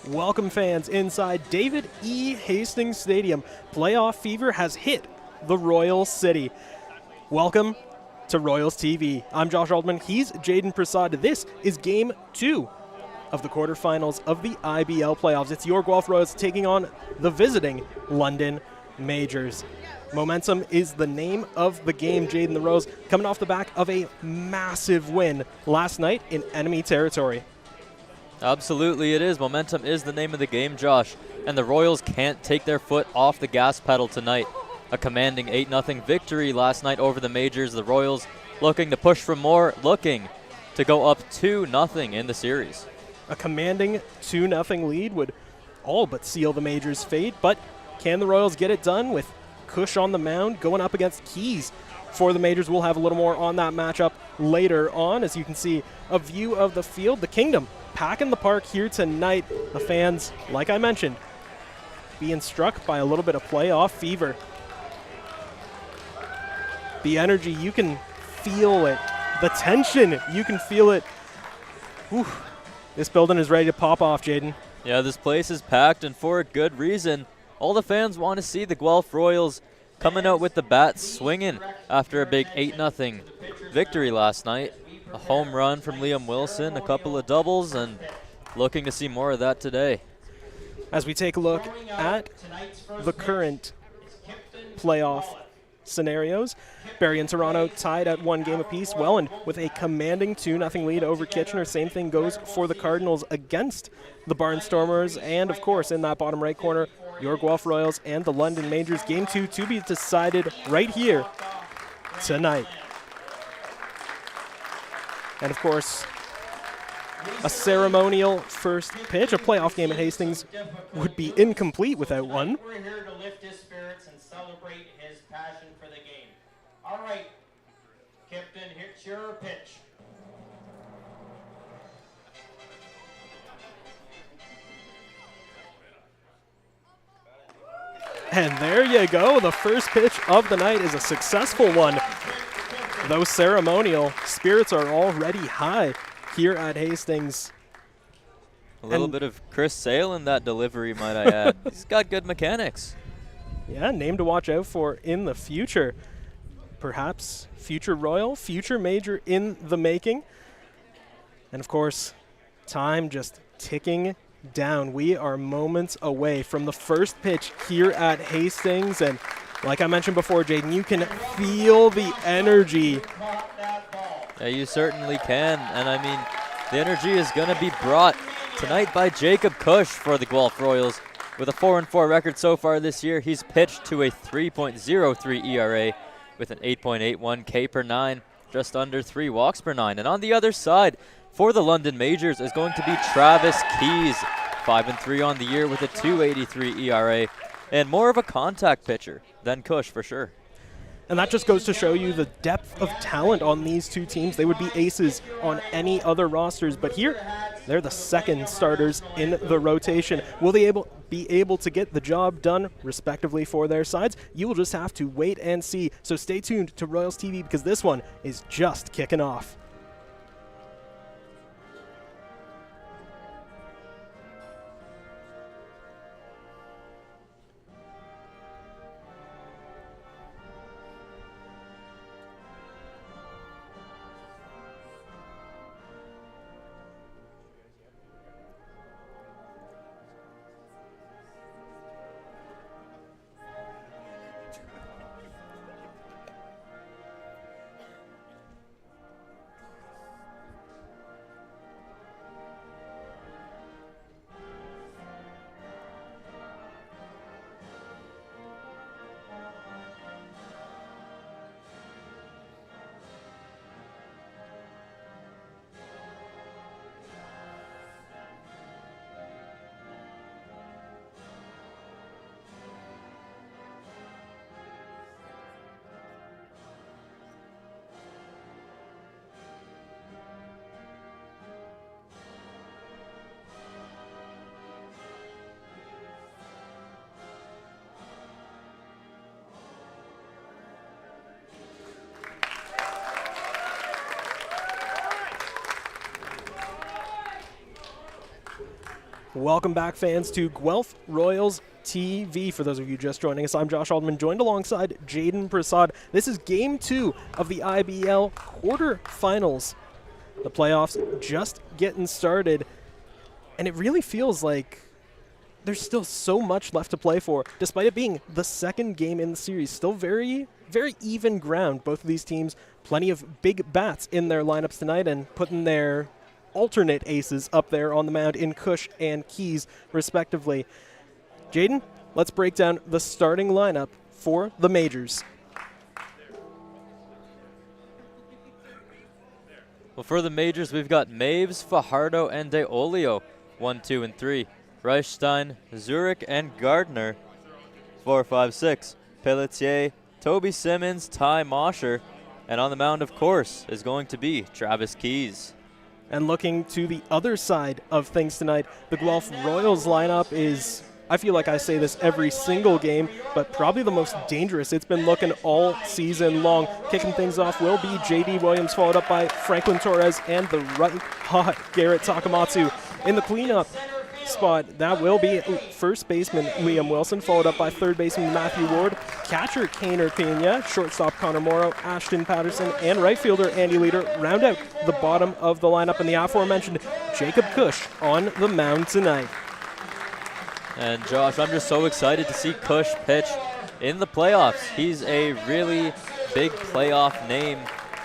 Welcome fans inside David E. Hastings Stadium. Playoff fever has hit the Royal City. Welcome to Royals TV. I'm Josh Alderman. He's Jayden Prasad. This is Game 2 of the quarterfinals of the IBL playoffs. It's your Guelph Royals taking on the visiting London Majors. Momentum is the name of the game. Jayden, the Royals coming off the back of a massive win last night in enemy territory. Absolutely it is. Momentum is the name of the game, Josh. And the Royals can't take their foot off the gas pedal tonight. A commanding 8-0 victory last night over the Majors. The Royals looking to push for more, looking to go up 2-0 in the series. A commanding 2-0 lead would all but seal the Majors' fate, but can the Royals get it done with Cush on the mound going up against Keys for the Majors? We'll have a little more on that matchup later on. As you can see, a view of the field, the Kingdom packing the park here tonight. The fans, like I mentioned, being struck by a little bit of playoff fever. The energy, you can feel it. The tension, you can feel it. Whew. This building is ready to pop off, Jayden. Yeah, this place is packed, and for a good reason. All the fans want to see the Guelph Royals coming out with the bats swinging after a big 8-0 victory last night. A home run from Liam Wilson, a couple of doubles, and looking to see more of that today. As we take a look at the current playoff scenarios, Barrie and Toronto tied at 1 game apiece. Welland with a commanding 2-0 lead over Kitchener. Same thing goes for the Cardinals against the Barnstormers. And, of course, in that bottom right corner, your Guelph Royals and the London Majors. Game 2 to be decided right here tonight. And, of course, a ceremonial first pitch. A playoff game at Hastings would be incomplete without one. We're here to lift his spirits and celebrate his passion for the game. All right, Kipton, here's your pitch. And there you go. The first pitch of the night is a successful one. Those ceremonial spirits are already high here at Hastings. A little bit of Chris Sale in that delivery, might I add. He's got good mechanics. Yeah, name to watch out for in the future. Perhaps future Royal, future Major in the making. And, of course, time just ticking down. We are moments away from the first pitch here at Hastings. And like I mentioned before, Jayden, you can feel the energy. Yeah, you certainly can. And, I mean, the energy is going to be brought tonight by Jacob Cush for the Guelph Royals. With a 4-4 record so far this year, he's pitched to a 3.03 ERA with an 8.81 K per 9, just under 3 walks per 9. And on the other side, for the London Majors, is going to be Travis Keys, 5-3 on the year with a 2.83 ERA, and more of a contact pitcher than Cush for sure. And that just goes to show you the depth of talent on these two teams. They would be aces on any other rosters, but here they're the second starters in the rotation. Will they be able to get the job done respectively for their sides? You will just have to wait and see. So stay tuned to Royals TV because this one is just kicking off. Welcome back, fans, to Guelph Royals TV. For those of you just joining us, I'm Josh Alderman, joined alongside Jayden Prasad. This is Game 2 of the IBL quarterfinals. The playoffs just getting started, and it really feels like there's still so much left to play for, despite it being the second game in the series. Still very, very even ground. Both of these teams, plenty of big bats in their lineups tonight and putting their alternate aces up there on the mound in Kush and Keys, respectively. Jayden, let's break down the starting lineup for the majors. Well, for the majors, we've got Maves, Fajardo, and De Olio, 1, 2, and 3. Reichstein, Zurich, and Gardner, 4, 5, 6. Pelletier, Toby Simmons, Ty Mosher, and on the mound, of course, is going to be Travis Keys. And looking to the other side of things tonight, the Guelph Royals lineup is, I feel like I say this every single game, but probably the most dangerous it's been looking all season long. Kicking things off will be J.D. Williams, followed up by Franklin Torres and the right hot Garrett Takamatsu. In the cleanup spot, that will be first baseman Liam Wilson, followed up by third baseman Matthew Ward, catcher Kaner Pena, shortstop Connor Morrow, Ashton Patterson, and right fielder Andy Leader round out the bottom of the lineup, and the aforementioned Jacob Kush on the mound tonight. And Josh, I'm just so excited to see Kush pitch in the playoffs. He's a really big playoff name.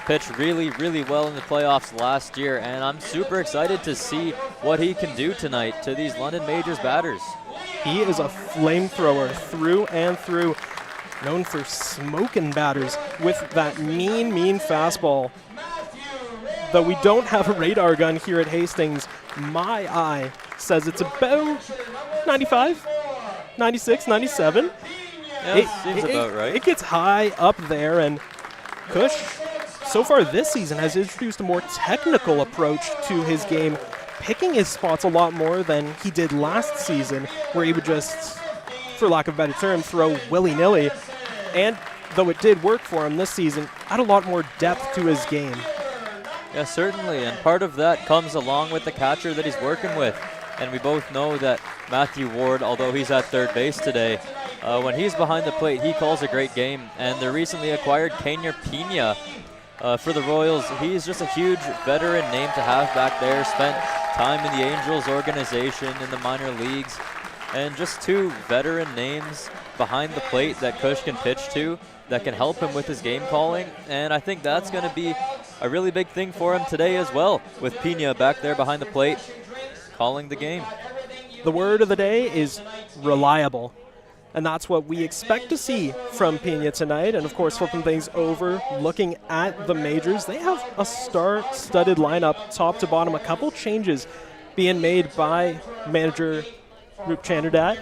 Pitched really, really well in the playoffs last year, and I'm super excited to see what he can do tonight to these London Majors batters. He is a flamethrower through and through, known for smoking batters with that mean fastball. Though we don't have a radar gun here at Hastings, my eye says it's about 95, 96, 97. Yeah, seems about right. It gets high up there, and Kush, so far this season, has introduced a more technical approach to his game, picking his spots a lot more than he did last season, where he would just, for lack of a better term, throw willy-nilly. And though it did work for him this season, add a lot more depth to his game. Yeah, certainly, and part of that comes along with the catcher that he's working with. And we both know that Matthew Ward, although he's at third base today, when he's behind the plate, he calls a great game. And the recently acquired Kaner Pena for the Royals, he's just a huge veteran name to have back there. Spent time in the Angels organization in the minor leagues. And just two veteran names behind the plate that Kush can pitch to that can help him with his game calling. And I think that's going to be a really big thing for him today as well, with Pena back there behind the plate calling the game. The word of the day is reliable. And that's what we expect to see from Pena tonight. And of course, flipping things over, looking at the majors, they have a star-studded lineup top to bottom. A couple changes being made by manager Rup Chanderdat.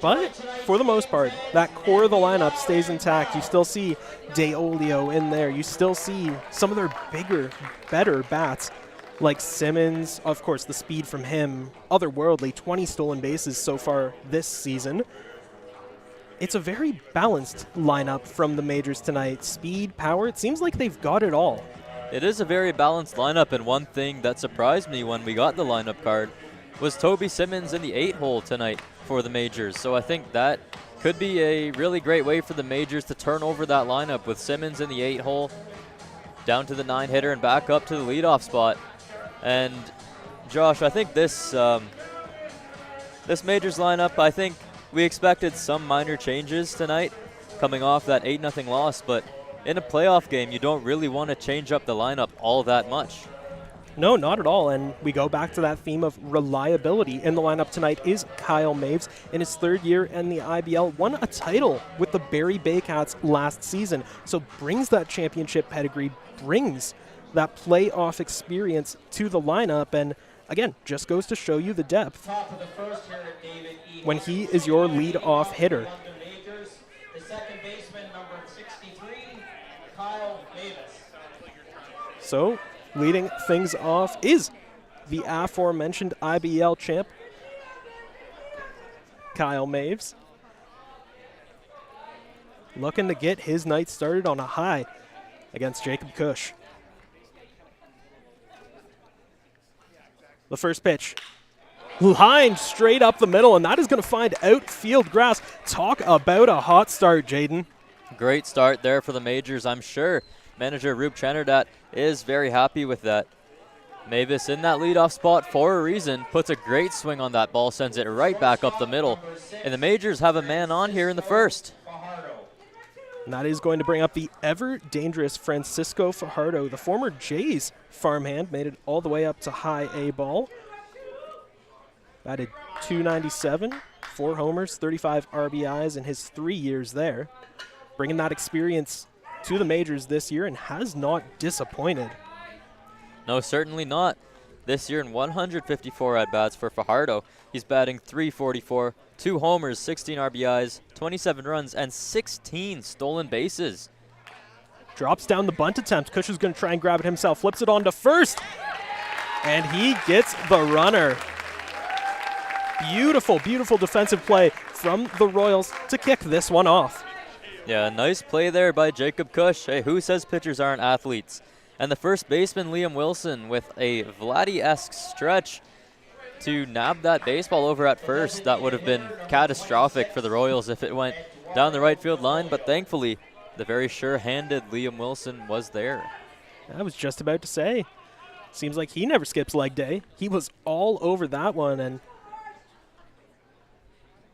But for the most part, that core of the lineup stays intact. You still see De Olio in there. You still see some of their bigger, better bats, like Simmons. Of course, the speed from him, otherworldly, 20 stolen bases so far this season. It's a very balanced lineup from the majors tonight. Speed, power, it seems like they've got it all. It is a very balanced lineup, and one thing that surprised me when we got the lineup card was Toby Simmons in the 8-hole tonight for the majors. So I think that could be a really great way for the majors to turn over that lineup, with Simmons in the 8-hole, down to the 9-hitter, and back up to the leadoff spot. And Josh, I think this this majors lineup, I think we expected some minor changes tonight coming off that 8-0 loss, but in a playoff game, you don't really want to change up the lineup all that much. No, not at all. And we go back to that theme of reliability. In the lineup tonight is Kyle Maves. In his third year in the IBL, won a title with the Barrie Baycats last season. So brings that championship pedigree, brings that playoff experience to the lineup. And again, just goes to show you the depth when he is your lead-off hitter. The second baseman, number 63, Kyle Davis. So leading things off is the aforementioned IBL champ, Kyle Maves. Looking to get his night started on a high against Jacob Kush. The first pitch. Lined straight up the middle, and that is going to find outfield grass. Talk about a hot start, Jayden. Great start there for the Majors. I'm sure manager Roop Chennerdat is very happy with that. Mavis in that leadoff spot for a reason, puts a great swing on that ball, sends it right back up the middle. And the Majors have a man on here in the first. And that is going to bring up the ever-dangerous Francisco Fajardo. The former Jays farmhand made it all the way up to high A ball. Batted .297, 4 homers, 35 RBIs in his 3 years there. Bringing that experience to the Majors this year and has not disappointed. No, certainly not. This year in 154 at-bats for Fajardo, he's batting .344, 2 homers, 16 RBIs, 27 runs, and 16 stolen bases. Drops down the bunt attempt. Kush is going to try and grab it himself. Flips it on to first. And he gets the runner. Beautiful, beautiful defensive play from the Royals to kick this one off. Yeah, nice play there by Jacob Kush. Hey, who says pitchers aren't athletes? And the first baseman, Liam Wilson, with a Vladdy-esque stretch to nab that baseball over at first. That would have been catastrophic for the Royals if it went down the right field line, but thankfully, the very sure-handed Liam Wilson was there. I was just about to say, seems like he never skips leg day. He was all over that one, and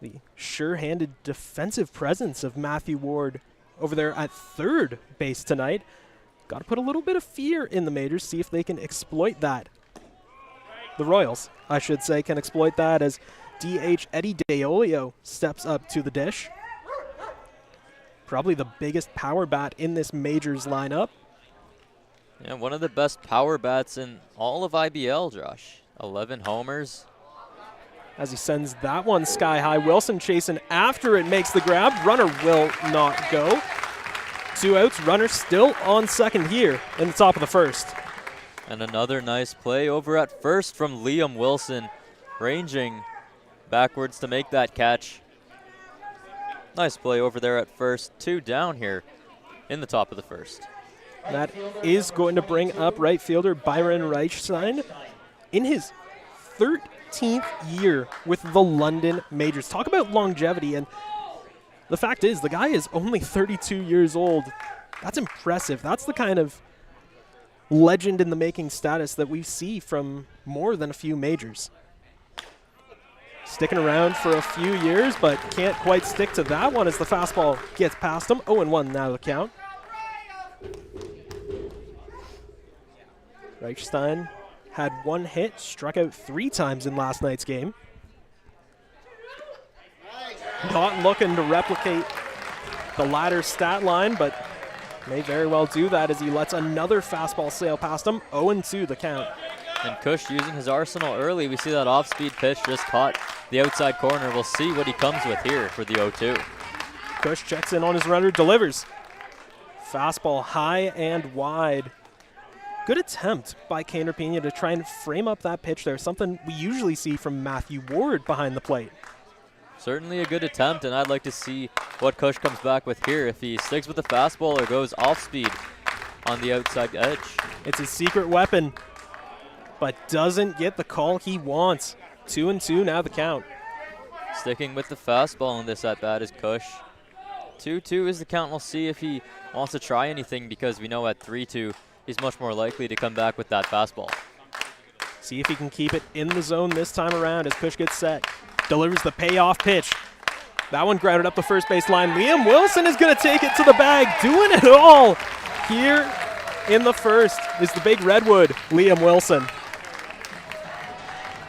the sure-handed defensive presence of Matthew Ward over there at third base tonight. Got to put a little bit of fear in the Majors, see if they can exploit that. The Royals, I should say, can exploit that as DH Eddie Deolio steps up to the dish. Probably the biggest power bat in this Majors lineup. Yeah, one of the best power bats in all of IBL, Josh. 11 homers. As he sends that one sky high. Wilson chasing after it, makes the grab. Runner will not go. 2 outs, runner still on second here in the top of the first. And another nice play over at first from Liam Wilson, ranging backwards to make that catch. Nice play over there at first. 2 down here in the top of the first. That is going to bring up right fielder Byron Reichstein in his 13th year with the London Majors. Talk about longevity, and the fact is the guy is only 32 years old. That's impressive. That's the kind of legend in the making status that we see from more than a few Majors. Sticking around for a few years, but can't quite stick to that one as the fastball gets past him. 0-1 now the count. Reichstein had 1 hit, struck out 3 times in last night's game. Not looking to replicate the latter stat line, but may very well do that as he lets another fastball sail past him. 0-2 the count. And Kush using his arsenal early. We see that off-speed pitch just caught the outside corner. We'll see what he comes with here for the 0-2. Kush checks in on his runner, delivers. Fastball high and wide. Good attempt by Kaner Pena to try and frame up that pitch there, something we usually see from Matthew Ward behind the plate. Certainly a good attempt, and I'd like to see what Kush comes back with here, if he sticks with the fastball or goes off-speed on the outside edge. It's his secret weapon, but doesn't get the call he wants. 2-2 now the count. Sticking with the fastball in this at-bat is Kush. 2-2 is the count. We'll see if he wants to try anything, because we know at 3-2 he's much more likely to come back with that fastball. See if he can keep it in the zone this time around as Kush gets set. Delivers the payoff pitch. That one grounded up the first base line. Liam Wilson is going to take it to the bag, doing it all here in the first is the big redwood, Liam Wilson.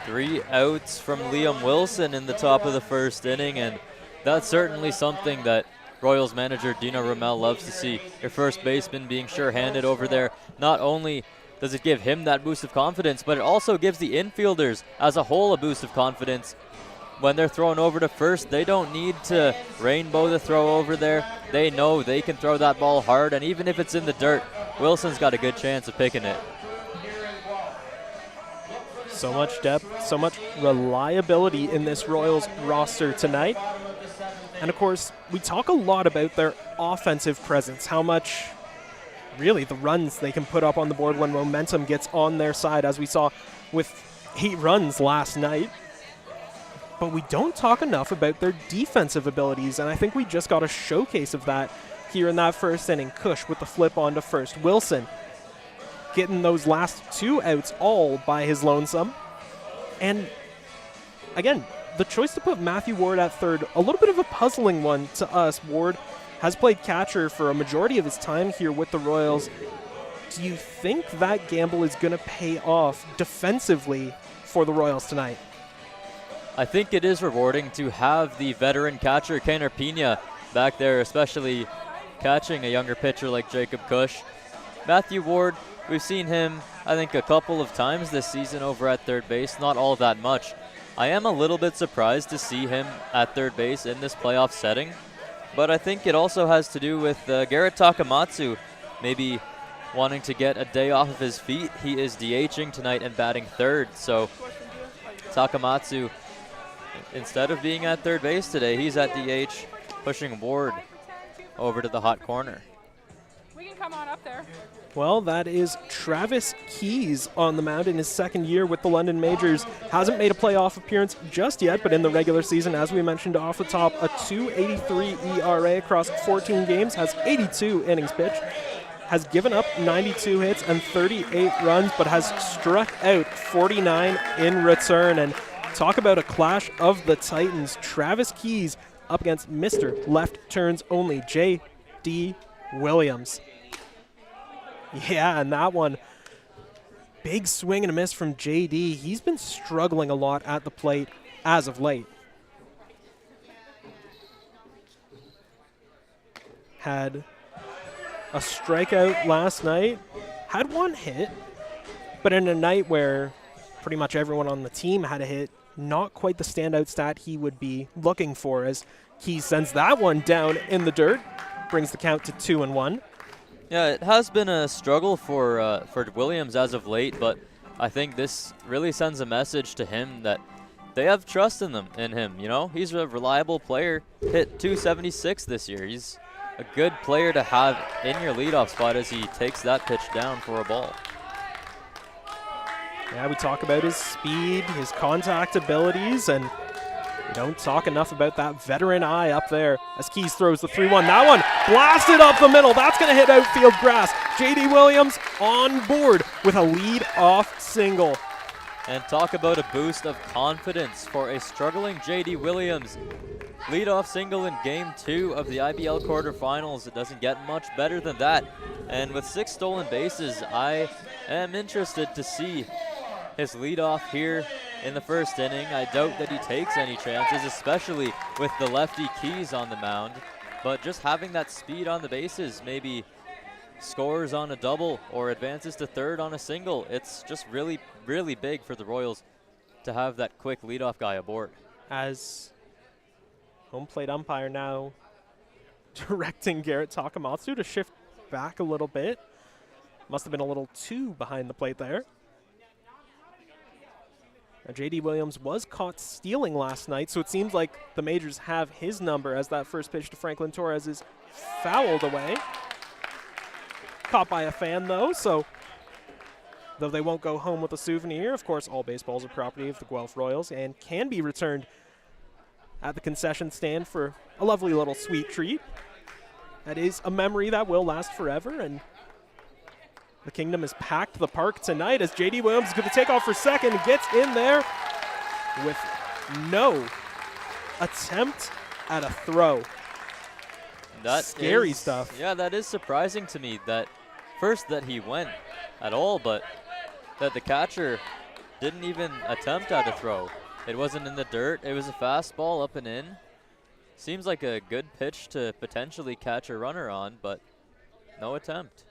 3 outs from Liam Wilson in the top of the first inning, and that's certainly something that Royals manager Dino Ramel loves to see. Your first baseman being sure-handed over there. Not only does it give him that boost of confidence, but it also gives the infielders as a whole a boost of confidence. When they're thrown over to first, they don't need to rainbow the throw over there. They know they can throw that ball hard, and even if it's in the dirt, Wilson's got a good chance of picking it. So much depth, so much reliability in this Royals roster tonight. And of course, we talk a lot about their offensive presence, how much really the runs they can put up on the board when momentum gets on their side, as we saw with 8 runs last night. But we don't talk enough about their defensive abilities, and I think we just got a showcase of that here in that first inning. Cush with the flip onto first. Wilson getting those last 2 outs all by his lonesome. And again, the choice to put Matthew Ward at third, a little bit of a puzzling one to us. Ward has played catcher for a majority of his time here with the Royals. Do you think that gamble is going to pay off defensively for the Royals tonight? I think it is rewarding to have the veteran catcher, Kaner Pena, back there, especially catching a younger pitcher like Jacob Cush. Matthew Ward, we've seen him, I think, a couple of times this season over at third base, not all that much. I am a little bit surprised to see him at third base in this playoff setting, but I think it also has to do with Garrett Takamatsu maybe wanting to get a day off of his feet. He is DHing tonight and batting third, so Takamatsu, instead of being at third base today, he's at DH, pushing Ward over to the hot corner. We can come on up there. Well, that is Travis Keys on the mound in his second year with the London Majors. Hasn't made a playoff appearance just yet, but in the regular season, as we mentioned off the top, a 2.83 ERA across 14 games, has 82 innings pitched, has given up 92 hits and 38 runs, but has struck out 49 in return. And talk about a clash of the Titans. Travis Keys up against Mr. Left Turns Only, J.D. Williams. Yeah, and that one, big swing and a miss from J.D. He's been struggling a lot at the plate as of late. Had a strikeout last night, had 1 hit, but in a night where pretty much everyone on the team had a hit, not quite the standout stat he would be looking for, as Keys sends that one down in the dirt, brings the count to 2-1. Yeah, it has been a struggle for Williams as of late, but I think this really sends a message to him that they have trust in him. You know, he's a reliable player. Hit 276 this year. He's a good player to have in your leadoff spot as he takes that pitch down for a ball. Yeah, we talk about his speed, his contact abilities, and we don't talk enough about that veteran eye up there as Keys throws the 3-1. That one blasted up the middle. That's going to hit outfield grass. J.D. Williams on board with a lead-off single. And talk about a boost of confidence for a struggling J.D. Williams. Lead-off single in Game 2 of the IBL quarterfinals. It doesn't get much better than that. And with 6 stolen bases, I am interested to see his leadoff here in the first inning. I doubt that he takes any chances, especially with the lefty Keys on the mound. But just having that speed on the bases, maybe scores on a double or advances to third on a single. It's just really, really big for the Royals to have that quick leadoff guy aboard. As home plate umpire now directing Garrett Takamatsu to shift back a little bit. Must have been a little too behind the plate there. Now, J.D. Williams was caught stealing last night, so it seems like the Majors have his number as that first pitch to Franklin Torres is fouled away. Caught by a fan, though, so though they won't go home with a souvenir, of course, all baseballs are property of the Guelph Royals and can be returned at the concession stand for a lovely little sweet treat. That is a memory that will last forever, and the Kingdom has packed the park tonight as J.D. Williams is going to take off for second and gets in there with no attempt at a throw. That scary is, stuff. Yeah, that is surprising to me that first that he went at all, but that the catcher didn't even attempt at a throw. It wasn't in the dirt. It was a fastball up and in. Seems like a good pitch to potentially catch a runner on, but no attempt.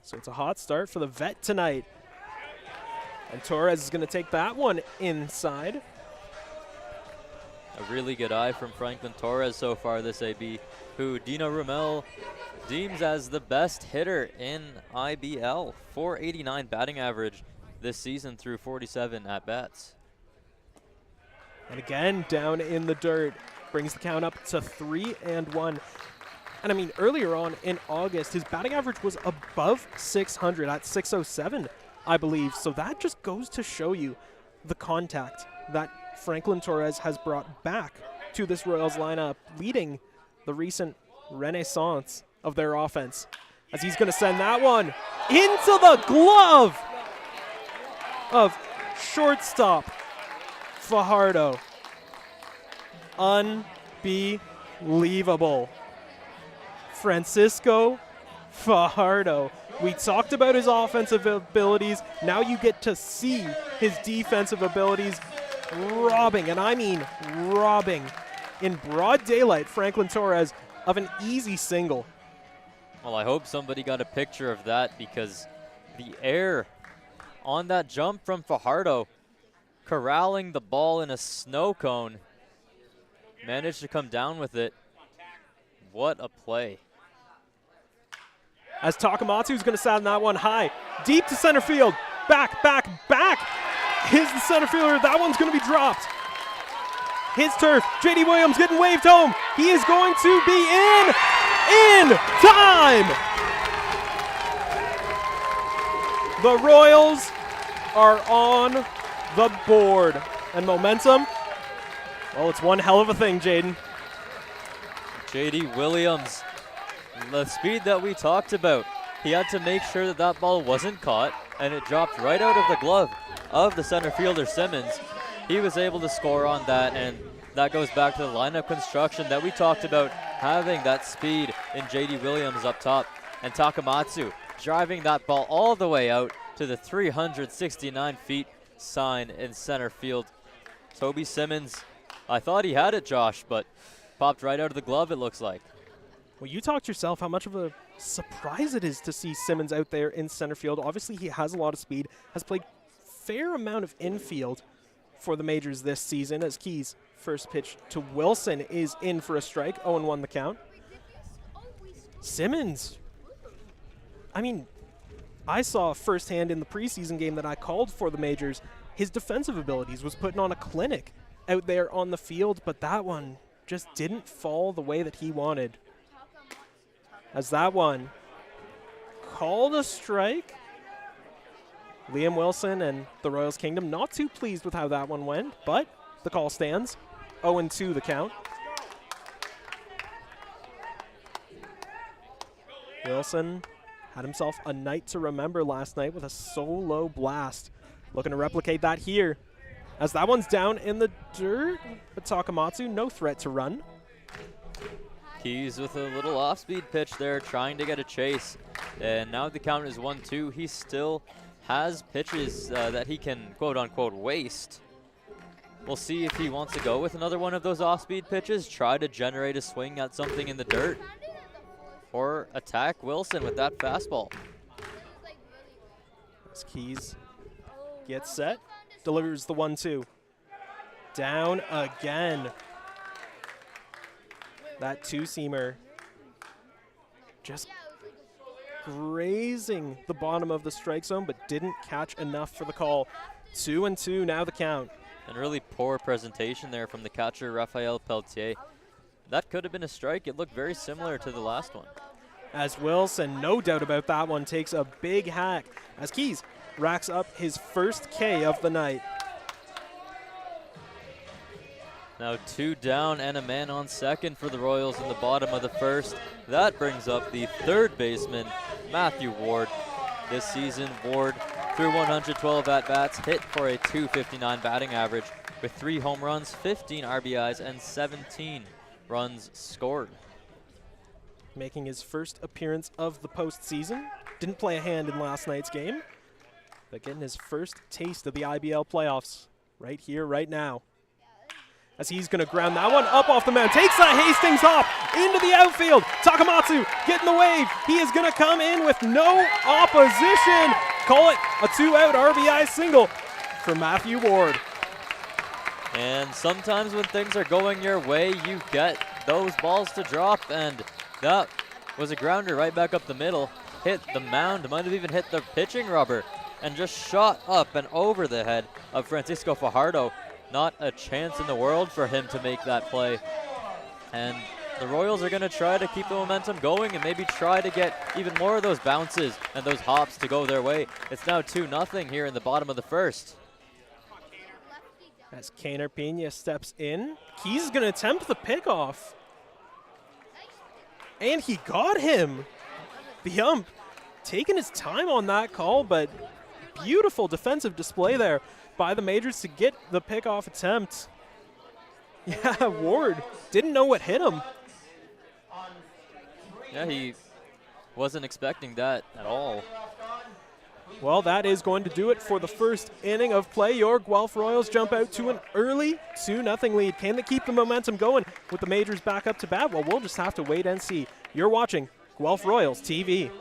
So it's a hot start for the vet tonight. And Torres is going to take that one inside. A really good eye from Franklin Torres so far this AB, who Dino Rumel deems as the best hitter in IBL. 489 batting average this season through 47 at-bats. And again, down in the dirt. Brings the count up to 3-1. And I mean, earlier on in August, his batting average was above 600 at 607 I believe. So that just goes to show you the contact that Franklin Torres has brought back to this Royals lineup, leading the recent renaissance of their offense. As he's going to send that one into the glove of shortstop Fajardo. Unbelievable. Francisco Fajardo. We talked about his offensive abilities. Now you get to see his defensive abilities robbing, and I mean robbing, in broad daylight, Franklin Torres of an easy single. Well, I hope somebody got a picture of that, because the air on that jump from Fajardo, corralling the ball in a snow cone, managed to come down with it. What a play. As Takamatsu's going to sound that one high, deep to center field, back. Here's the center fielder, that one's going to be dropped. His turf, J.D. Williams getting waved home. He is going to be in time. The Royals are on the board. And momentum, well, it's one hell of a thing, Jayden. J.D. Williams, the speed that we talked about, he had to make sure that that ball wasn't caught, and it dropped right out of the glove of the center fielder Simmons. He was able to score on that, and that goes back to the lineup construction that we talked about, having that speed in J.D. Williams up top, and Takamatsu driving that ball all the way out to the 369 feet sign in center field. Toby Simmons, I thought he had it, Josh, but popped right out of the glove, it looks like. Well, you talked yourself how much of a surprise it is to see Simmons out there in center field. Obviously, he has a lot of speed, has played fair amount of infield for the majors this season, as Key's first pitch to Wilson is in for a strike, 0-1 the count. Simmons, I mean, I saw firsthand in the preseason game that I called for the majors, his defensive abilities was putting on a clinic out there on the field, but that one just didn't fall the way that he wanted. As that one called a strike. Liam Wilson and the Royals Kingdom not too pleased with how that one went, but the call stands. 0-2 the count. Wilson had himself a night to remember last night with a solo blast. Looking to replicate that here. As that one's down in the dirt, but Takamatsu, no threat to run. Keys with a little off-speed pitch there, trying to get a chase. And now the count is 1-2. He still has pitches that he can quote-unquote waste. We'll see if he wants to go with another one of those off-speed pitches, try to generate a swing at something in the dirt, or attack Wilson with that fastball. As Keys gets set, delivers the 1-2. Down again. That two-seamer just grazing the bottom of the strike zone, but didn't catch enough for the call. 2-2 now the count. And really poor presentation there from the catcher, Raphael Pelletier. That could have been a strike. It looked very similar to the last one. As Wilson, no doubt about that one, takes a big hack as Keys racks up his first K of the night. Now 2 down and a man on second for the Royals in the bottom of the first. That brings up the third baseman, Matthew Ward. This season, Ward, through 112 at-bats, hit for a .259 batting average with 3 home runs, 15 RBIs, and 17 runs scored. Making his first appearance of the postseason. Didn't play a hand in last night's game, but getting his first taste of the IBL playoffs right here, right now. As he's going to ground that one up off the mound. Takes a Hastings hop into the outfield. Takamatsu getting the wave. He is going to come in with no opposition. Call it a 2-out RBI single for Matthew Ward. And sometimes when things are going your way, you get those balls to drop, and that was a grounder right back up the middle. Hit the mound, might have even hit the pitching rubber, and just shot up and over the head of Francisco Fajardo. Not a chance in the world for him to make that play. And the Royals are going to try to keep the momentum going and maybe try to get even more of those bounces and those hops to go their way. It's now 2-0 here in the bottom of the first. As Kaner Pena steps in, Keys is going to attempt the pickoff. And he got him. The ump taking his time on that call, but beautiful defensive display there by the Majors to get the pickoff attempt. Yeah, Ward didn't know what hit him. Yeah, he wasn't expecting that at all. Well, that is going to do it for the first inning of play. Your Guelph Royals jump out to an early 2-0 lead. Can they keep the momentum going with the Majors back up to bat? Well, we'll just have to wait and see. You're watching Guelph Royals TV.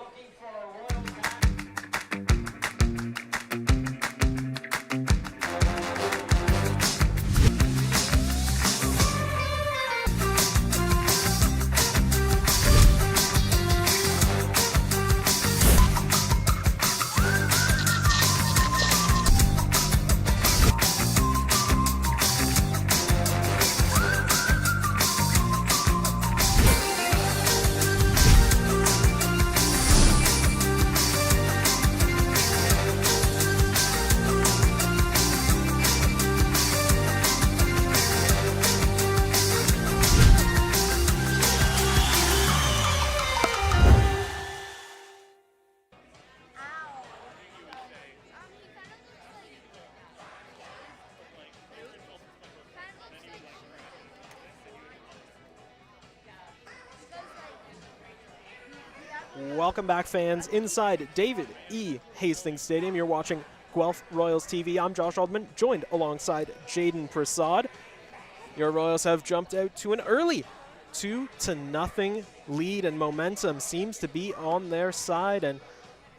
Welcome back, fans, inside David E. Hastings Stadium. You're watching Guelph Royals TV. I'm Josh Alderman, joined alongside Jayden Prasad. Your Royals have jumped out to an early 2-0 lead, and momentum seems to be on their side. And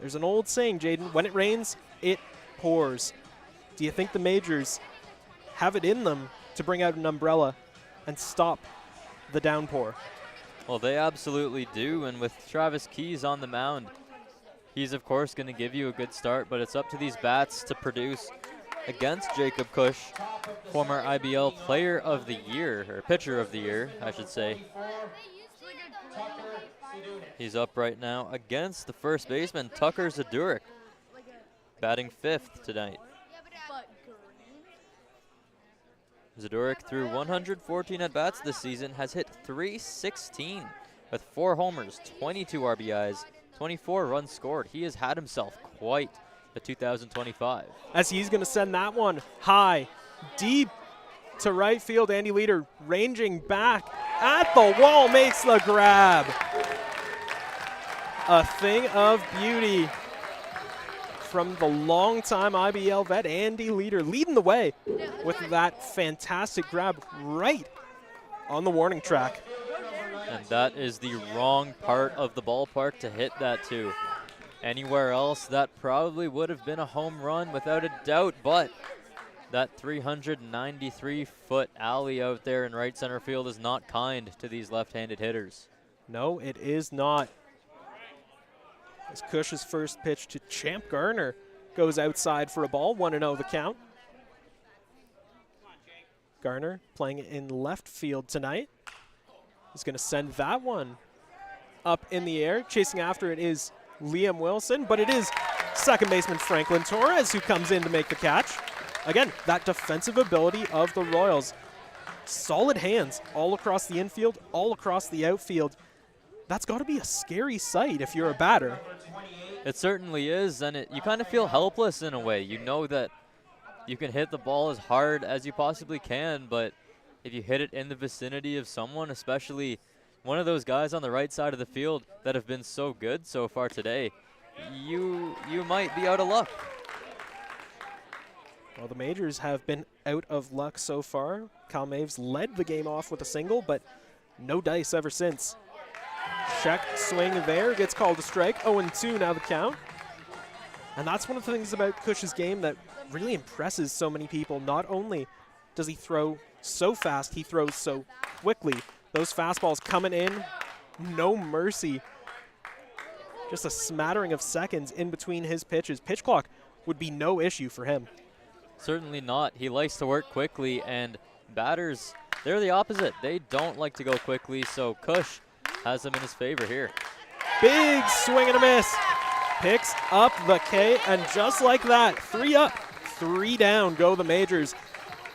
there's an old saying, Jayden, when it rains, it pours. Do you think the Majors have it in them to bring out an umbrella and stop the downpour? Well, they absolutely do, and with Travis Keys on the mound, he's of course going to give you a good start, but it's up to these bats to produce against Jacob Cush, former IBL Player of the Year, or Pitcher of the Year, I should say. He's up right now against the first baseman, Tucker Zadurek, batting 5th tonight. Zadurek, through 114 at-bats this season, has hit .316 with 4 homers, 22 RBIs, 24 runs scored. He has had himself quite the 2025. As he's going to send that one high, deep to right field. Andy Leader ranging back at the wall, makes the grab. A thing of beauty from the longtime IBL vet, Andy Leader, leading the way with that fantastic grab right on the warning track. And that is the wrong part of the ballpark to hit that to. Anywhere else, that probably would have been a home run without a doubt, but that 393-foot alley out there in right center field is not kind to these left-handed hitters. No, it is not. As Cush's first pitch to Champ Garner goes outside for a ball, 1-0 the count. Garner playing in left field tonight. He's going to send that one up in the air. Chasing after it is Liam Wilson, but it is second baseman Franklin Torres who comes in to make the catch. Again, that defensive ability of the Royals. Solid hands all across the infield, all across the outfield. That's got to be a scary sight if you're a batter. It certainly is, and you kind of feel helpless in a way. You know that you can hit the ball as hard as you possibly can, but if you hit it in the vicinity of someone, especially one of those guys on the right side of the field that have been so good so far today, you might be out of luck. Well, the Majors have been out of luck so far. Cal Maves led the game off with a single, but no dice ever since. Check swing there, gets called a strike. 0-2 now the count. And that's one of the things about Cush's game that really impresses so many people. Not only does he throw so fast, he throws so quickly. Those fastballs coming in, no mercy. Just a smattering of seconds in between his pitches. Pitch clock would be no issue for him. Certainly not. He likes to work quickly, and batters they're the opposite. They don't like to go quickly, so Kush has them in his favor here. Big swing and a miss. Picks up the K, and just like that, 3 up, 3 down go the Majors.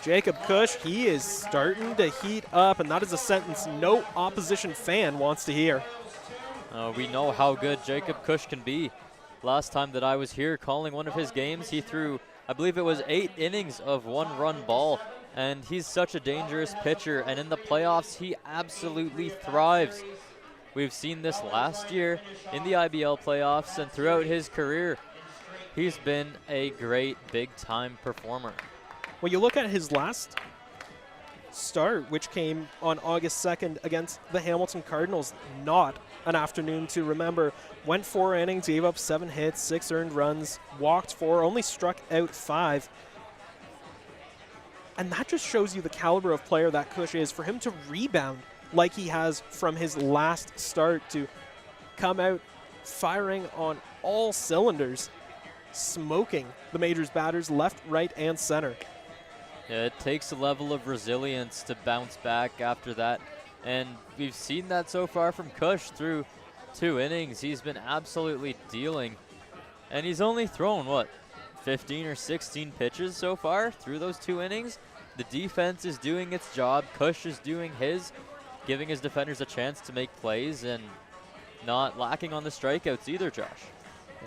Jacob Kush, he is starting to heat up, and that is a sentence no opposition fan wants to hear. We know how good Jacob Kush can be. Last time that I was here calling one of his games, he threw, I believe it was 8 innings of 1-run ball, and he's such a dangerous pitcher, and in the playoffs, he absolutely thrives. We've seen this last year in the IBL playoffs, and throughout his career, he's been a great big-time performer. When you look at his last start, which came on August 2nd against the Hamilton Cardinals, not an afternoon to remember. Went 4 innings, gave up 7 hits, 6 earned runs, walked 4, only struck out 5. And that just shows you the caliber of player that Kush is. For him to rebound like he has from his last start, to come out firing on all cylinders, smoking the Majors batters left, right, and center. Yeah, it takes a level of resilience to bounce back after that. And we've seen that so far from Kush through 2 innings. He's been absolutely dealing. And he's only thrown, what, 15 or 16 pitches so far through those 2 innings? The defense is doing its job. Kush is doing his, giving his defenders a chance to make plays and not lacking on the strikeouts either, Josh.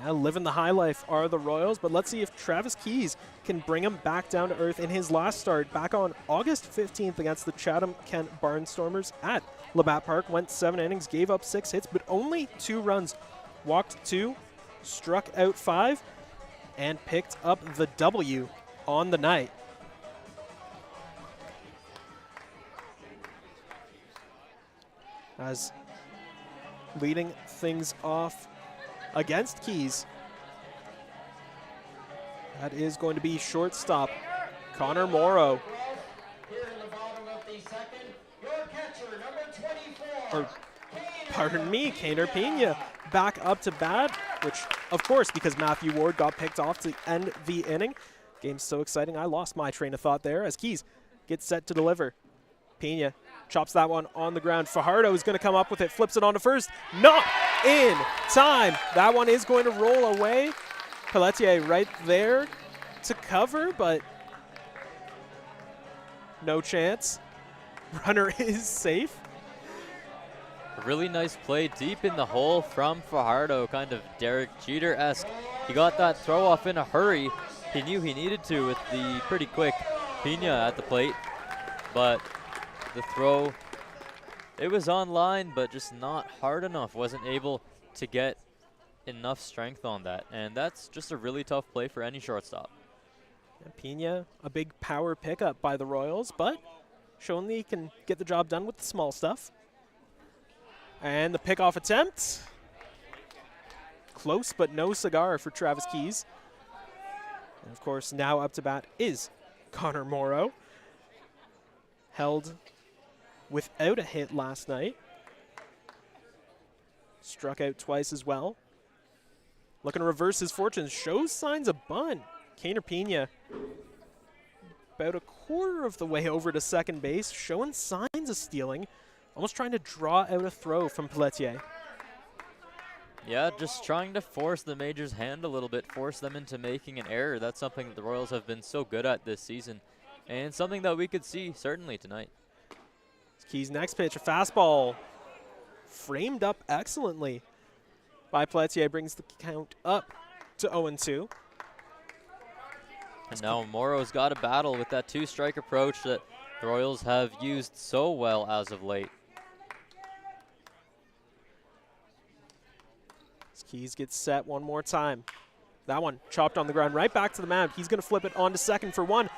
Yeah, living the high life are the Royals, but let's see if Travis Keys can bring him back down to earth in his last start back on August 15th against the Chatham-Kent Barnstormers at Labatt Park. Went 7 innings, gave up 6 hits, but only 2 runs. Walked 2, struck out 5, and picked up the W on the night. As leading things off against Keys, that is going to be shortstop Connor Morrow. Here in the bottom of the second, your catcher, number 24. Or, pardon me, Kaner Pena back up to bat, which, of course, because Matthew Ward got picked off to end the inning. Game's so exciting, I lost my train of thought there as Keys gets set to deliver. Pena chops that one on the ground. Fajardo is going to come up with it, flips it on to first. Not in time. That one is going to roll away. Pelletier right there to cover, but no chance. Runner is safe. A really nice play deep in the hole from Fajardo, kind of Derek Jeter-esque. He got that throw off in a hurry. He knew he needed to with the pretty quick Pena at the plate, but the throw, it was on line, but just not hard enough. Wasn't able to get enough strength on that, and that's just a really tough play for any shortstop. And Pena, a big power pickup by the Royals, but showing that he can get the job done with the small stuff. And the pickoff attempt. Close, but no cigar for Travis Keys. And of course, now up to bat is Connor Morrow. Held without a hit last night. Struck out twice as well. Looking to reverse his fortunes. Shows signs of bunt. Kaner Pena about a quarter of the way over to second base, showing signs of stealing. Almost trying to draw out a throw from Pelletier. Yeah, just trying to force the Majors' hand a little bit, force them into making an error. That's something that the Royals have been so good at this season, and something that we could see certainly tonight. Keys' next pitch, a fastball framed up excellently by Pelletier, brings the count up to 0-2. And now Morrow's got a battle with that 2-strike approach that the Royals have used so well as of late. Keys gets set one more time. That one chopped on the ground, right back to the mound. He's going to flip it on to second for 1,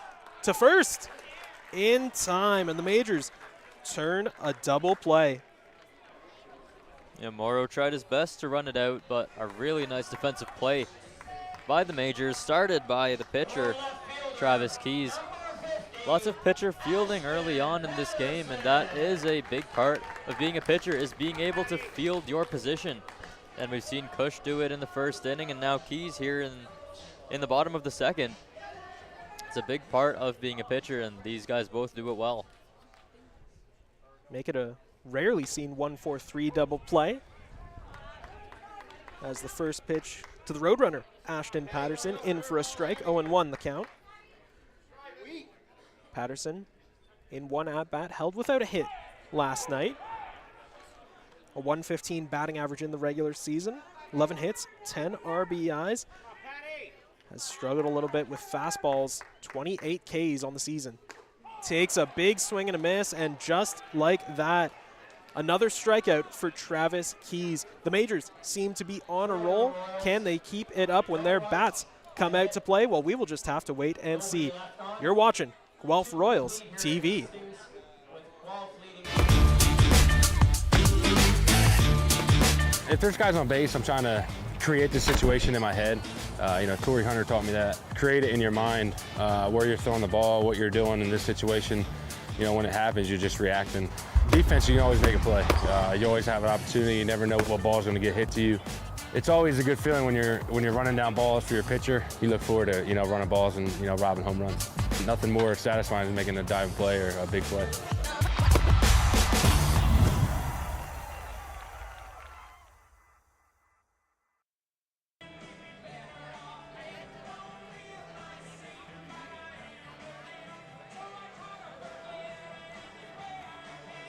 to first in time, and the Majors turn a double play. Yeah, Morrow tried his best to run it out, but a really nice defensive play by the Majors, started by the pitcher, Travis Keys. Lots of pitcher fielding early on in this game, and that is a big part of being a pitcher, is being able to field your position. And we've seen Kush do it in the first inning, and now Keys here in the bottom of the second. It's a big part of being a pitcher, and these guys both do it well. make it a rarely seen 1-4-3 double play. As the first pitch to the Roadrunner, Ashton Patterson in for a strike, 0-1 the count. Patterson in one at-bat, held without a hit last night. A 115 batting average in the regular season, 11 hits, 10 RBIs. Has struggled a little bit with fastballs, 28 Ks on the season. Takes a big swing and a miss, and just like that, another strikeout for Travis Keys. The Majors seem to be on a roll. Can they keep it up when their bats come out to play? Well, we will just have to wait and see. You're watching Guelph Royals TV. If there's guys on base, I'm trying to create the situation in my head. Torrey Hunter taught me that. Create it in your mind, where you're throwing the ball, what you're doing in this situation. When it happens, you're just reacting. Defense, you can always make a play. You always have an opportunity. You never know what ball's going to get hit to you. It's always a good feeling when you're running down balls for your pitcher. You look forward to running balls and robbing home runs. Nothing more satisfying than making a dive play or a big play.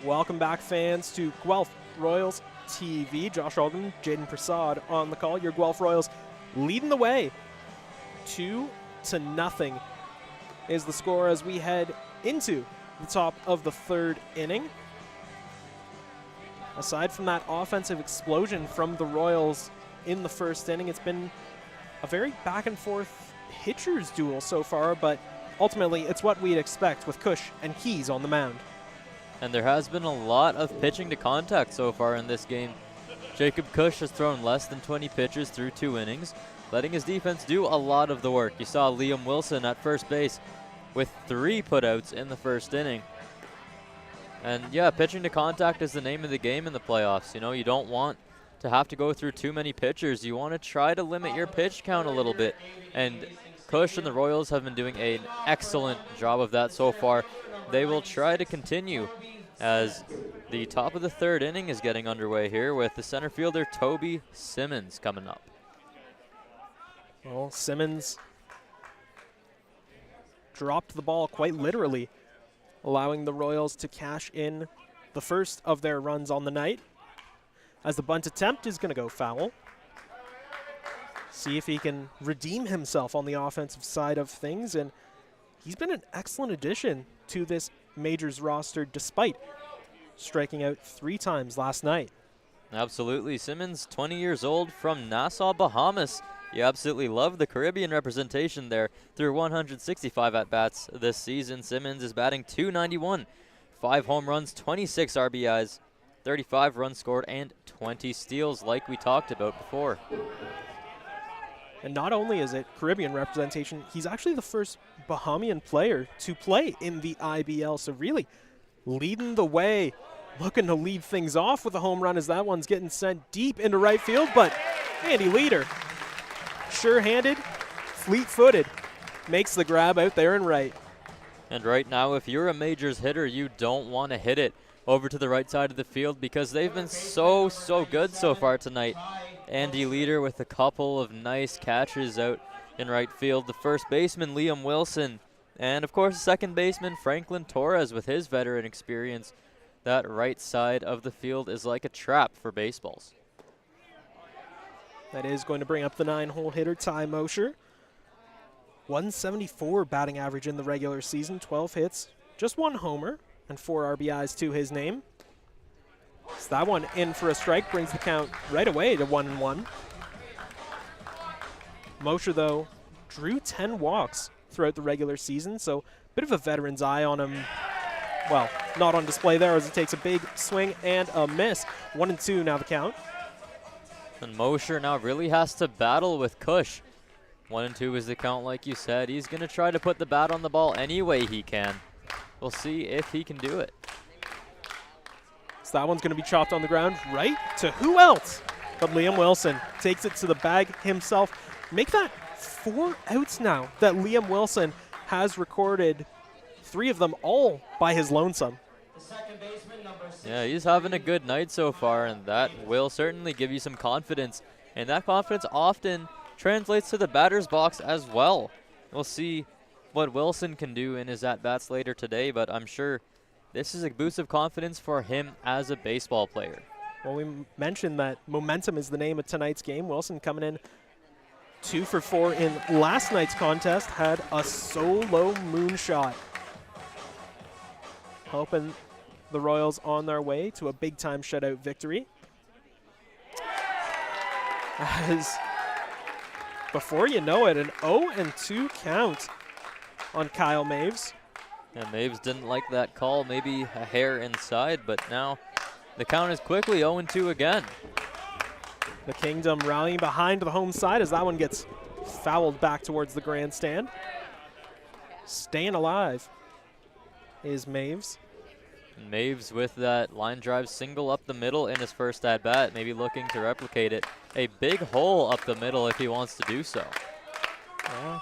Welcome back, fans, to Guelph Royals TV. Josh Alderman, Jayden Prasad on the call. Your Guelph Royals leading the way. 2-0 is the score as we head into the top of the third inning. Aside from that offensive explosion from the Royals in the first inning, it's been a very back-and-forth pitcher's duel so far, but ultimately it's what we'd expect with Cush and Keys on the mound. And there has been a lot of pitching to contact so far in this game. Jacob Cush has thrown less than 20 pitches through 2 innings, letting his defense do a lot of the work. You saw Liam Wilson at first base with 3 putouts in the first inning. And yeah, pitching to contact is the name of the game in the playoffs. You don't want to have to go through too many pitchers. You want to try to limit your pitch count a little bit. And Cush and the Royals have been doing an excellent job of that so far. They will try to continue as the top of the third inning is getting underway here with the center fielder Toby Simmons coming up. Well, Simmons dropped the ball quite literally, allowing the Royals to cash in the first of their runs on the night, as the bunt attempt is going to go foul. See if he can redeem himself on the offensive side of things, and he's been an excellent addition to this Majors roster despite striking out 3 times last night. Absolutely. Simmons, 20 years old from Nassau, Bahamas. You absolutely love the Caribbean representation there. Through 165 at-bats this season, Simmons is batting .291, 5 home runs, 26 RBIs, 35 runs scored, and 20 steals like we talked about before. And not only is it Caribbean representation, he's actually the first Bahamian player to play in the IBL. So really leading the way, looking to lead things off with a home run as that one's getting sent deep into right field. But Andy Leader, sure-handed, fleet-footed, makes the grab out there and right. And right now, if you're a Majors hitter, you don't want to hit it over to the right side of the field because they've been so good so far tonight. Andy Leader with a couple of nice catches out in right field. The first baseman, Liam Wilson, and of course, the second baseman, Franklin Torres, with his veteran experience. That right side of the field is like a trap for baseballs. That is going to bring up the 9-hole hitter, Ty Mosher. 174 batting average in the regular season, 12 hits, just 1 homer, and 4 RBIs to his name. So that one in for a strike brings the count right away to 1-1. Mosher, though, drew 10 walks throughout the regular season, so a bit of a veteran's eye on him. Well, not on display there as he takes a big swing and a miss. 1-2 now the count. And Mosher now really has to battle with Cush. 1-2 is the count, like you said. He's going to try to put the bat on the ball any way he can. We'll see if he can do it. So that one's going to be chopped on the ground right to who else but Liam Wilson. Takes it to the bag himself. Make that 4 outs now that Liam Wilson has recorded, 3 of them all by his lonesome. The second baseman, number 6. Yeah, he's having a good night so far, and that will certainly give you some confidence. And that confidence often translates to the batter's box as well. We'll see what Wilson can do in his at-bats later today, but I'm sure this is a boost of confidence for him as a baseball player. Well, we mentioned that momentum is the name of tonight's game. Wilson coming in 2 for 4 in last night's contest, had a solo moonshot, helping the Royals on their way to a big-time shutout victory. As before you know it, an 0-2 count on Kyle Maves. And Maves didn't like that call, maybe a hair inside, but now the count is quickly 0-2 again. The Kingdom rallying behind the home side as that one gets fouled back towards the grandstand. Staying alive is Maves. Maves with that line drive single up the middle in his first at-bat, maybe looking to replicate it. A big hole up the middle if he wants to do so. Yeah,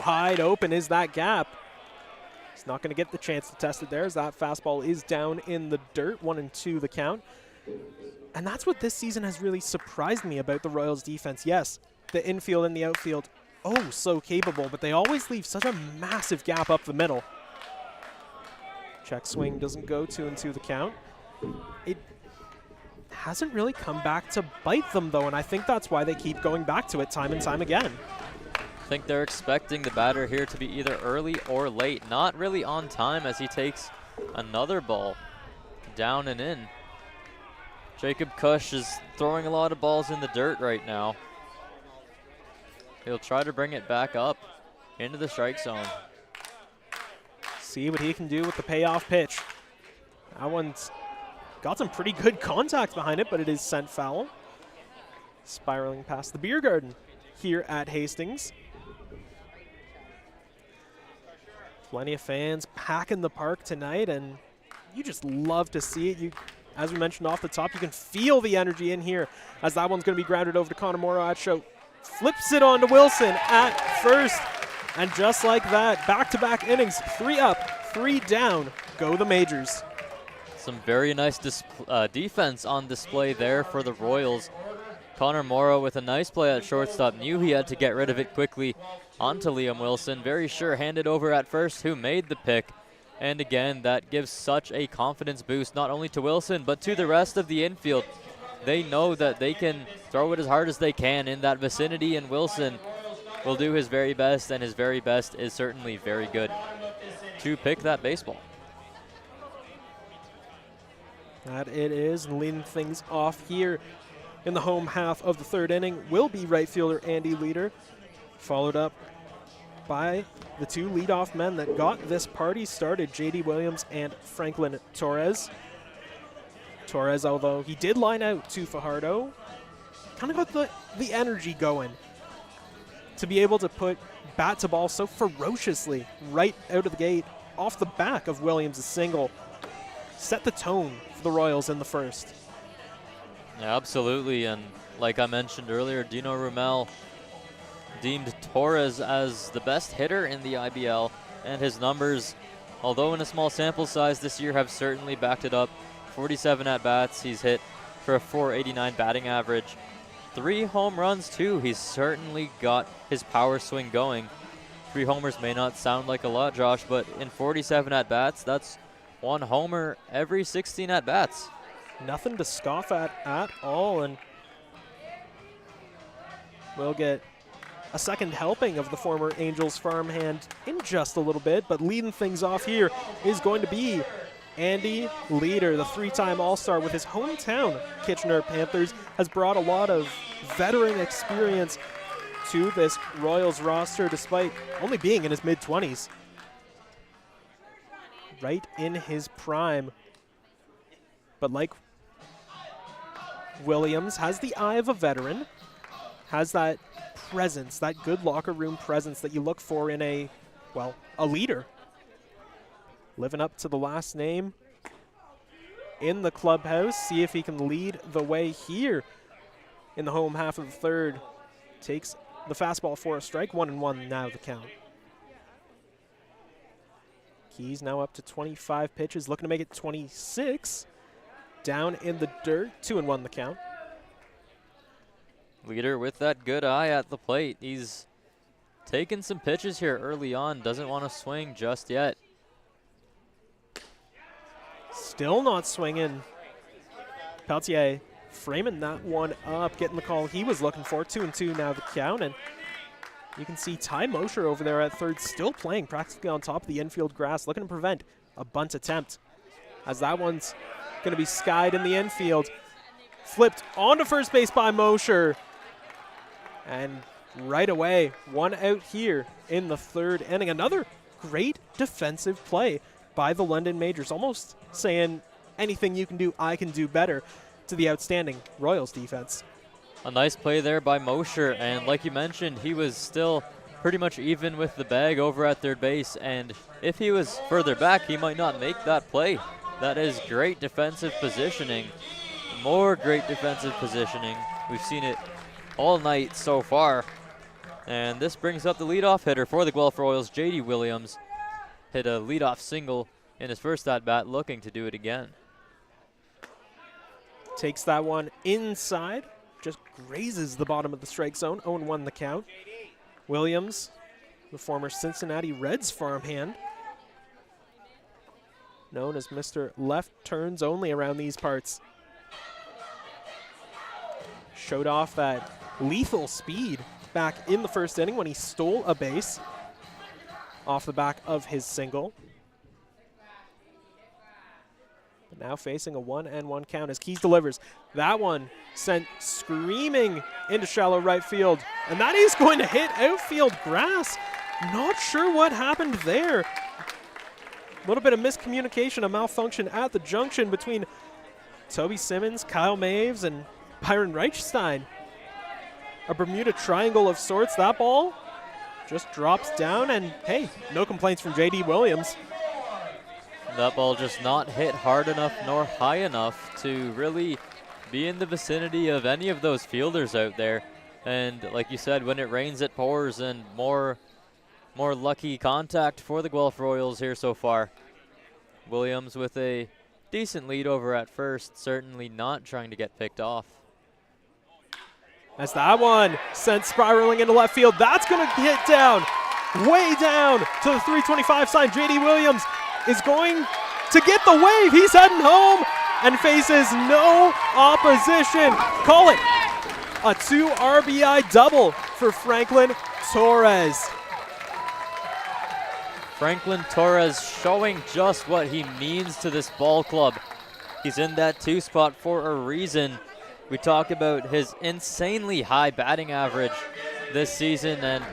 wide open is that gap. He's not going to get the chance to test it there as that fastball is down in the dirt. 1-2 the count. And that's what this season has really surprised me about the Royals defense. Yes, the infield and the outfield, oh, so capable, but they always leave such a massive gap up the middle. Check swing doesn't go, 2-2 the count. It hasn't really come back to bite them, though, and I think that's why they keep going back to it time and time again. I think they're expecting the batter here to be either early or late. Not really on time as he takes another ball down and in. Jacob Cush is throwing a lot of balls in the dirt right now. He'll try to bring it back up into the strike zone. See what he can do with the payoff pitch. That one's got some pretty good contact behind it, but it is sent foul. Spiraling past the beer garden here at Hastings. Plenty of fans packing the park tonight, and you just love to see it. As we mentioned off the top, you can feel the energy in here as that one's going to be grounded over to Connor Morrow at show. Flips it on to Wilson at first. And just like that, back-to-back innings, 3 up, 3 down, go the Majors. Some very nice defense on display there for the Royals. Connor Morrow with a nice play at shortstop, knew he had to get rid of it quickly onto Liam Wilson. Very sure-handed over at first, who made the pick. And again, that gives such a confidence boost, not only to Wilson, but to the rest of the infield. They know that they can throw it as hard as they can in that vicinity, and Wilson will do his very best, and his very best is certainly very good to pick that baseball. That it is, and leading things off here in the home half of the third inning will be right fielder Andy Leader, followed up by the 2 leadoff men that got this party started, J.D. Williams and Franklin Torres. Torres, although he did line out to Fajardo, kind of got the energy going to be able to put bat to ball so ferociously right out of the gate off the back of Williams' single. Set the tone for the Royals in the first. Yeah, absolutely, and like I mentioned earlier, Dino Rumel deemed Torres as the best hitter in the IBL, and his numbers, although in a small sample size this year, have certainly backed it up. 47 at-bats, he's hit for a .489 batting average. 3 home runs too, he's certainly got his power swing going. 3 homers may not sound like a lot, Josh, but in 47 at-bats, that's 1 homer every 16 at-bats. Nothing to scoff at all, and we'll get a second helping of the former Angels farmhand in just a little bit, but leading things off here is going to be Andy Leader, the 3-time All-Star with his hometown Kitchener Panthers, has brought a lot of veteran experience to this Royals roster despite only being in his mid-20s. Right in his prime. But like Williams, has the eye of a veteran, has that presence, that good locker room presence that you look for in a leader. Living up to the last name in the clubhouse. See if he can lead the way here in the home half of the third. Takes the fastball for a strike. 1-1 now the count. Keys now up to 25 pitches, looking to make it 26. Down in the dirt, 2-1 the count. Leader with that good eye at the plate. He's taking some pitches here early on, doesn't want to swing just yet. Still not swinging. Peltier framing that one up, getting the call he was looking for. 2-2 now the count, and you can see Ty Mosher over there at third, still playing practically on top of the infield grass, looking to prevent a bunt attempt, as that one's going to be skied in the infield. Flipped onto first base by Mosher, and right away, one out here in the third inning. Another great defensive play by the London Majors, almost saying anything you can do, I can do better, to the outstanding Royals defense. A nice play there by Mosher, and like you mentioned, he was still pretty much even with the bag over at third base, and if he was further back, he might not make that play. That is great defensive positioning. More great defensive positioning. We've seen it all night so far. And this brings up the leadoff hitter for the Guelph Royals, J.D. Williams. Hit a leadoff single in his first at-bat, looking to do it again. Takes that one inside, just grazes the bottom of the strike zone. 0-1 the count. Williams, the former Cincinnati Reds farmhand, known as Mr. Left Turns Only around these parts. Showed off that lethal speed back in the first inning when he stole a base off the back of his single. But now facing a 1-1 count as Keys delivers. That one sent screaming into shallow right field, and that is going to hit outfield grass. Not sure what happened there. A little bit of miscommunication, a malfunction at the junction between Toby Simmons, Kyle Maves, and Byron Reichstein. A Bermuda Triangle of sorts. That ball just drops down, and hey, no complaints from J.D. Williams. That ball just not hit hard enough nor high enough to really be in the vicinity of any of those fielders out there. And like you said, when it rains, it pours, and more lucky contact for the Guelph Royals here so far. Williams with a decent lead over at first, certainly not trying to get picked off. As that one sent spiraling into left field, that's going to hit down, way down to the 325 sign. J.D. Williams is going to get the wave. He's heading home and faces no opposition. Call it a 2 RBI double for Franklin Torres. Franklin Torres showing just what he means to this ball club. He's in that 2 spot for a reason. We talk about his insanely high batting average this season, and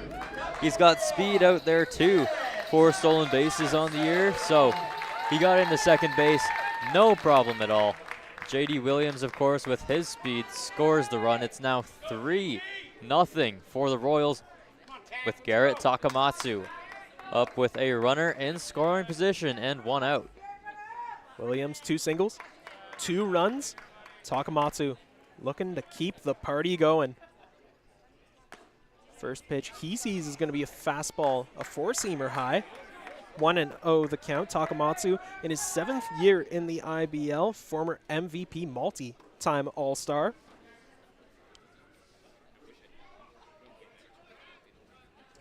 he's got speed out there too. 4 stolen bases on the year, so he got into second base, no problem at all. J.D. Williams, of course, with his speed, scores the run. It's now 3-0 for the Royals, with Garrett Takamatsu up with a runner in scoring position and 1 out. Williams, 2 singles, 2 runs. Takamatsu looking to keep the party going. First pitch he sees is going to be a fastball, a 4-seamer high. 1-0 the count. Takamatsu in his 7th year in the IBL, former MVP, multi-time All-Star.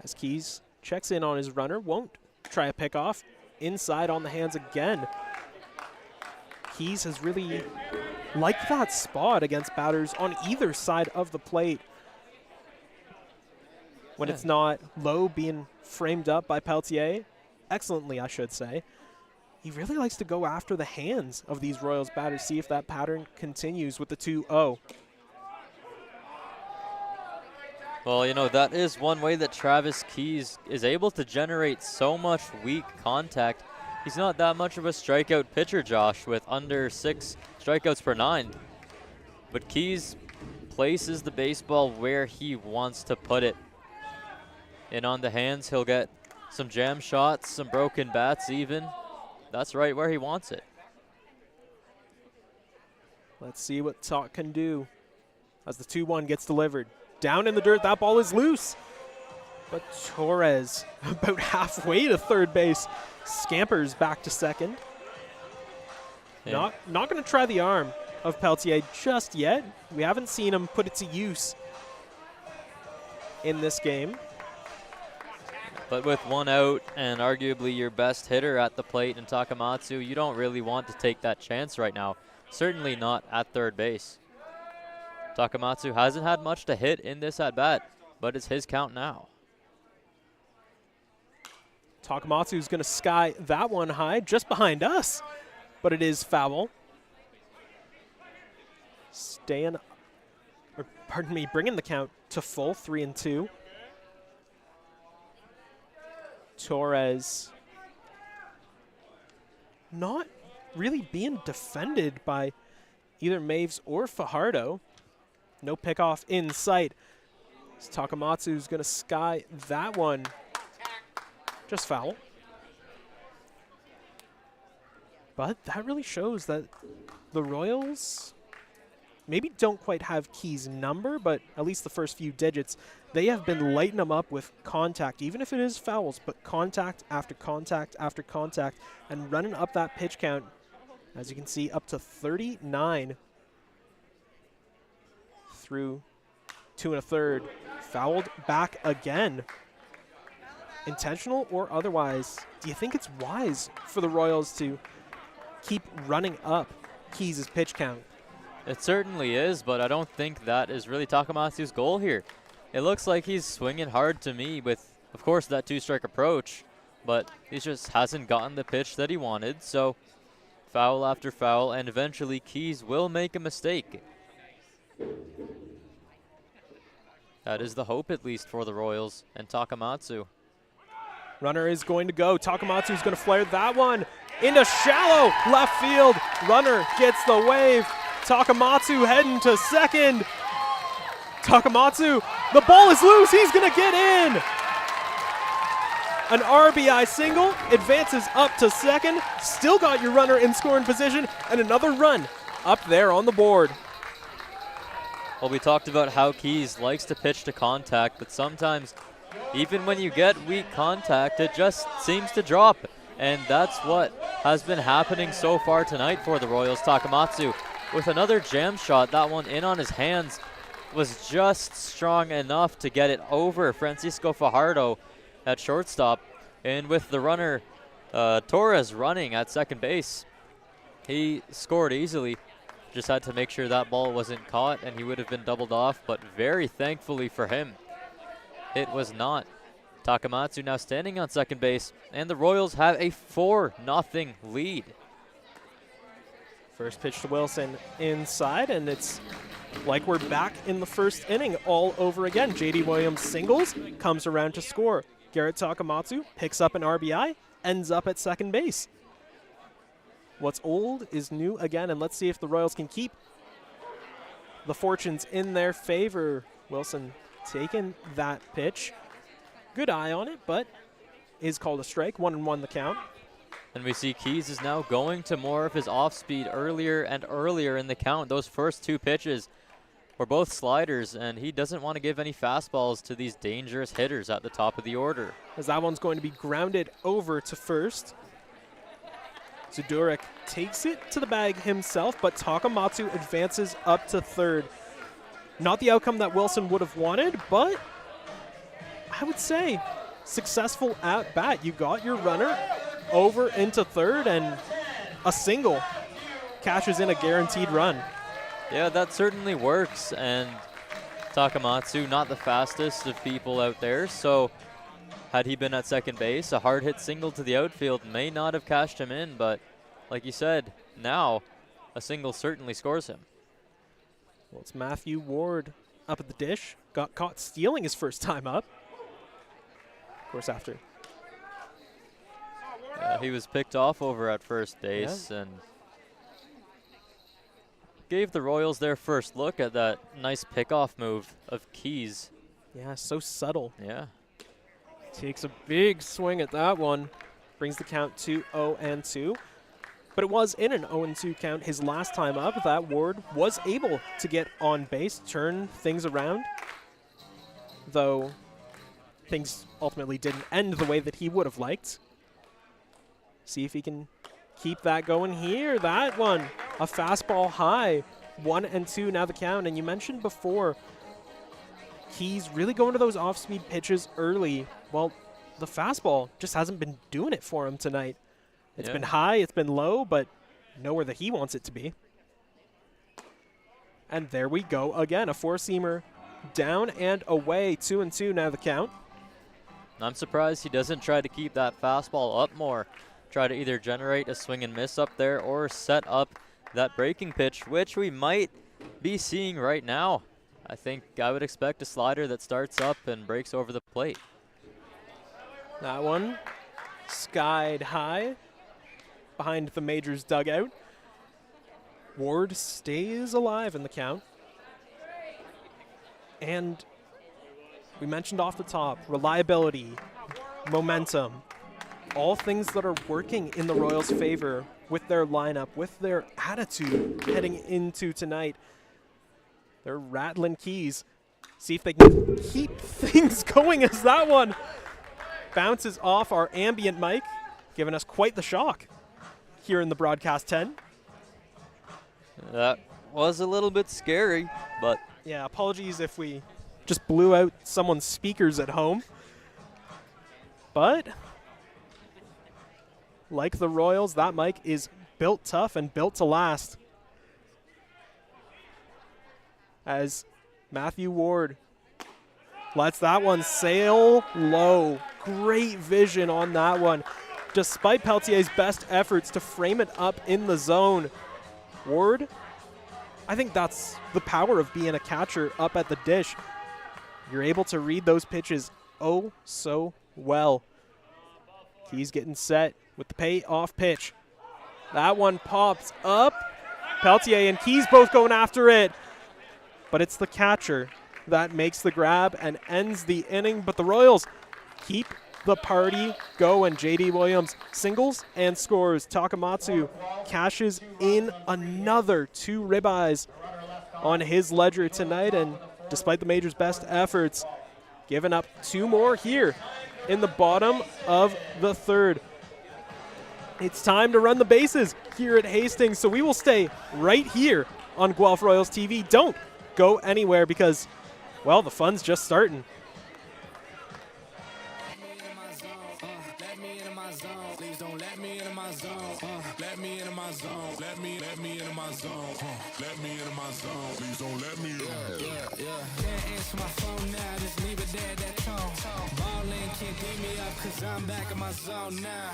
As Keys checks in on his runner, won't try a pickoff. Inside on the hands again. Keys has really liked that spot against batters on either side of the plate. When it's not low, being framed up by Peltier, excellently I should say. He really likes to go after the hands of these Royals batters, see if that pattern continues with the 2-0. Well, you know, that is one way that Travis Keys is able to generate so much weak contact. He's not that much of a strikeout pitcher, Josh, with under 6 strikeouts per 9. But Keys places the baseball where he wants to put it. And on the hands, he'll get some jam shots, some broken bats even. That's right where he wants it. Let's see what Talk can do as the 2-1 gets delivered. Down in the dirt, that ball is loose. But Torres, about halfway to third base, scampers back to second. Yeah. Not going to try the arm of Peltier just yet. We haven't seen him put it to use in this game. But with one out and arguably your best hitter at the plate in Takamatsu, you don't really want to take that chance right now. Certainly not at third base. Takamatsu hasn't had much to hit in this at-bat, but it's his count now. Takamatsu's going to sky that one high just behind us, but it is foul. Bringing the count to full, 3-2. Torres not really being defended by either Maves or Fajardo. No pickoff in sight. Takamatsu's going to sky that one. Just foul. But that really shows that the Royals maybe don't quite have Key's number, but at least the first few digits, they have been lighting them up with contact, even if it is fouls, but contact after contact after contact, and running up that pitch count, as you can see, up to 39 through 2 1/3. Fouled back again. Intentional or otherwise, do you think it's wise for the Royals to keep running up Keys' pitch count? It certainly is, but I don't think that is really Takamatsu's goal here. It looks like he's swinging hard to me with, of course, that two-strike approach, but he just hasn't gotten the pitch that he wanted, so foul after foul, and eventually Keys will make a mistake. That is the hope, at least, for the Royals and Takamatsu. Runner is going to go. Takamatsu is going to flare that one into shallow left field. Runner gets the wave. Takamatsu heading to second. Takamatsu, the ball is loose. He's going to get in. An RBI single, advances up to second. Still got your runner in scoring position, and another run up there on the board. Well, we talked about how Keys likes to pitch to contact, but sometimes even when you get weak contact, it just seems to drop. And that's what has been happening so far tonight for the Royals. Takamatsu with another jam shot. That one in on his hands was just strong enough to get it over Francisco Fajardo at shortstop. And with the runner Torres running at second base, he scored easily. Just had to make sure that ball wasn't caught, and he would have been doubled off, but very thankfully for him, it was not. Takamatsu now standing on second base, and the Royals have a 4-0 lead. First pitch to Wilson inside, and it's like we're back in the first inning all over again. J.D. Williams singles, comes around to score. Garrett Takamatsu picks up an RBI, ends up at second base. What's old is new again, and let's see if the Royals can keep the fortunes in their favor. Wilson taking that pitch. Good eye on it, but is called a strike. 1-1 the count. And we see Keys is now going to more of his off-speed earlier and earlier in the count. Those first two pitches were both sliders, and he doesn't want to give any fastballs to these dangerous hitters at the top of the order. As that one's going to be grounded over to first. Zuduric takes it to the bag himself, but Takamatsu advances up to third. Not the outcome that Wilson would have wanted, but I would say successful at bat. You got your runner over into third, and a single cashes in a guaranteed run. Yeah, that certainly works, and Takamatsu, not the fastest of people out there, so had he been at second base, a hard hit single to the outfield may not have cashed him in, but like you said, now a single certainly scores him. Well, it's Matthew Ward up at the dish. Got caught stealing his first time up. Of course, after. Yeah, he was picked off over at first base, and gave the Royals their first look at that nice pickoff move of Keys. Yeah, so subtle. Yeah. Takes a big swing at that one. Brings the count to 0-2. But it was in an 0-2 count his last time up that Ward was able to get on base, turn things around. Though things ultimately didn't end the way that he would have liked. See if he can keep that going here. That one, a fastball high. 1-2 now the count. And you mentioned before, he's really going to those off-speed pitches early. Well, the fastball just hasn't been doing it for him tonight. It's been high, it's been low, but nowhere that he wants it to be. And there we go again, a four-seamer down and away. 2-2 now the count. I'm surprised he doesn't try to keep that fastball up more. Try to either generate a swing and miss up there or set up that breaking pitch, which we might be seeing right now. I think I would expect a slider that starts up and breaks over the plate. That one skied high behind the Majors dugout. Ward stays alive in the count. And we mentioned off the top, reliability, momentum, all things that are working in the Royals' favor with their lineup, with their attitude heading into tonight. They're rattling keys. See if they can keep things going as that one bounces off our ambient mic, giving us quite the shock here in the broadcast 10. That was a little bit scary, but yeah, apologies if we just blew out someone's speakers at home. But like the Royals, that mic is built tough and built to last. As Matthew Ward lets that one sail low. Great vision on that one. Despite Peltier's best efforts to frame it up in the zone, Ward, I think that's the power of being a catcher up at the dish. You're able to read those pitches oh so well. He's getting set with the payoff pitch. That one pops up. Peltier and Keys both going after it. But it's the catcher that makes the grab and ends the inning. But the Royals keep the party going. J.D. Williams singles and scores. Takamatsu cashes in another 2 ribeyes on his ledger tonight. And despite the Majors' best efforts, giving up 2 more here in the bottom of the 3rd. It's time to run the bases here at Hastings, so we will stay right here on Guelph Royals TV. Don't go anywhere because, well, the fun's just starting. I'm back in my zone now.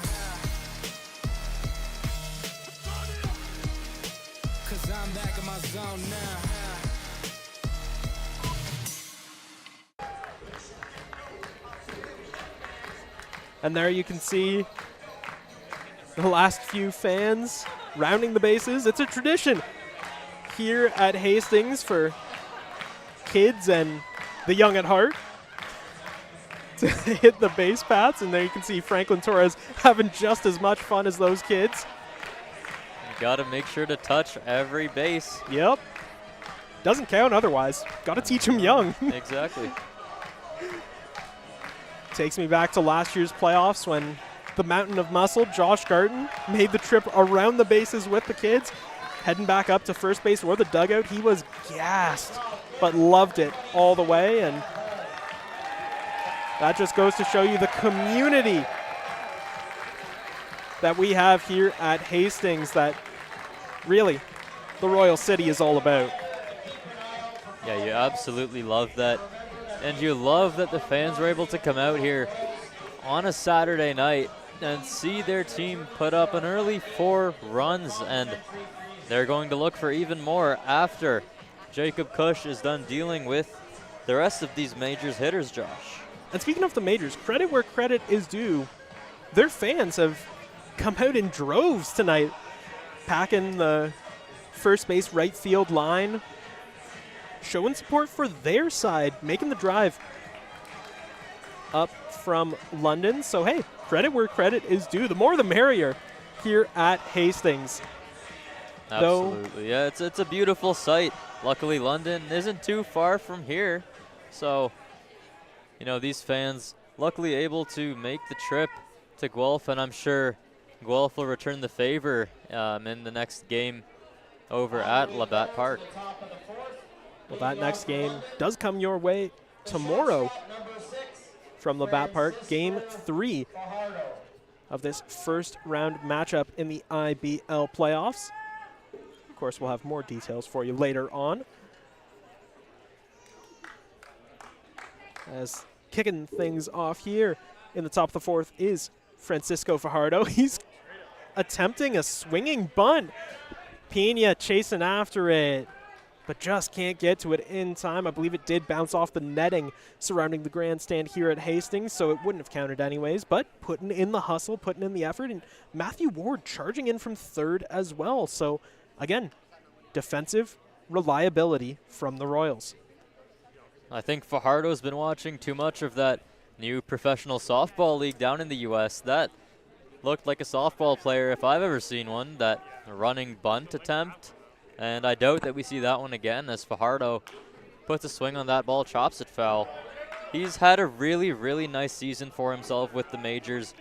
Cause I'm back in my zone now. And there you can see the last few fans rounding the bases. It's a tradition here at Hastings for kids and the young at heart to hit the base paths. And there you can see Franklin Torres having just as much fun as those kids. you got to make sure to touch every base. Yep. Doesn't count otherwise. Got to teach them young. Exactly. Takes me back to last year's playoffs when the Mountain of Muscle, Josh Garten, made the trip around the bases with the kids, heading back up to first base or the dugout. He was gassed, but loved it all the way, and that just goes to show you the community that we have here at Hastings that really the Royal City is all about. Yeah, you absolutely love that. And you love that the fans were able to come out here on a Saturday night and see their team put up an early 4 runs, and they're going to look for even more after Jacob Cush is done dealing with the rest of these Majors hitters, Josh. And speaking of the Majors, credit where credit is due. Their fans have come out in droves tonight, packing the first base right field line, showing support for their side, making the drive up from London. So, hey, credit where credit is due. The more the merrier here at Hastings. Absolutely. Yeah, it's a beautiful sight. Luckily, London isn't too far from here. So, you know, these fans luckily able to make the trip to Guelph, and I'm sure Guelph will return the favor in the next game over at Labatt Park. Well, that next game does come your way tomorrow from Labatt Park, Game 3 of this first round matchup in the IBL playoffs. Of course, we'll have more details for you later on. As kicking things off here in the top of the fourth is Francisco Fajardo. He's attempting a swinging bunt. Pena chasing after it, but just can't get to it in time. I believe it did bounce off the netting surrounding the grandstand here at Hastings, so it wouldn't have counted anyways, but putting in the hustle, putting in the effort, and Matthew Ward charging in from third as well. So, again, defensive reliability from the Royals. I think Fajardo's been watching too much of that new professional softball league down in the U.S. That looked like a softball player if I've ever seen one, that running bunt attempt. And I doubt that we see that one again as Fajardo puts a swing on that ball, chops it foul. He's had a really, really nice season for himself with the majors.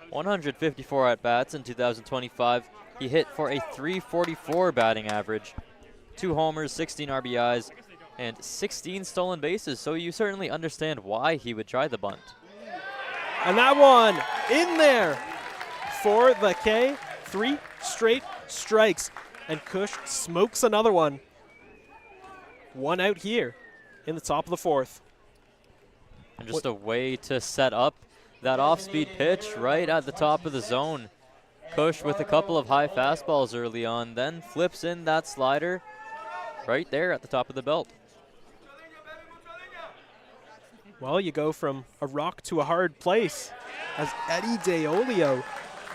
154 at-bats in 2025. He hit for a .344 batting average, 2 homers, 16 RBIs, and 16 stolen bases. So you certainly understand why he would try the bunt. And that one in there for the K. 3 straight strikes. And Cush smokes another one. 1 out here in the top of the fourth. And just a way to set up that off-speed pitch right at the top of the zone. Cush with a couple of high fastballs early on, then flips in that slider right there at the top of the belt. Well, you go from a rock to a hard place as Eddie DeOlio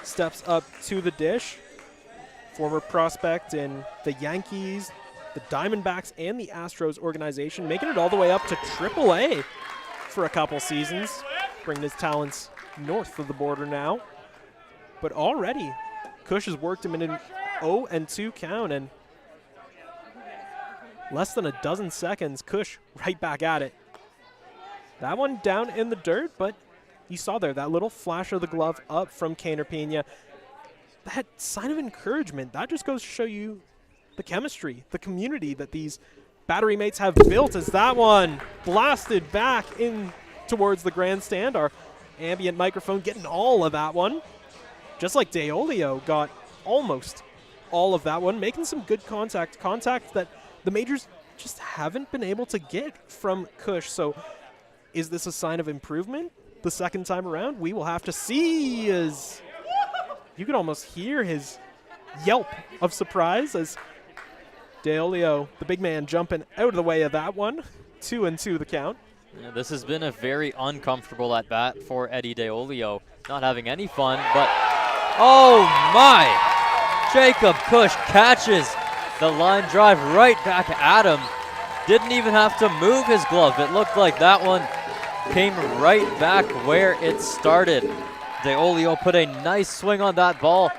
steps up to the dish. Former prospect in the Yankees, the Diamondbacks, and the Astros organization, making it all the way up to AAA for a couple seasons, bringing his talents north of the border now. But already, Cush has worked him in an 0-2 count, and less than a dozen seconds, Cush right back at it. That one down in the dirt, but you saw there that little flash of the glove up from Kaner Pena. That sign of encouragement, that just goes to show you the chemistry, the community that these battery mates have built as that one blasted back in towards the grandstand. Our ambient microphone getting all of that one. Just like DeOlio got almost all of that one, making some good contact that the majors just haven't been able to get from Cush. So is this a sign of improvement the second time around? We will have to see, as you can almost hear his yelp of surprise as DeOlio, the big man, jumping out of the way of that one. 2-2 the count. Yeah, this has been a very uncomfortable at-bat for Eddie DeOlio. Not having any fun, but oh my! Jacob Cush catches the line drive right back at him. Didn't even have to move his glove. It looked like that one came right back where it started. DeOlio put a nice swing on that ball.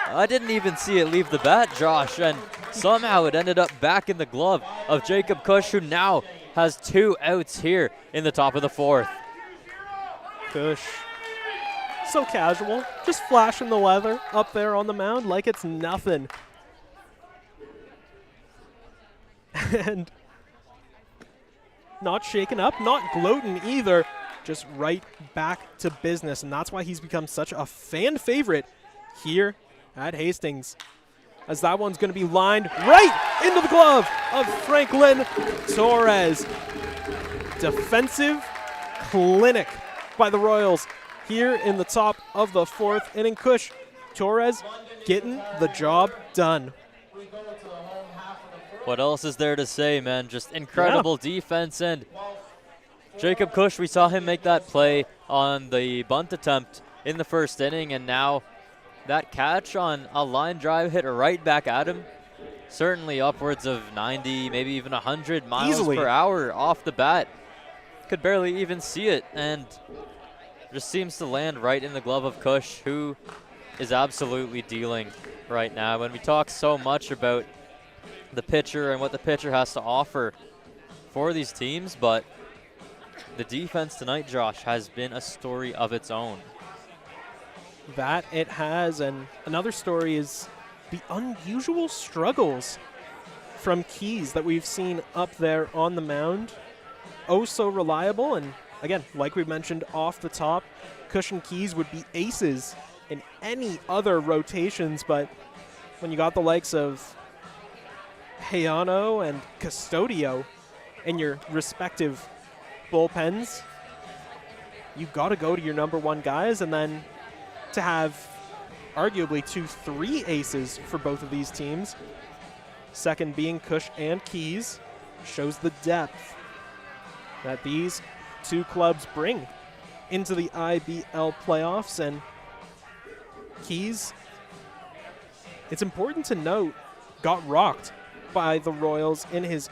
I didn't even see it leave the bat, Josh, and somehow it ended up back in the glove of Jacob Cush, who now has 2 outs here in the top of the fourth. Cush, so casual, just flashing the leather up there on the mound like it's nothing. And not shaken up, not gloating either, just right back to business. And that's why he's become such a fan favorite here at Hastings, as that one's going to be lined right into the glove of Franklin Torres. Defensive clinic by the Royals here in the top of the fourth inning. Cush, Torres getting the job done. What else is there to say, man? Just incredible defense. And Jacob Cush, we saw him make that play on the bunt attempt in the first inning, and now that catch on a line drive hit right back at him. Certainly upwards of 90, maybe even 100 miles per hour off the bat. Could barely even see it, and just seems to land right in the glove of Cush, who is absolutely dealing right now. When we talk so much about the pitcher and what the pitcher has to offer for these teams, but the defense tonight, Josh, has been a story of its own. That it has, and another story is the unusual struggles from Keys that we've seen up there on the mound. Oh, so reliable, and again, like we mentioned off the top, Cush and Keys would be aces in any other rotations, but when you got the likes of Hayano and Custodio in your respective bullpens, you got to go to your number one guys, and then to have arguably 2-3 aces for both of these teams, second being Cush and Keys, shows the depth that these two clubs bring into the IBL playoffs. And Keys, it's important to note, got rocked by the Royals in his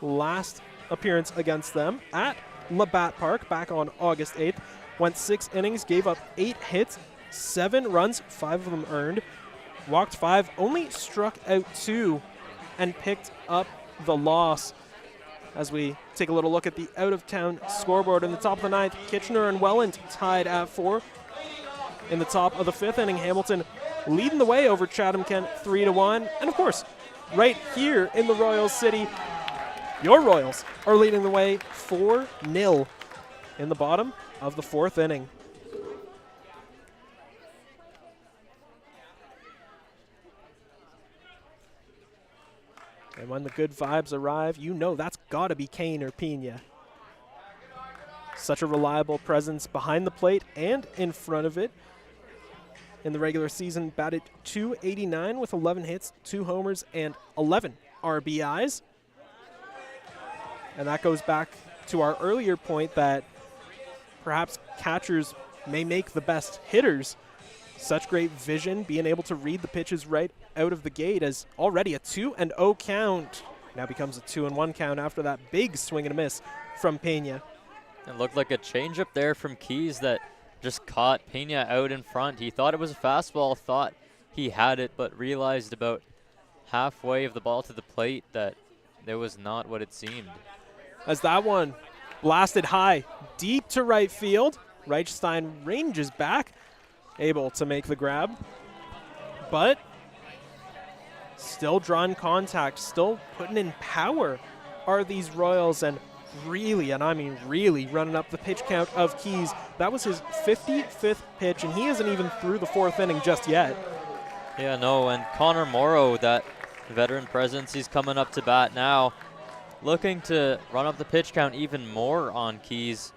last appearance against them at Labatt Park back on August 8th. Went 6 innings, gave up 8 hits, 7 runs, 5 of them earned, walked 5, only struck out 2, and picked up the loss. As we take a little look at the out-of-town scoreboard in the top of the 9th, Kitchener and Welland tied at 4. In the top of the 5th inning, Hamilton leading the way over Chatham-Kent 3-1. And of course, right here in the Royal City, your Royals are leading the way 4-0 in the bottom of the 4th inning. And when the good vibes arrive, you know that's got to be Kane or Pena. Such a reliable presence behind the plate and in front of it. In the regular season, batted .289 with 11 hits, 2 homers, and 11 RBIs. And that goes back to our earlier point that perhaps catchers may make the best hitters. Such great vision, being able to read the pitches right out of the gate, as already a 2-0 count now becomes a 2-1 count after that big swing and a miss from Pena. It looked like a changeup there from Keys that just caught Pena out in front. He thought it was a fastball, thought he had it, but realized about halfway of the ball to the plate that it was not what it seemed. As that one blasted high, deep to right field, Reichstein ranges back, able to make the grab, but still drawing contact, still putting in power are these Royals, and really, and I mean really, running up the pitch count of Keys. That was his 55th pitch, and he isn't even through the 4th inning just yet. Yeah, no, and Connor Morrow, that veteran presence, he's coming up to bat now, looking to run up the pitch count even more on Keys.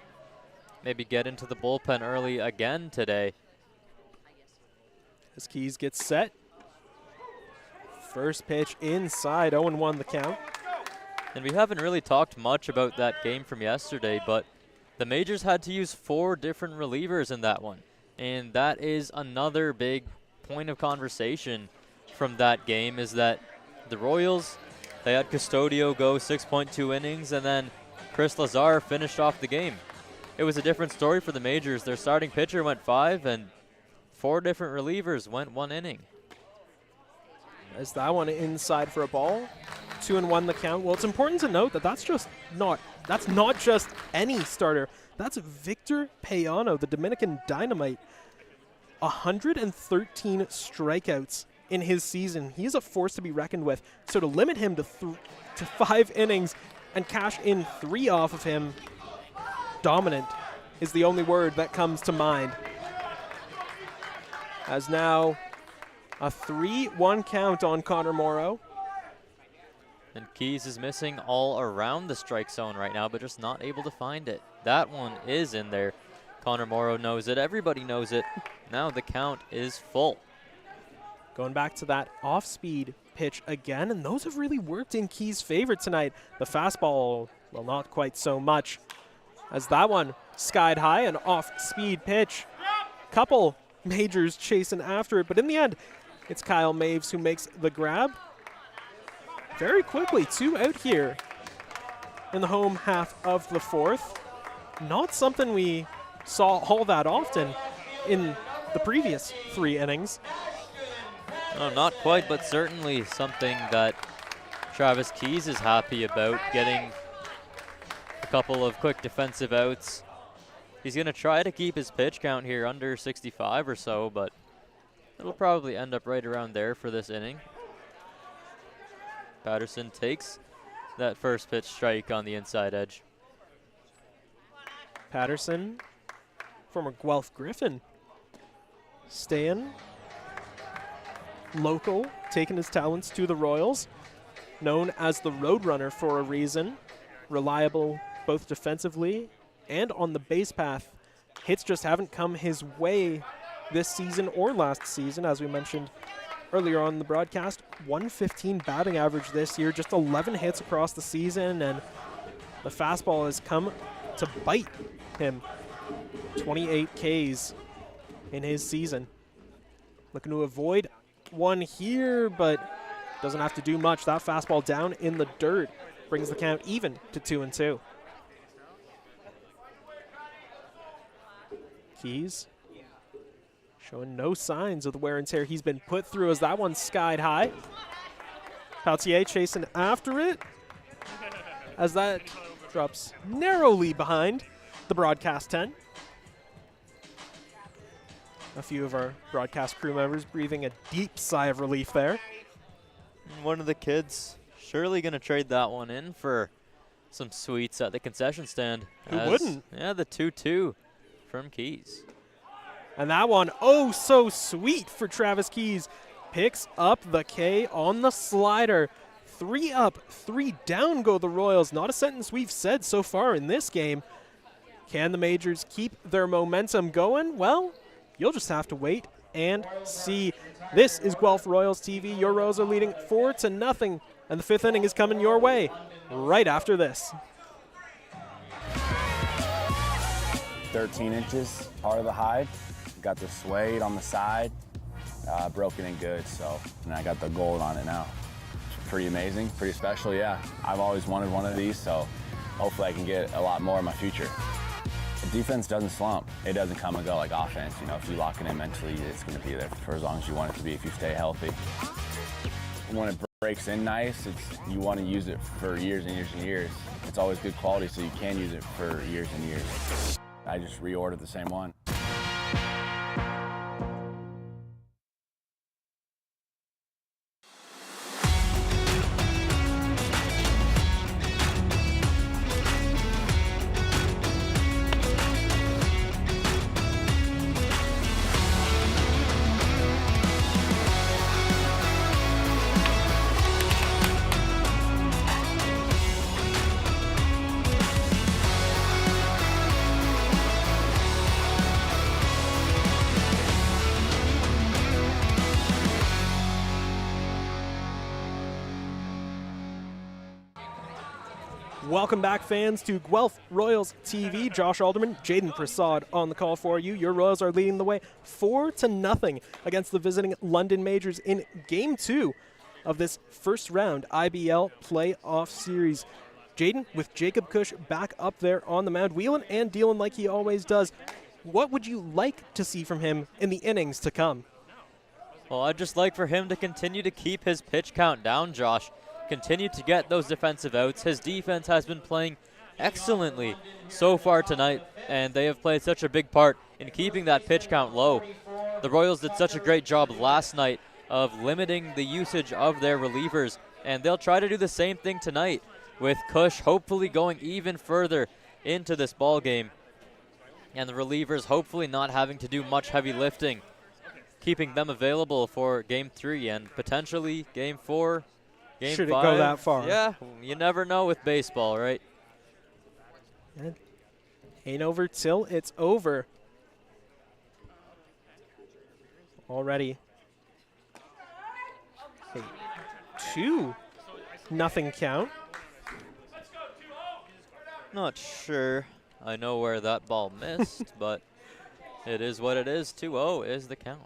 Maybe get into the bullpen early again today. As Keys gets set. First pitch inside, 0-1 the count. And we haven't really talked much about that game from yesterday, but the Majors had to use 4 different relievers in that one. And that is another big point of conversation from that game, is that the Royals, they had Custodio go 6.2 innings, and then Chris Lazar finished off the game. It was a different story for the Majors. Their starting pitcher went 5, and 4 different relievers went 1 inning. As that one inside for a ball, 2-1 the count. Well, it's important to note that that's not just any starter. That's Victor Payano, the Dominican Dynamite. 113 strikeouts in his season. He is a force to be reckoned with. So to limit him to 5 innings and cash in 3 off of him, dominant is the only word that comes to mind. As now a 3-1 count on Connor Morrow. And Keys is missing all around the strike zone right now, but just not able to find it. That one is in there. Connor Morrow knows it. Everybody knows it. Now the count is full. Going back to that off-speed pitch again, and those have really worked in Keys' favor tonight. The fastball, well, not quite so much. As that one skied high, an off-speed pitch. Couple Majors chasing after it, but in the end, it's Kyle Maves who makes the grab. Very quickly, 2 out here in the home half of the 4th. Not something we saw all that often in the previous 3 innings. No, not quite, but certainly something that Travis Keys is happy about, getting a couple of quick defensive outs. He's going to try to keep his pitch count here under 65 or so, but it'll probably end up right around there for this inning. Patterson takes that first pitch strike on the inside edge. Patterson, former Guelph Griffin, staying local, taking his talents to the Royals. Known as the Roadrunner for a reason. Reliable both defensively and on the base path. Hits just haven't come his way this season or last season, as we mentioned earlier on in the broadcast. 115 batting average this year, just 11 hits across the season, and the fastball has come to bite him. 28 Ks in his season. Looking to avoid one here, but doesn't have to do much. That fastball down in the dirt brings the count even to 2-2. Keys showing no signs of the wear and tear he's been put through as that one skied high. Pautier chasing after it as that drops narrowly behind the broadcast 10. A few of our broadcast crew members breathing a deep sigh of relief there. One of the kids surely going to trade that one in for some sweets at the concession stand. Who wouldn't? Yeah, the 2-2 from Keys. And that one, oh so sweet for Travis Keys. Picks up the K on the slider. 3 up, 3 down go the Royals. Not a sentence we've said so far in this game. Can the Majors keep their momentum going? Well, you'll just have to wait and see. This is Guelph Royals TV. Your Royals are leading 4-0, and the 5th inning is coming your way right after this. 13 inches, part of the hide. Got the suede on the side, broken in good, so, and I got the gold on it now. Pretty amazing, pretty special, yeah. I've always wanted one of these, so hopefully I can get a lot more in my future. The defense doesn't slump. It doesn't come and go like offense. You know, if you lock it in mentally, it's going to be there for as long as you want it to be if you stay healthy. When it breaks in nice, you want to use it for years and years and years. It's always good quality, so you can use it for years and years. I just reordered the same one. Welcome back, fans, to Guelph Royals TV. Josh Alderman, Jayden Prasad on the call for you. Your Royals are leading the way 4-0 against the visiting London Majors in Game 2 of this first round IBL playoff series. Jayden, with Jacob Cush back up there on the mound, wheeling and dealing like he always does. What would you like to see from him in the innings to come? Well, I'd just like for him to continue to keep his pitch count down, Josh. Continue to get those defensive outs. His defense has been playing excellently so far tonight, and they have played such a big part in keeping that pitch count low. The Royals did such a great job last night of limiting the usage of their relievers, and they'll try to do the same thing tonight with Cush hopefully going even further into this ball game, and the relievers hopefully not having to do much heavy lifting, keeping them available for Game 3 and potentially Game 4. Game Should 5. it go that far? Yeah, you never know with baseball, right? And ain't over till it's over. Already a 2-0 count. Not sure I know where that ball missed, but it is what it is. 2-0 is the count.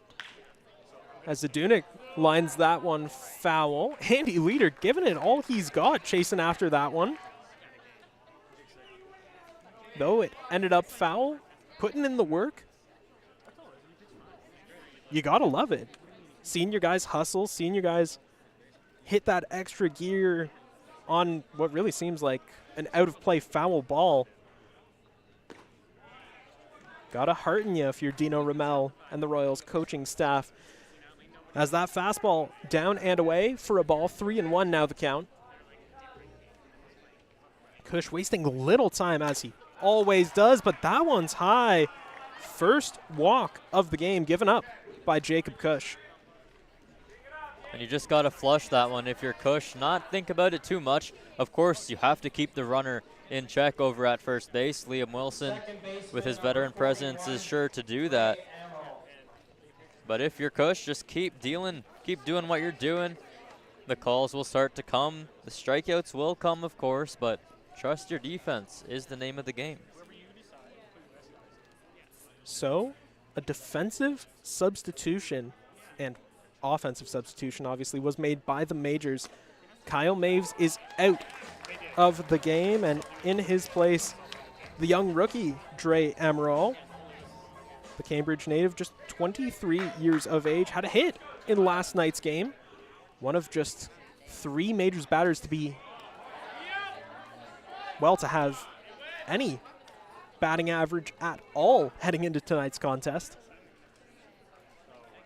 As Zadunik lines that one foul. Andy Leader giving it all he's got, chasing after that one. Though it ended up foul, putting in the work. You gotta love it. Seeing your guys hustle, seeing your guys hit that extra gear on what really seems like an out-of-play foul ball. Gotta hearten you if you're Dino Ramel and the Royals coaching staff. As that fastball down and away for a ball, 3-1 now the count. Cush wasting little time as he always does, but that one's high. First walk of the game given up by Jacob Cush. And you just got to flush that one if you're Cush. Not think about it too much. Of course, you have to keep the runner in check over at first base. Liam Wilson, with his veteran presence, is sure to do that. But if you're Cush, just keep dealing, keep doing what you're doing. The calls will start to come. The strikeouts will come, of course, but trust your defense is the name of the game. So, a defensive substitution and offensive substitution, obviously, was made by the majors. Kyle Maves is out of the game, and in his place, the young rookie, Dre Emerald. The Cambridge native, just 23 years of age, had a hit in last night's game. One of just 3 majors batters to be, well, to have any batting average at all heading into tonight's contest.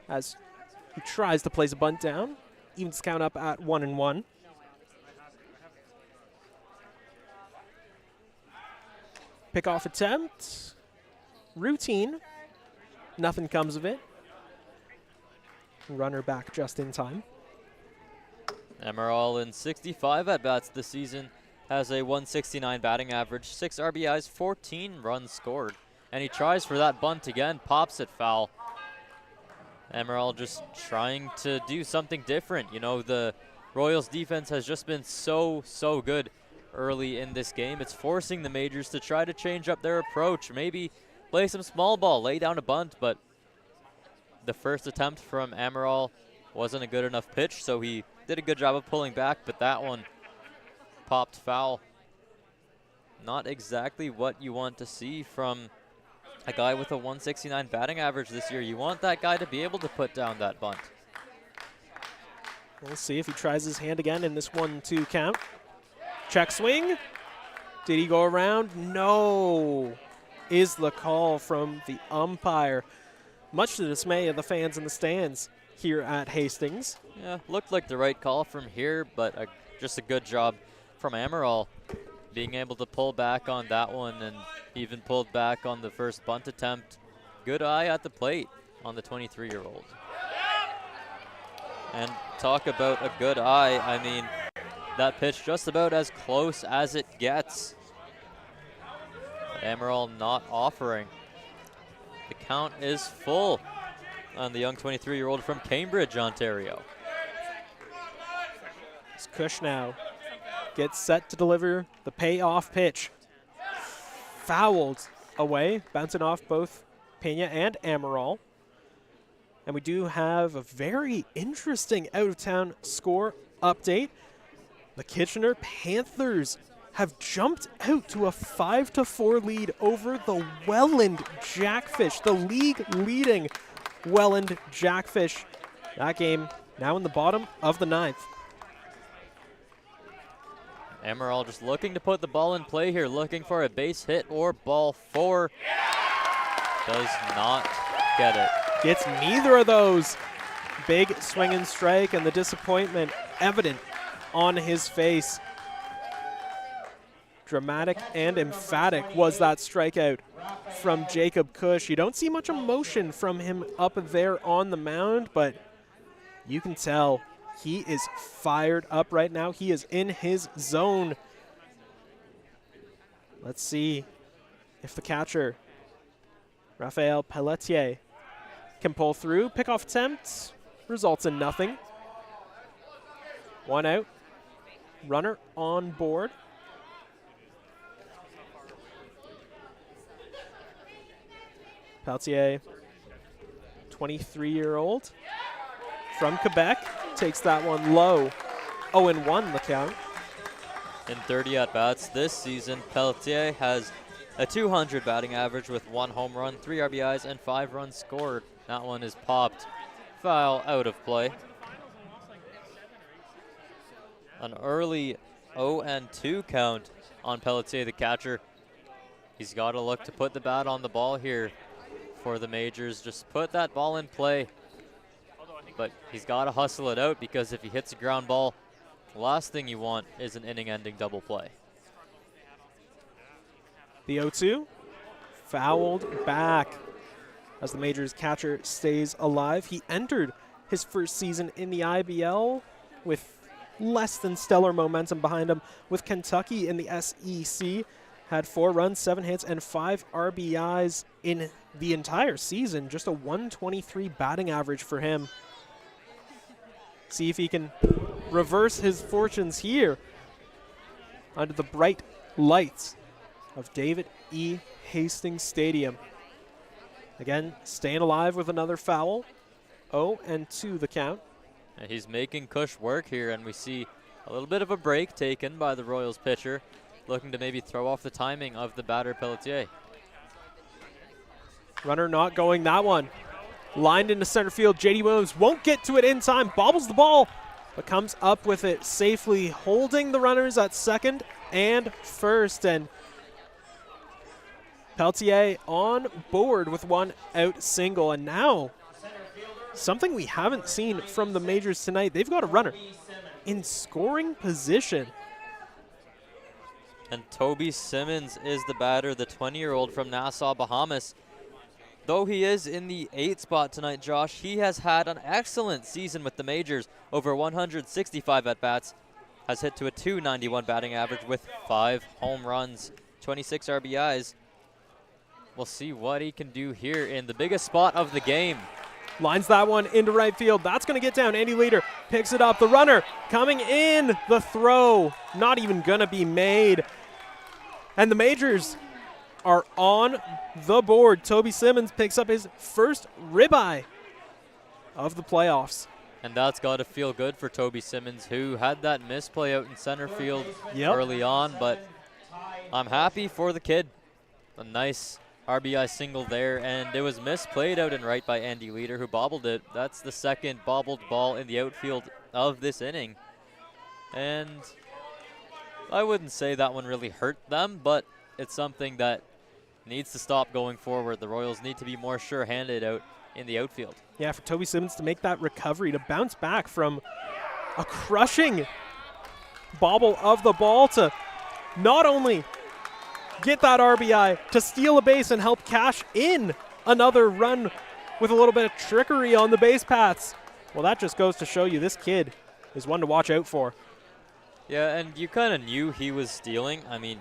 As he tries to place a bunt down, evens count up at 1-1. Pickoff attempt, routine, nothing comes of it. Runner back just in time. Emerald in 65 at-bats this season, has a 169 batting average, 6 RBIs, 14 runs scored. And he tries for that bunt again, pops it foul. Emerald just trying to do something different. You know, the Royals defense has just been so good early in this game. It's forcing the majors to try to change up their approach. Maybe play some small ball, lay down a bunt, but the first attempt from Emerald wasn't a good enough pitch, so he did a good job of pulling back, but that one popped foul. Not exactly what you want to see from a guy with a 169 batting average this year. You want that guy to be able to put down that bunt. We'll see if he tries his hand again in this 1-2 count. Check swing. Did he go around? No, is the call from the umpire. Much to the dismay of the fans in the stands here at Hastings. Yeah, looked like the right call from here, but just a good job from Emerald being able to pull back on that one, and even pulled back on the first bunt attempt. Good eye at the plate on the 23-year-old. And talk about a good eye, I mean, that pitch just about as close as it gets. Emerald not offering. The count is full on the young 23-year-old from Cambridge, Ontario. It's Cush now. Gets set to deliver the payoff pitch. Fouled away, bouncing off both Pena and Amaral. And we do have a very interesting out-of-town score update. The Kitchener Panthers have jumped out to a 5-4 lead over the Welland Jackfish, the league-leading Welland Jackfish. That game now in the bottom of the 9th. Emerald just looking to put the ball in play here, looking for a base hit or ball 4. Does not get it. Gets neither of those. Big swing and strike, and the disappointment evident on his face. Dramatic and emphatic was that strikeout from Jacob Cush. You don't see much emotion from him up there on the mound, but you can tell he is fired up right now. He is in his zone. Let's see if the catcher, Raphael Pelletier, can pull through. Pickoff attempt results in nothing. 1 out. Runner on board. Pelletier, 23-year-old from Quebec, takes that one low. 0-1 the count. In 30 at-bats this season, Pelletier has a 200 batting average with 1 home run, 3 RBIs, and 5 runs scored. That one is popped. Foul out of play. An early 0-2 count on Pelletier, the catcher. He's got to look to put the bat on the ball here for the Majors. Just put that ball in play. But he's got to hustle it out, because if he hits a ground ball, the last thing you want is an inning-ending double play. The 0-2 fouled back as the Majors catcher stays alive. He entered his first season in the IBL with less than stellar momentum behind him with Kentucky in the SEC. Had 4 runs, 7 hits, and 5 RBIs in the entire season. Just a 123 batting average for him. See if he can reverse his fortunes here under the bright lights of David E. Hastings Stadium. Again, staying alive with another foul. 0-2 the count. And he's making Kush work here, and we see a little bit of a break taken by the Royals pitcher, looking to maybe throw off the timing of the batter Pelletier. Runner not going that one. Lined into center field. J.D. Williams won't get to it in time. Bobbles the ball, but comes up with it safely, holding the runners at second and first. And Pelletier on board with 1 out single. And now, something we haven't seen from the Majors tonight. They've got a runner in scoring position. And Toby Simmons is the batter, the 20-year-old from Nassau, Bahamas. Though he is in the 8th spot tonight, Josh, he has had an excellent season with the Majors. Over 165 at-bats, has hit to a .291 batting average with 5 home runs, 26 RBIs. We'll see what he can do here in the biggest spot of the game. Lines that one into right field. That's going to get down. Andy Leader picks it up. The runner coming in. The throw not even going to be made. And the Majors are on the board. Toby Simmons picks up his first ribeye of the playoffs. And that's got to feel good for Toby Simmons, who had that misplay out in center field early on. But I'm happy for the kid. A nice RBI single there, and it was misplayed out in right by Andy Leader, who bobbled it. That's the second bobbled ball in the outfield of this inning. And I wouldn't say that one really hurt them, but it's something that needs to stop going forward. The Royals need to be more sure-handed out in the outfield. Yeah, for Toby Simmons to make that recovery, to bounce back from a crushing bobble of the ball, to not only get that RBI, to steal a base and help cash in another run with a little bit of trickery on the base paths. Well, that just goes to show you this kid is one to watch out for. Yeah, and you kind of knew he was stealing. I mean,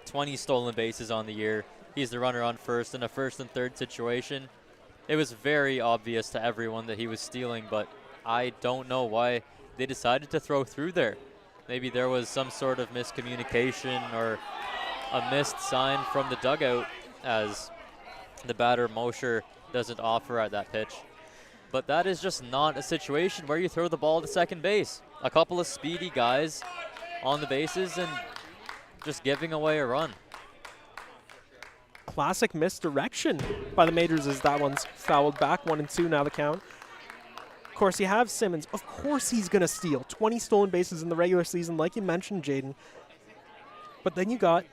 20 stolen bases on the year. He's the runner on first in a first and third situation. It was very obvious to everyone that he was stealing, but I don't know why they decided to throw through there. Maybe there was some sort of miscommunication or a missed sign from the dugout, as the batter Mosher doesn't offer at that pitch. But that is just not a situation where you throw the ball to second base. A couple of speedy guys on the bases and just giving away a run. Classic misdirection by the Majors as that one's fouled back. 1-2 now the count. Of course, you have Simmons. Of course he's going to steal. 20 stolen bases in the regular season, like you mentioned, Jayden. But then you got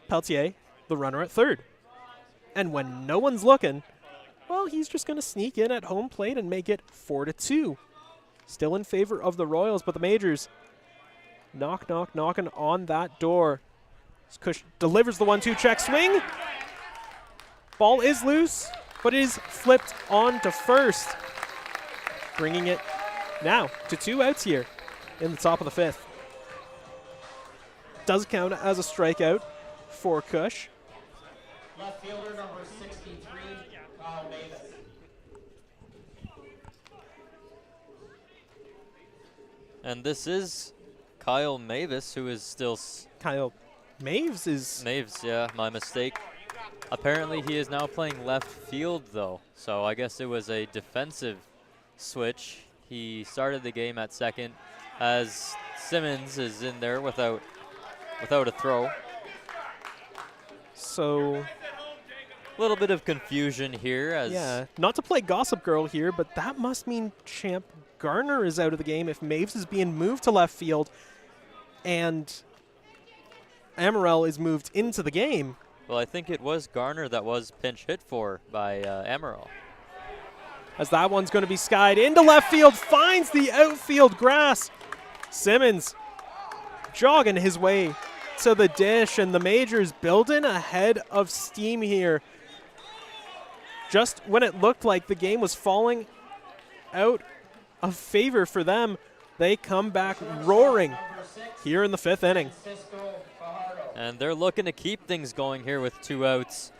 Pelletier, the runner at third. And when no one's looking, well, he's just going to sneak in at home plate and make it 4-2. Still in favor of the Royals, but the Majors knocking on that door. Kush delivers the 1-2 check swing. Ball is loose, but it is flipped on to first, bringing it now to 2 outs here in the top of the 5th. Does count as a strikeout for Kush. Left fielder number 63, Kyle Mavis. And this is Kyle Mavis, who is still... Kyle Maves is... Maves, yeah, my mistake. Apparently he is now playing left field, though. So I guess it was a defensive switch. He started the game at second as Simmons is in there without a throw. So... a little bit of confusion here. As yeah, not to play Gossip Girl here, but that must mean Champ Garner is out of the game if Maves is being moved to left field. and Amaral is moved into the game. Well, I think it was Garner that was pinch hit for by Amaral. As that one's going to be skied into left field, finds the outfield grass. Simmons jogging his way to the dish, and the Majors building ahead of steam here. Just when it looked like the game was falling out of favor for them, they come back roaring here in the 5th inning. And they're looking to keep things going here with 2 outs.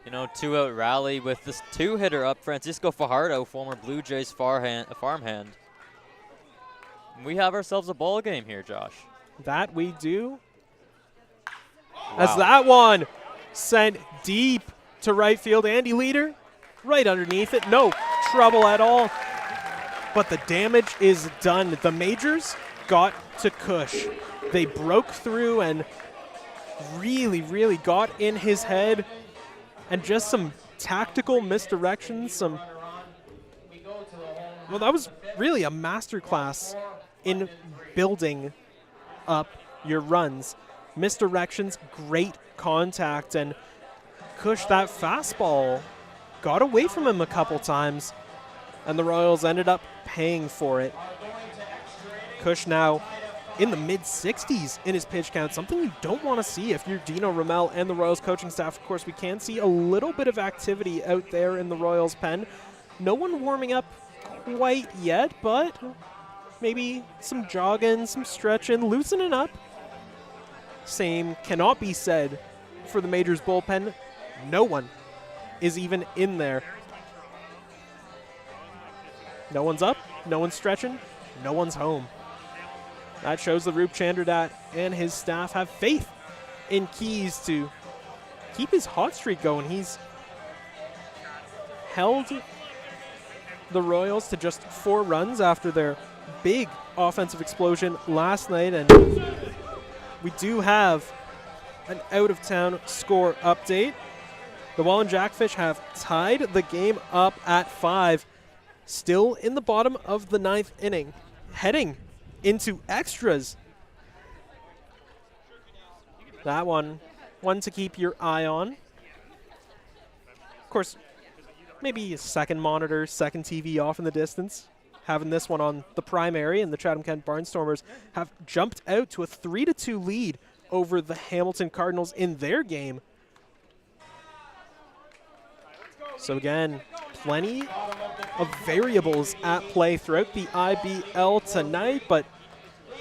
You know, 2-out rally with this 2-hitter up, Francisco Fajardo, former Blue Jays farmhand. We have ourselves a ball game here, Josh. That we do. Wow. As that one sent deep to right field. Andy Leader right underneath it. No trouble at all. But the damage is done. The Majors got to Cush. They broke through and really, really got in his head. And just some tactical misdirections, well, that was really a masterclass in building up your runs. Misdirections, great contact, and Cush, that fastball got away from him a couple times, and the Royals ended up paying for it. Cush now in the mid-60s in his pitch count, something you don't want to see if you're Dino Ramel and the Royals coaching staff. Of course, we can see a little bit of activity out there in the Royals pen. No one warming up quite yet, but maybe some jogging, some stretching, loosening up. Same cannot be said for the Majors bullpen. No one is even in there. No one's up, no one's stretching, no one's home. That shows the Roop Chandradat and his staff have faith in Keys to keep his hot streak going. He's held the Royals to just 4 runs after their big offensive explosion last night, and we do have an out-of-town score update. The Wallen Jackfish have tied the game up at 5, still in the bottom of the 9th inning, heading into extras. That one to keep your eye on. Of course, maybe a second monitor, second TV off in the distance. Having this one on the primary, and the Chatham-Kent Barnstormers have jumped out to a 3-2 lead over the Hamilton Cardinals in their game. So again, plenty of variables at play throughout the IBL tonight, but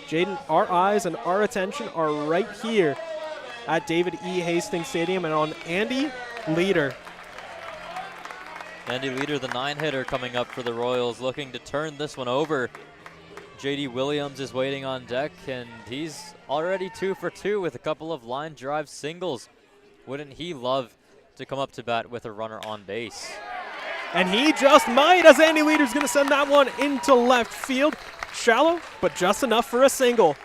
Jayden, our eyes and our attention are right here at David E. Hastings Stadium and on Andy Leader. Andy Leader, the 9-hitter coming up for the Royals, looking to turn this one over. J.D. Williams is waiting on deck, and he's already 2 for 2 with a couple of line drive singles. Wouldn't he love to come up to bat with a runner on base? And he just might, as Andy Leader's going to send that one into left field. Shallow, but just enough for a single.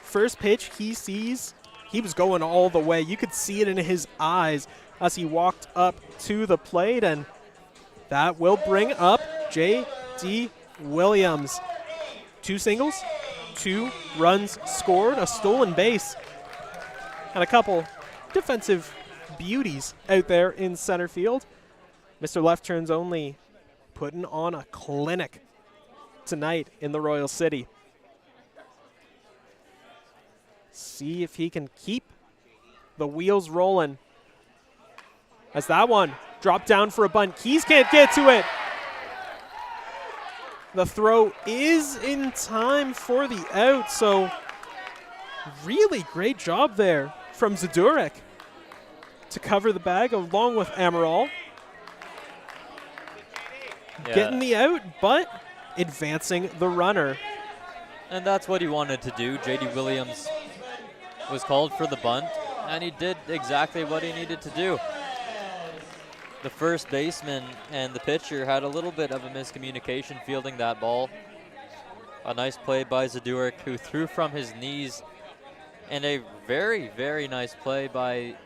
First pitch he sees, he was going all the way. You could see it in his eyes as he walked up to the plate, and that will bring up J.D. Williams. 2 singles, 2 runs scored, a stolen base, and a couple defensive beauties out there in center field. Mr. Left Turns Only putting on a clinic tonight in the Royal City. See if he can keep the wheels rolling. As that one dropped down for a bunt. Keys can't get to it. The throw is in time for the out, so really great job there from Zadurek to cover the bag along with Amaral. Yeah. Getting the out, but advancing the runner. And that's what he wanted to do. J.D. Williams was called for the bunt, and he did exactly what he needed to do. The first baseman and the pitcher had a little bit of a miscommunication fielding that ball. A nice play by Zadurek, who threw from his knees, and a very, very nice play by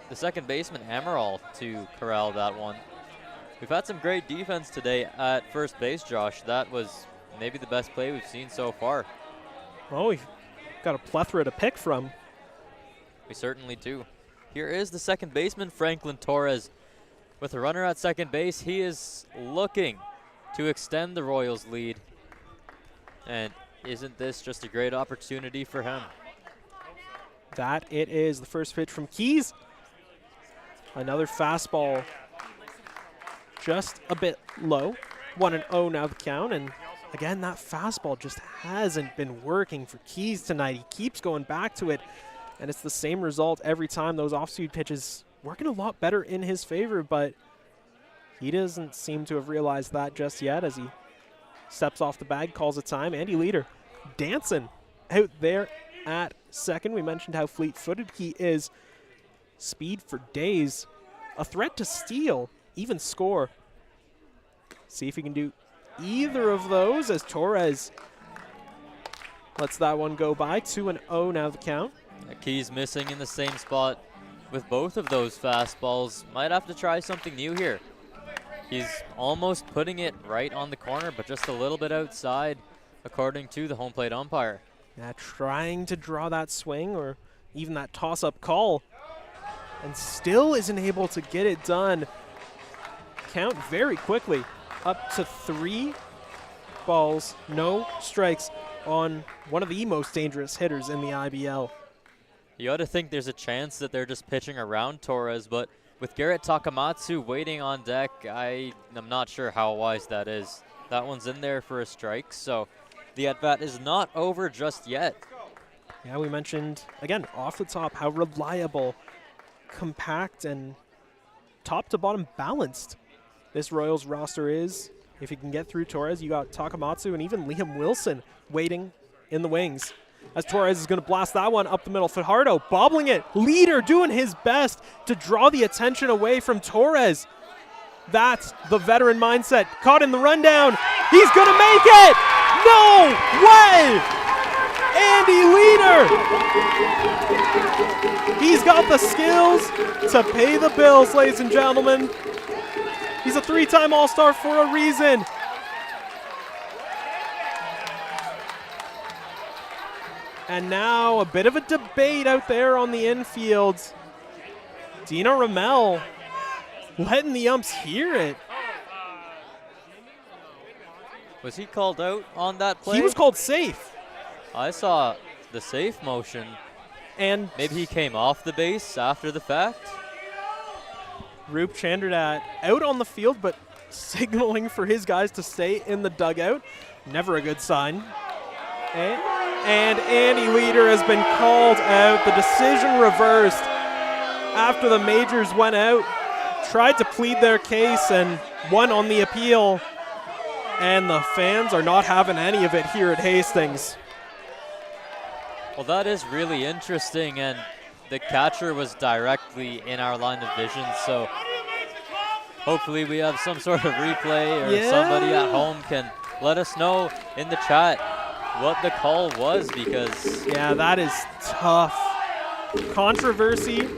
the second baseman, Amaral, to corral that one. We've had some great defense today at first base, Josh. That was maybe the best play we've seen so far. Oh, got a plethora to pick from. We certainly do. Here is the second baseman, Franklin Torres. With a runner at second base, he is looking to extend the Royals' lead. And isn't this just a great opportunity for him? That it is. The first pitch from Keys. Another fastball just a bit low. 1-0 now the count. And again, that fastball just hasn't been working for Keys tonight. He keeps going back to it. And it's the same result every time. Those off-speed pitches working a lot better in his favor, but he doesn't seem to have realized that just yet as he steps off the bag, calls it time. Andy Leader dancing out there at second. We mentioned how fleet-footed he is. Speed for days. A threat to steal, even score. See if he can do either of those as Torres lets that one go by. 2-0 now the count. Keys missing in the same spot with both of those fastballs. Might have to try something new here. He's almost putting it right on the corner, but just a little bit outside, according to the home plate umpire. Yeah, trying to draw that swing or even that toss-up call, and still isn't able to get it done. Count very quickly, up to 3 balls, no strikes on one of the most dangerous hitters in the IBL. You ought to think there's a chance that they're just pitching around Torres, but with Garrett Takamatsu waiting on deck, I am not sure how wise that is. That one's in there for a strike, so the at-bat is not over just yet. Yeah, we mentioned, again, off the top, how reliable, compact, and top-to-bottom balanced this Royals roster is. If you can get through Torres, you got Takamatsu and even Liam Wilson waiting in the wings. As Torres is going to blast that one up the middle. Fajardo bobbling it. Leader doing his best to draw the attention away from Torres. That's the veteran mindset. Caught in the rundown. He's going to make it. No way. Andy Leader. He's got the skills to pay the bills, ladies and gentlemen. He's a 3-time All-Star for a reason. And now a bit of a debate out there on the infield. Dino Ramel letting the umps hear it. Was he called out on that play? He was called safe. I saw the safe motion. And maybe he came off the base after the fact. Roop Chandradat out on the field, but signaling for his guys to stay in the dugout. Never a good sign. And Andy Leader has been called out. The decision reversed after the majors went out, tried to plead their case and won on the appeal. And the fans are not having any of it here at Hastings. Well, that is really interesting, and the catcher was directly in our line of vision, so hopefully we have some sort of replay or somebody at home can let us know in the chat what the call was, because yeah, that is tough. Controversy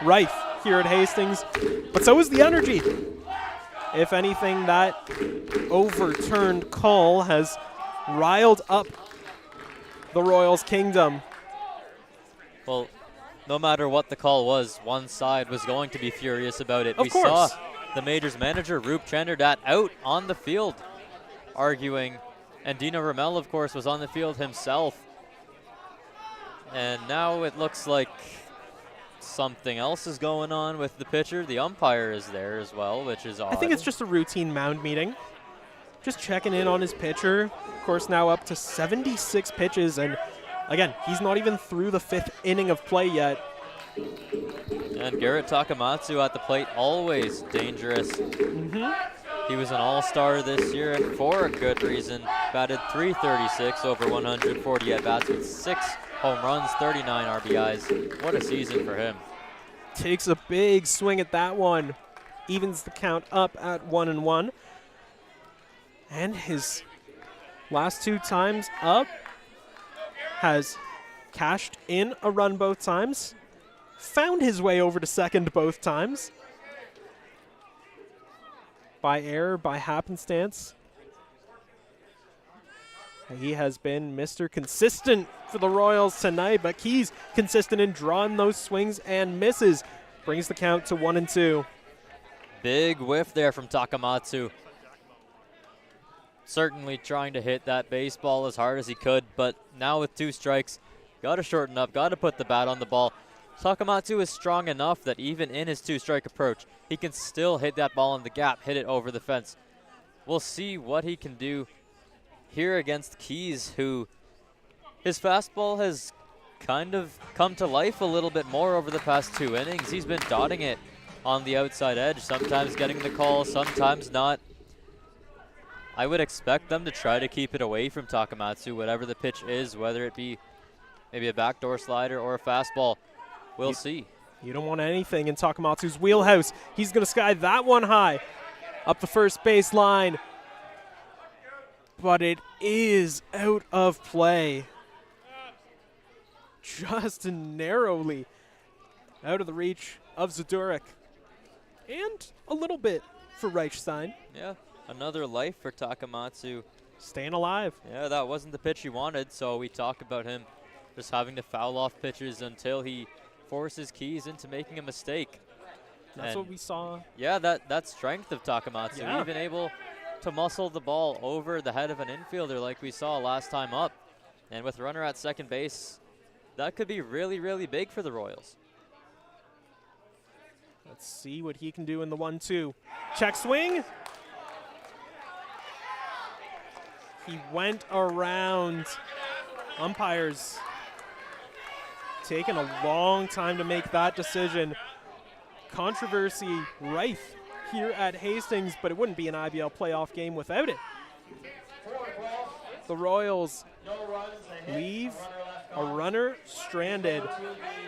rife here at Hastings, but so is the energy. If anything, that overturned call has riled up the Royals' kingdom. Well, no matter what the call was, one side was going to be furious about it. Of course. Saw the Majors manager, Roop Chandradat, out on the field arguing. And Dino Ramel, of course, was on the field himself. And now it looks like something else is going on with the pitcher. The umpire is there as well, which is odd. I think it's just a routine mound meeting. Just checking in on his pitcher. Of course, now up to 76 pitches. And again, he's not even through the 5th inning of play yet. And Garrett Takamatsu at the plate, always dangerous. He was an all-star this year, and for a good reason. Batted .336 over 140 at-bats with 6 home runs, 39 RBIs. What a season for him. Takes a big swing at that one. Evens the count up at 1-1. And his last 2 times up has cashed in a run both times. Found his way over to second both times. By error, by happenstance. He has been Mr. Consistent for the Royals tonight, but he's consistent in drawing those swings and misses. Brings the count to 1-2. Big whiff there from Takamatsu. Certainly trying to hit that baseball as hard as he could, but now with 2 strikes, got to shorten up, got to put the bat on the ball. Takamatsu is strong enough that even in his 2-strike approach, he can still hit that ball in the gap, hit it over the fence. We'll see what he can do here against Keys, who his fastball has kind of come to life a little bit more over the past 2 innings. He's been dotting it on the outside edge, sometimes getting the call, sometimes not. I would expect them to try to keep it away from Takamatsu, whatever the pitch is, whether it be maybe a backdoor slider or a fastball. We'll see. You don't want anything in Takamatsu's wheelhouse. He's going to sky that one high up the first base line. But it is out of play. Just narrowly out of the reach of Zadurek. And a little bit for Reichstein. Yeah, another life for Takamatsu. Staying alive. Yeah, that wasn't the pitch he wanted, so we talk about him just having to foul off pitches until he forces Keys into making a mistake. That's what we saw. Yeah, that strength of Takamatsu, Yeah. even able to muscle the ball over the head of an infielder like we saw last time up. And with runner at second base, that could be really, really big for the Royals. Let's see what he can do in the 1-2. Check swing. He went around umpires. Taking a long time to make that decision. Controversy rife here at Hastings, but it wouldn't be an IBL playoff game without it. The Royals leave a runner stranded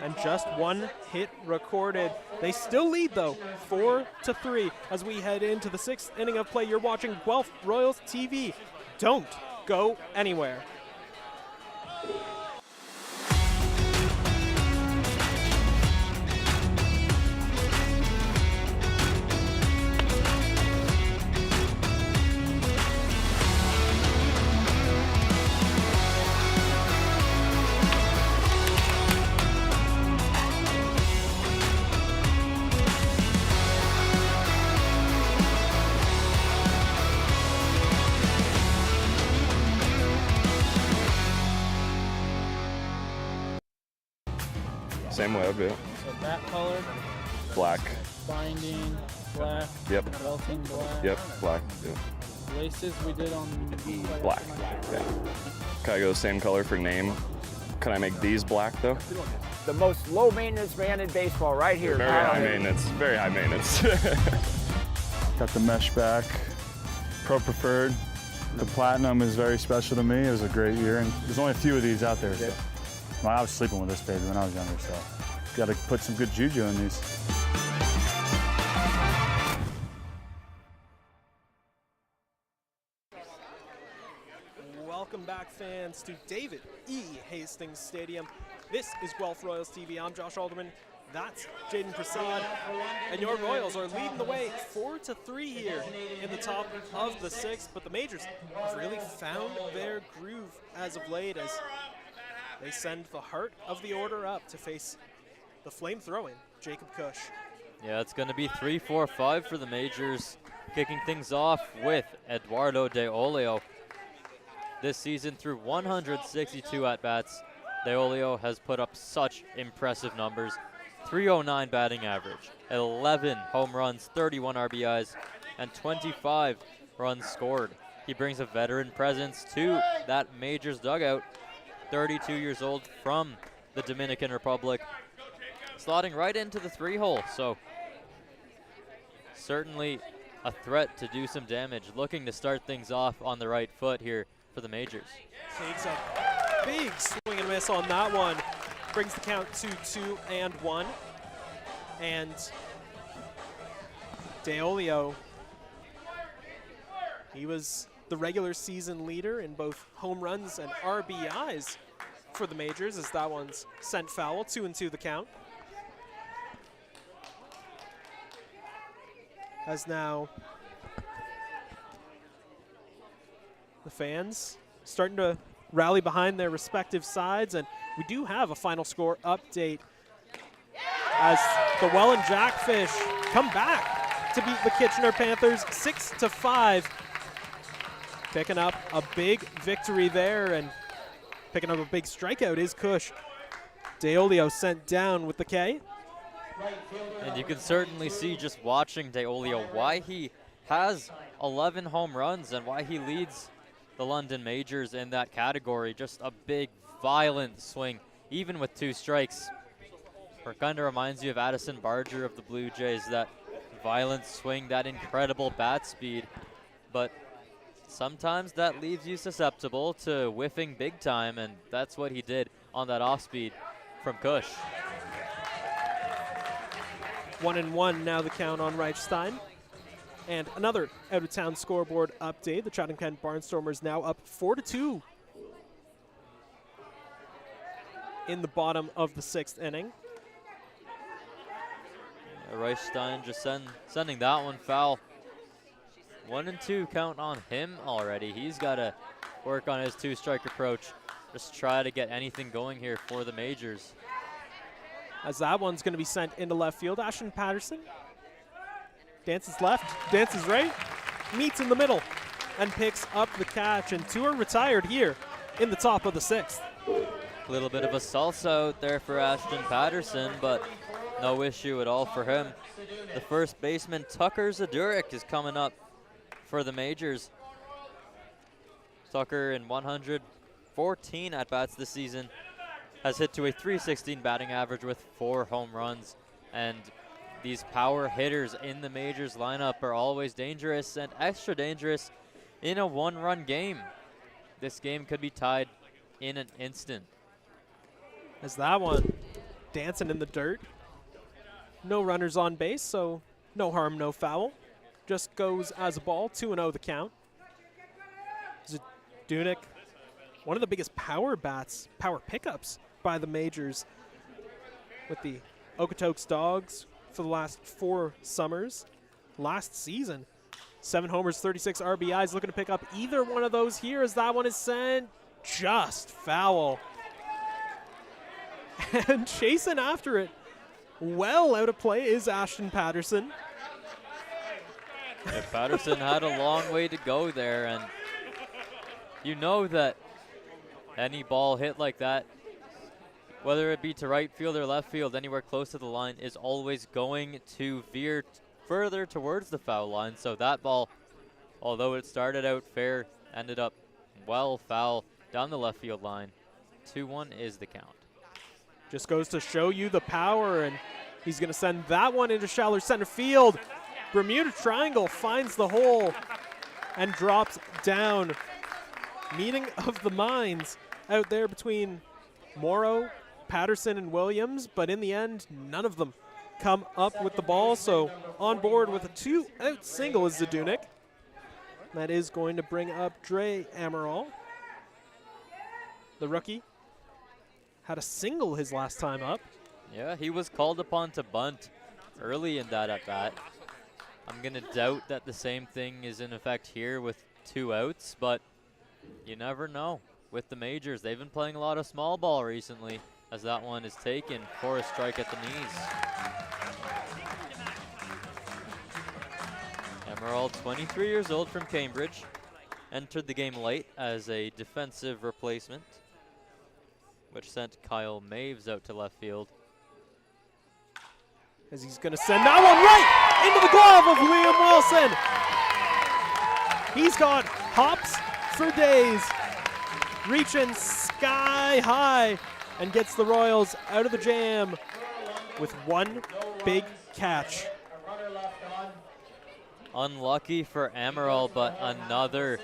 and just 1 hit recorded. They still lead though, 4-3 as we head into the 6th inning of play. You're watching Guelph Royals TV. Don't go anywhere. Same way, okay. So that color, Black. binding, black, Yep. belting, black. Yep. Black. Yep. Laces we did on Black. Yeah. Can I go same color for name? Can I make these black though? The most low maintenance man in baseball right here. Very high maintenance. Very high maintenance. Got the mesh back, Pro Preferred. The Platinum is very special to me. It was a great year, and there's only a few of these out there. So. Well, I was sleeping with this baby when I was younger, so got to put some good juju in these. Welcome back, fans, to David E. Hastings Stadium. This is Guelph Royals TV. I'm Josh Alderman. That's Jayden Prasad. And your Royals are leading the way 4-3 here in the top of the 6th. But the Majors have really found their groove as of late as they send the heart of the order up to face the flame-throwing Jacob Cush. Yeah, it's going to be 3-4-5 for the Majors, kicking things off with Eduardo De Oleo. This season, through 162 at-bats, De Oleo has put up such impressive numbers. 309 batting average, 11 home runs, 31 RBIs, and 25 runs scored. He brings a veteran presence to that Majors dugout. 32 years old from the Dominican Republic, slotting right into the 3-hole. So certainly a threat to do some damage. Looking to start things off on the right foot here for the Majors. Takes a big swing and miss on that one. Brings the count to 2-1. And De Oleo, he was the regular season leader in both home runs and RBIs for the Majors, as that one's sent foul. 2-2 the count. As now the fans starting to rally behind their respective sides, and we do have a final score update as the Welland Jackfish come back to beat the Kitchener Panthers 6-5. Picking up a big victory there, and picking up a big strikeout is Cush. Deolio sent down with the K. And you can certainly see, just watching Deolio, why he has 11 home runs and why he leads the London Majors in that category. Just a big, violent swing, even with 2 strikes. It kind of reminds you of Addison Barger of the Blue Jays, that violent swing, that incredible bat speed. But sometimes that leaves you susceptible to whiffing big time, and that's what he did on that off speed from Cush. 1-1 now the count on Reichstein. And another out-of-town scoreboard update. The Chatham-Kent Barnstormers now up 4-2 in the bottom of the 6th inning. Reichstein just sending that one foul. 1-2 count on him already. He's got to work on his 2-strike approach. Just try to get anything going here for the Majors. As that one's going to be sent into left field. Ashton Patterson dances left, dances right, meets in the middle, and picks up the catch. And 2 are retired here in the top of the 6th. A little bit of a salsa out there for Ashton Patterson, but no issue at all for him. The first baseman, Tucker Zadurek, is coming up for the Majors. Tucker, in 114 at-bats this season, has hit to a .316 batting average with 4 home runs. And these power hitters in the Majors lineup are always dangerous, and extra dangerous in a 1-run game. This game could be tied in an instant. As that one dancing in the dirt. No runners on base, so no harm, no foul. Just goes as a ball, 2-0 the count. Zadunik, one of the biggest power pickups by the Majors with the Okotoks Dogs for the last 4 summers. Last season, 7 homers, 36 RBIs. Looking to pick up either one of those here as that one is sent just foul. And chasing after it, well out of play, is Ashton Patterson. Yeah, Patterson had a long way to go there, and you know that any ball hit like that, whether it be to right field or left field, anywhere close to the line, is always going to veer further towards the foul line. So that ball, although it started out fair, ended up well foul down the left field line. 2-1 is the count. Just goes to show you the power, and he's going to send that one into shallow center field. Bermuda Triangle finds the hole and drops down. Meeting of the minds out there between Morrow, Patterson, and Williams, but in the end, none of them come up with the ball. So on board with a 2-out single is Zadunik. That is going to bring up Dre Amaral. The rookie had a single his last time up. Yeah, he was called upon to bunt early in that at-bat. I'm going to doubt that the same thing is in effect here with 2 outs, but you never know. With the Majors, they've been playing a lot of small ball recently, as that one is taken for a strike at the knees. Emerald, 23 years old, from Cambridge, entered the game late as a defensive replacement, which sent Kyle Maves out to left field. As he's going to send that one right into the glove of Liam Wilson. He's got hops for days, reaching sky high, and gets the Royals out of the jam with 1 big catch. Unlucky for Amaral, but another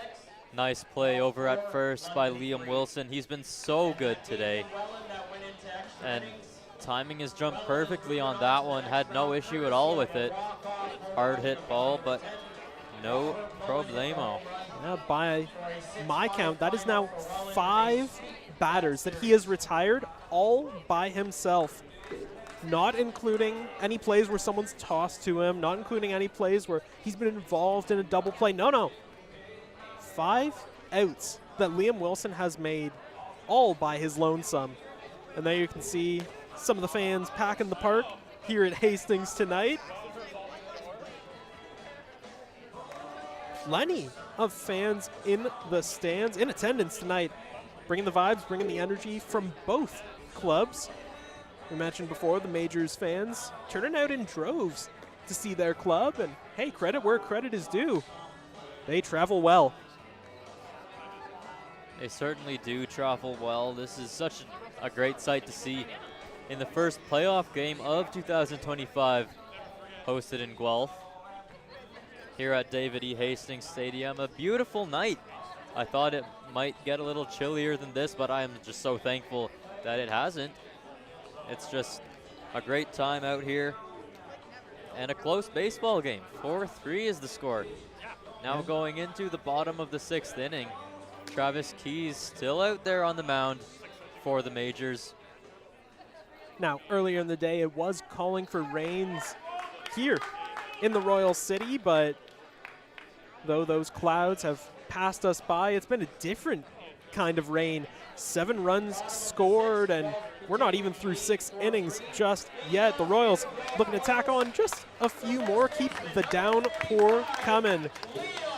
nice play over at first by Liam Wilson. He's been so good today, and timing has jumped perfectly on that one. Had no issue at all with it. Hard hit ball, but no problemo. Yeah, by my count, that is now 5 batters that he has retired all by himself. Not including any plays where someone's tossed to him, not including any plays where he's been involved in a double play. No. 5 outs that Liam Wilson has made all by his lonesome. And there you can see some of the fans packing the park here at Hastings tonight. Plenty of fans in the stands, in attendance tonight, bringing the vibes, bringing the energy from both clubs. We mentioned before, the Majors fans turning out in droves to see their club, and hey, credit where credit is due. They travel well. They certainly do travel well. This is such a great sight to see in the first playoff game of 2025, hosted in Guelph, here at David E. Hastings Stadium. A beautiful night. I thought it might get a little chillier than this, but I am just so thankful that it hasn't. It's just a great time out here and a close baseball game. 4-3 is the score. Now going into the bottom of the 6th inning. Travis Keys still out there on the mound for the Majors. Now, earlier in the day, it was calling for rains here in the Royal City, but though those clouds have passed us by, it's been a different kind of rain. 7 runs scored, and we're not even through 6 innings just yet. The Royals looking to tack on just a few more, keep the downpour coming.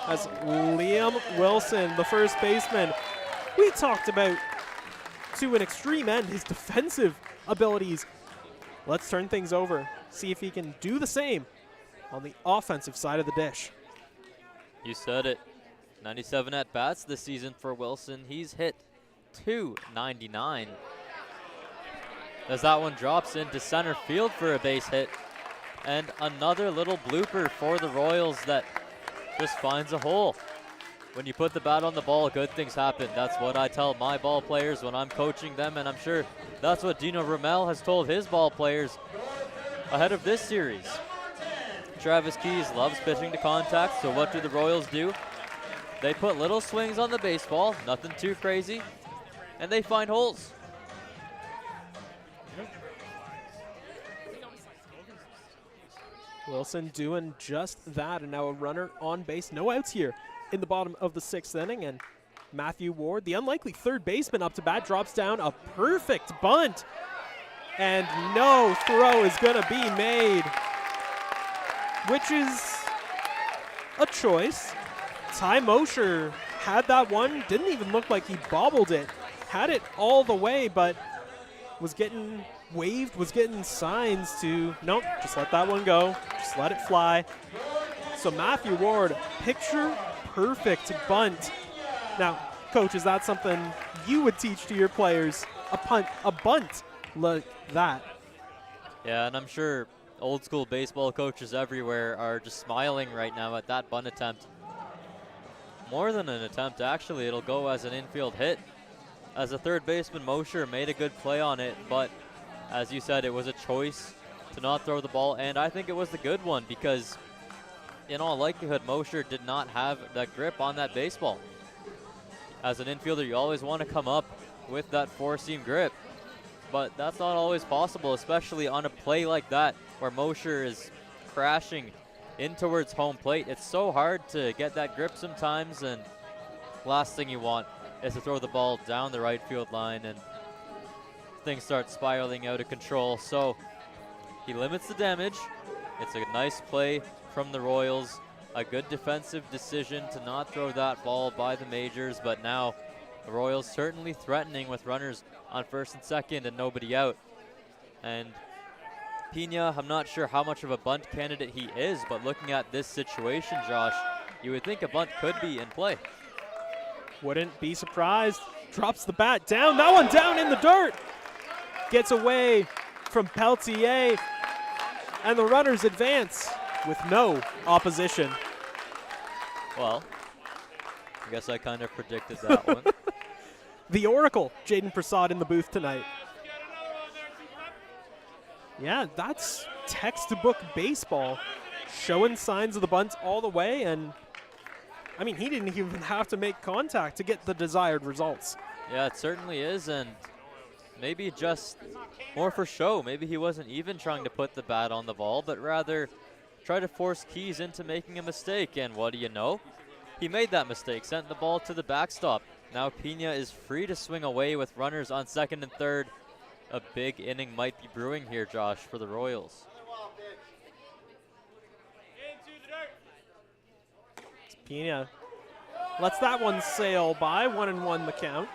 As Liam Wilson, the first baseman, we talked about to an extreme end his defensive abilities. Let's turn things over, see if he can do the same on the offensive side of the dish. You said it. 97 at-bats this season for Wilson. He's hit 299. As that one drops into center field for a base hit. And another little blooper for the Royals that just finds a hole. When you put the bat on the ball, good things happen. That's what I tell my ball players when I'm coaching them, and I'm sure that's what Dino Ramel has told his ball players ahead of this series. Travis Keys loves pitching to contact, so what do the Royals do? They put little swings on the baseball, nothing too crazy, and they find holes. Wilson doing just that, and now a runner on base. No outs here in the bottom of the 6th inning, and Matthew Ward, the unlikely third baseman, up to bat, drops down a perfect bunt, and no throw is going to be made, which is a choice. Ty Mosher had that one, didn't even look like he bobbled it, had it all the way, but was getting waved, was getting signs to, nope, just let that one go, just let it fly. So Matthew Ward, picture perfect bunt. Now, Coach, is that something you would teach to your players? A bunt like that? Yeah, and I'm sure old school baseball coaches everywhere are just smiling right now at that bunt attempt. More than an attempt, actually, it'll go as an infield hit. As a third baseman, Mosher made a good play on it, but as you said, it was a choice to not throw the ball, and I think it was the good one because in all likelihood, Mosher did not have that grip on that baseball. As an infielder, you always want to come up with that four-seam grip, but that's not always possible, especially on a play like that where Mosher is crashing in towards home plate. It's so hard to get that grip sometimes, and last thing you want is to throw the ball down the right field line and things start spiraling out of control. So he limits the damage. It's a nice play from the Royals. A good defensive decision to not throw that ball by the Majors, but now the Royals certainly threatening with runners on first and second and nobody out. And Pena, I'm not sure how much of a bunt candidate he is, but looking at this situation, Josh, you would think a bunt could be in play. Wouldn't be surprised. Drops the bat down. That one down in the dirt. Gets away from Peltier. And the runners advance with no opposition. Well, I guess I kind of predicted that one. The Oracle, Jayden Prasad, in the booth tonight. Yeah, that's textbook baseball. Showing signs of the bunt all the way, and I mean, he didn't even have to make contact to get the desired results. Yeah, it certainly is, and maybe just more for show. Maybe he wasn't even trying to put the bat on the ball, but rather try to force Keys into making a mistake. And what do you know? He made that mistake, sent the ball to the backstop. Now Pena is free to swing away with runners on second and third. A big inning might be brewing here, Josh, for the Royals. Pena lets that one sail by. 1-1 the count.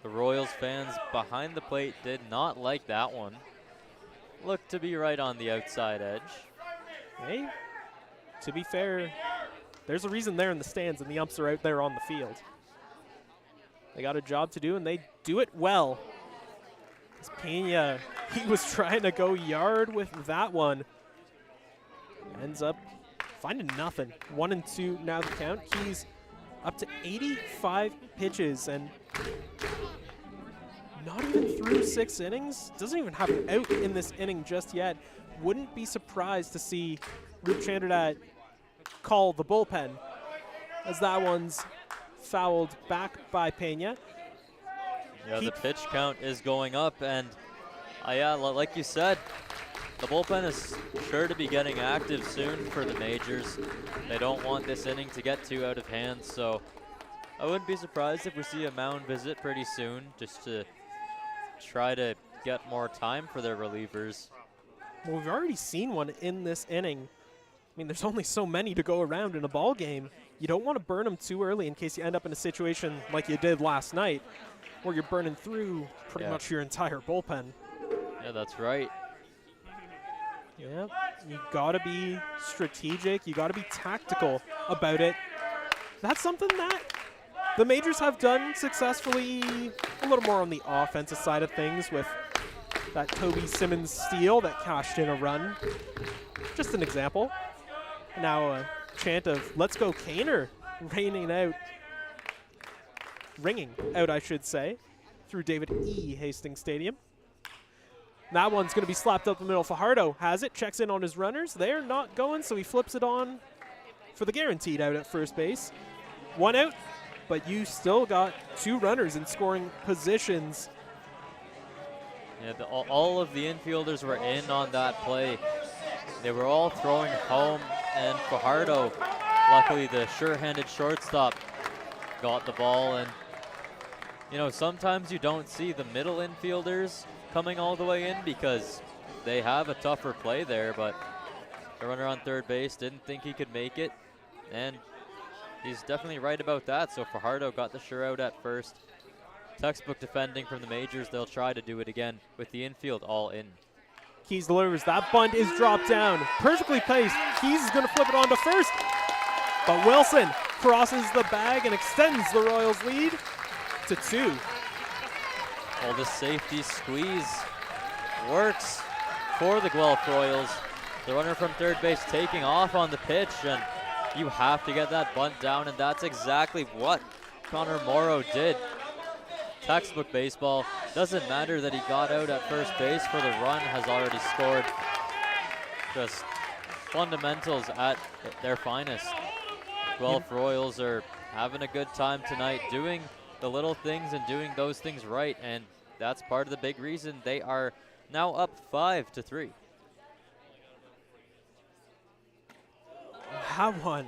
The Royals fans behind the plate did not like that one. Looked to be right on the outside edge. Hey, to be fair, there's a reason they're in the stands and the umps are out there on the field. They got a job to do, and they do it well. As Pena, he was trying to go yard with that one. Ends up finding nothing. 1-2 now the count. He's up to 85 pitches and not even through 6 innings. Doesn't even have an out in this inning just yet. Wouldn't be surprised to see Roop Chandradat call the bullpen as that one's fouled back by Pena. Yeah, the pitch count is going up, and yeah, like you said, the bullpen is sure to be getting active soon for the majors. They don't want this inning to get too out of hand, so I wouldn't be surprised if we see a mound visit pretty soon just to try to get more time for their relievers. Well, we've already seen one in this inning. I mean, there's only so many to go around in a ball game. You don't want to burn them too early in case you end up in a situation like you did last night where you're burning through pretty much your entire bullpen. Yeah, that's right. Yeah, you got to be strategic. You got to be tactical about it. That's something that the majors have done successfully, a little more on the offensive side of things with that Toby Simmons steal that cashed in a run. Just an example. Now a chant of "Let's go Kaner" ringing out, I should say, through David E. Hastings Stadium. That one's going to be slapped up the middle. Fajardo has it, checks in on his runners. They're not going, so he flips it on for the guaranteed out at first base. 1 out, but you still got 2 runners in scoring positions. Yeah, all of the infielders were in on that play. They were all throwing home, and Fajardo, luckily the sure-handed shortstop, got the ball. And you know, sometimes you don't see the middle infielders coming all the way in because they have a tougher play there, but the runner on third base didn't think he could make it, and he's definitely right about that. So Fajardo got the sure out at first. Textbook defending from the majors. They'll try to do it again with the infield all in. Keys delivers. That bunt is dropped down. Perfectly placed. Keys is going to flip it on to first, but Wilson crosses the bag and extends the Royals' lead to 2. Well, the safety squeeze works for the Guelph Royals. The runner from third base taking off on the pitch, and you have to get that bunt down, and that's exactly what Connor Morrow did. Textbook baseball. Doesn't matter that he got out at first base, for the run has already scored. Just fundamentals at their finest. Guelph Royals are having a good time tonight, doing the little things and doing those things right, and that's part of the big reason they are now up 5-3. Have one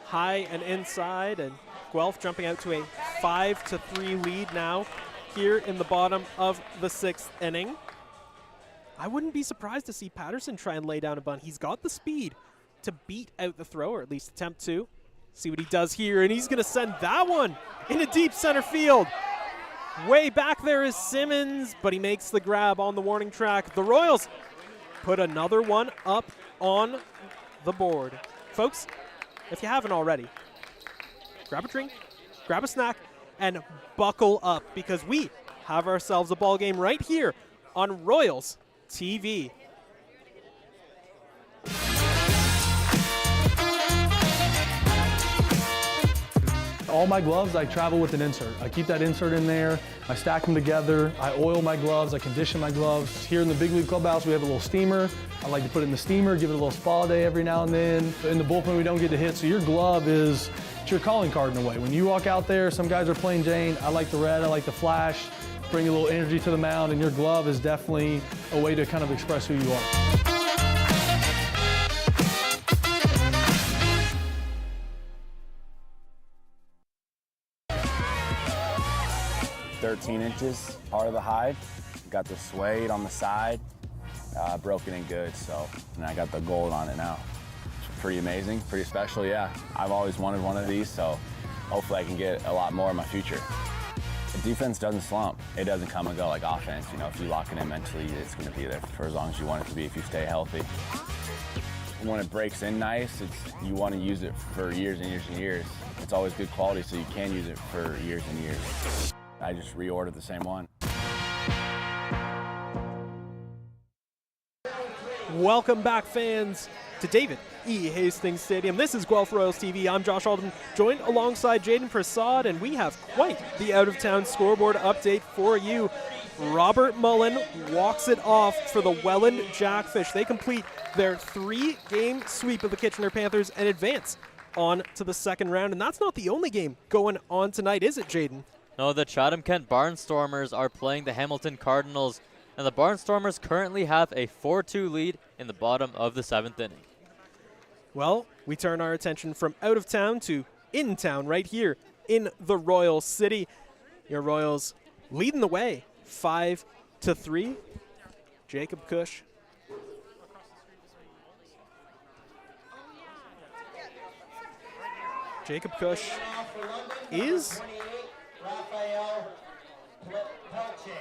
high and inside, and Guelph jumping out to a 5-3 lead now here in the bottom of the 6th inning. I wouldn't be surprised to see Patterson try and lay down a bunt. He's got the speed to beat out the throw, or at least attempt to. See what he does here, and he's going to send that one into deep center field. Way back there is Simmons, but he makes the grab on the warning track. The Royals put another one up on the board. Folks, if you haven't already, grab a drink, grab a snack, and buckle up, because we have ourselves a ball game right here on Royals TV. All my gloves, I travel with an insert. I keep that insert in there, I stack them together, I oil my gloves, I condition my gloves. Here in the big league clubhouse, we have a little steamer. I like to put it in the steamer, give it a little spa day every now and then. In the bullpen, we don't get to hit, so your glove is your calling card in a way. When you walk out there, some guys are plain Jane. I like the red, I like the flash, bring a little energy to the mound, and your glove is definitely a way to kind of express who you are. 13 inches, part of the hide. Got the suede on the side, broken in good, so, and I got the gold on it now. It's pretty amazing, pretty special, yeah. I've always wanted one of these, so hopefully I can get a lot more in my future. The defense doesn't slump. It doesn't come and go like offense. You know, if you lock it in mentally, it's going to be there for as long as you want it to be if you stay healthy. When it breaks in nice, you want to use it for years and years and years. It's always good quality, so you can use it for years and years. I just reordered the same one. Welcome back, fans, to David E. Hastings Stadium. This is Guelph Royals TV. I'm Josh Alderman, joined alongside Jayden Prasad, and we have quite the out-of-town scoreboard update for you. Robert Mullen walks it off for the Welland Jackfish. They complete their 3-game sweep of the Kitchener Panthers and advance on to the second round. And that's not the only game going on tonight, is it, Jayden? No, the Chatham-Kent Barnstormers are playing the Hamilton Cardinals, and the Barnstormers currently have a 4-2 lead in the bottom of the 7th inning. Well, we turn our attention from out of town to in town right here in the Royal City. Your Royals leading the way 5-3. Jacob Cush. Jacob Cush is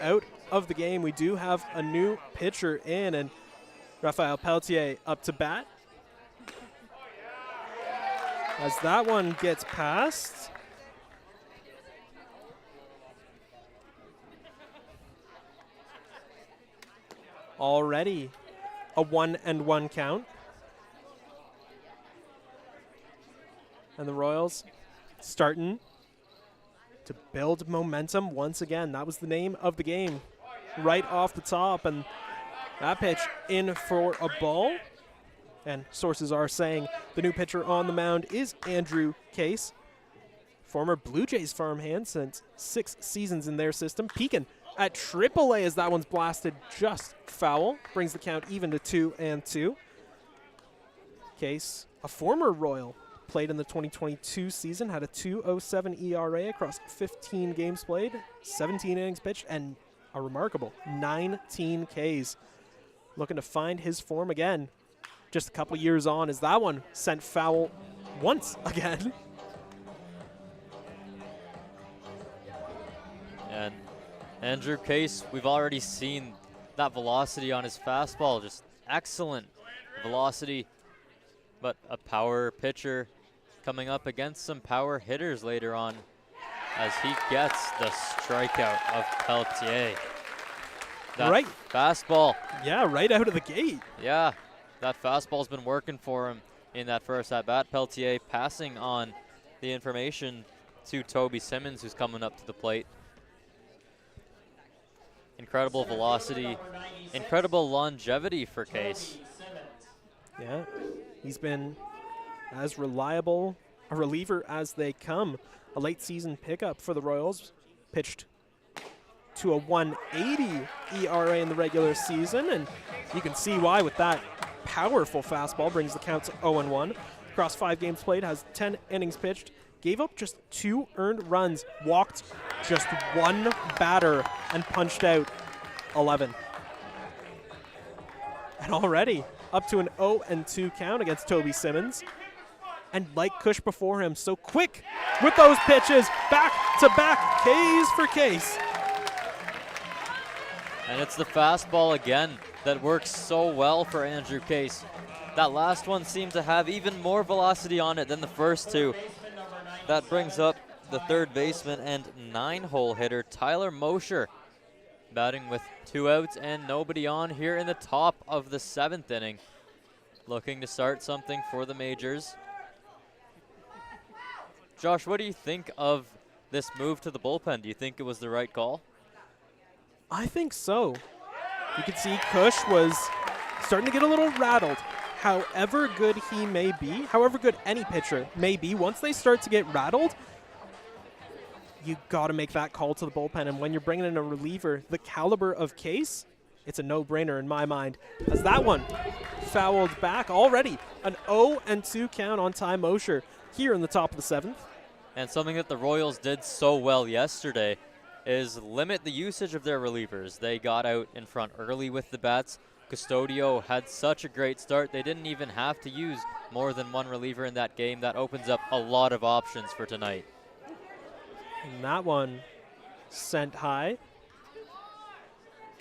out of the game. We do have a new pitcher in, and Raphael Pelletier up to bat. As that one gets past. Already a 1-1 count. And the Royals starting to build momentum once again. That was the name of the game right off the top. And that pitch in for a ball. And sources are saying the new pitcher on the mound is Andrew Case, former Blue Jays farmhand since 6 seasons in their system. Peakin at AAA as that one's blasted just foul. Brings the count even to 2-2. Case, a former Royal, played in the 2022 season, had a 2.07 ERA across 15 games played, 17 innings pitched, and a remarkable 19 Ks. Looking to find his form again. Just a couple years on as that one sent foul once again. And Andrew Case, we've already seen that velocity on his fastball, just excellent velocity, but a power pitcher coming up against some power hitters later on as he gets the strikeout of Pelletier. That right. Fastball. Yeah, right out of the gate. Yeah. That fastball's been working for him in that first at-bat. Pelletier passing on the information to Toby Simmons, who's coming up to the plate. Incredible velocity, incredible longevity for Case. Yeah, he's been as reliable a reliever as they come. A late season pickup for the Royals. Pitched to a 1.80 ERA in the regular season, and you can see why with that powerful fastball. Brings the count to 0-1. Across 5 games played, has 10 innings pitched, gave up just 2 earned runs, walked just 1 batter, and punched out 11. And already up to an 0-2 count against Toby Simmons. And like Cush before him, so quick with those pitches, back-to-back Ks for Case. And it's the fastball again that works so well for Andrew Case. That last one seemed to have even more velocity on it than the first 2. That brings up the third baseman and 9-hole hitter Tyler Mosher, batting with 2 outs and nobody on here in the top of the 7th inning. Looking to start something for the majors. Josh, what do you think of this move to the bullpen? Do you think it was the right call? I think so. You could see Cush was starting to get a little rattled. However good he may be, however good any pitcher may be, once they start to get rattled, you got to make that call to the bullpen. And when you're bringing in a reliever the caliber of Case, it's a no-brainer in my mind. As that one fouled back already, an 0-2 count on Ty Mosher here in the top of the 7th. And something that the Royals did so well yesterday is limit the usage of their relievers. They got out in front early with the bats. Custodio had such a great start, they didn't even have to use more than one reliever in that game. That opens up a lot of options for tonight. And that one sent high.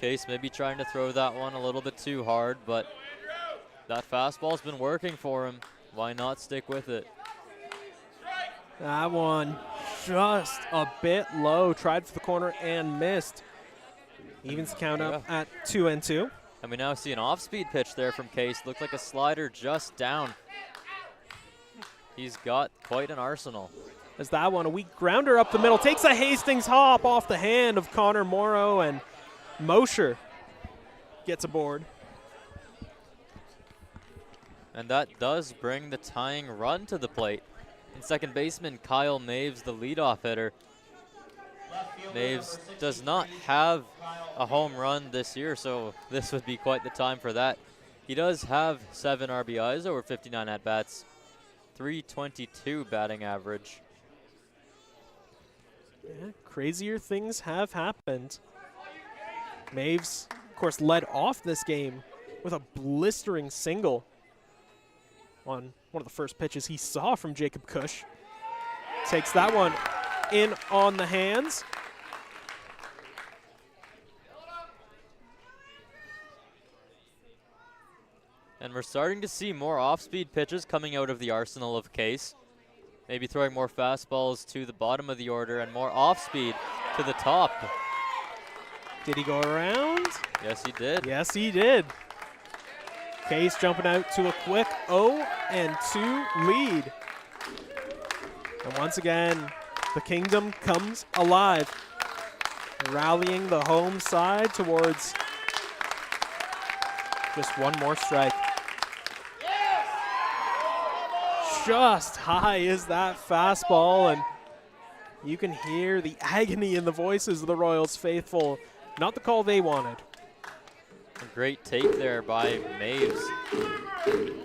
Case maybe trying to throw that one a little bit too hard, but that fastball's been working for him. Why not stick with it? That one just a bit low. Tried for the corner and missed. Evens count up at 2-2. And we now see an off-speed pitch there from Case. Looked like a slider just down. He's got quite an arsenal. As that one, a weak grounder up the middle. Takes a Hastings hop off the hand of Connor Morrow, and Mosher gets aboard. And that does bring the tying run to the plate. And second baseman Kyle Maves, the leadoff hitter. Maves does not have a home run this year, so this would be quite the time for that. He does have 7 RBIs over 59 at-bats, .322 batting average. Yeah, crazier things have happened. Maves, of course, led off this game with a blistering single on one of the first pitches he saw from Jacob Cush. Takes that one in on the hands. And we're starting to see more off-speed pitches coming out of the arsenal of Case. Maybe throwing more fastballs to the bottom of the order and more off-speed to the top. Did he go around? Yes, he did. Yes, he did. Case jumping out to a quick 0-2 lead. And once again, the Kingdom comes alive, rallying the home side towards just one more strike. Just high is that fastball, and you can hear the agony in the voices of the Royals faithful. Not the call they wanted. A great take there by Maves.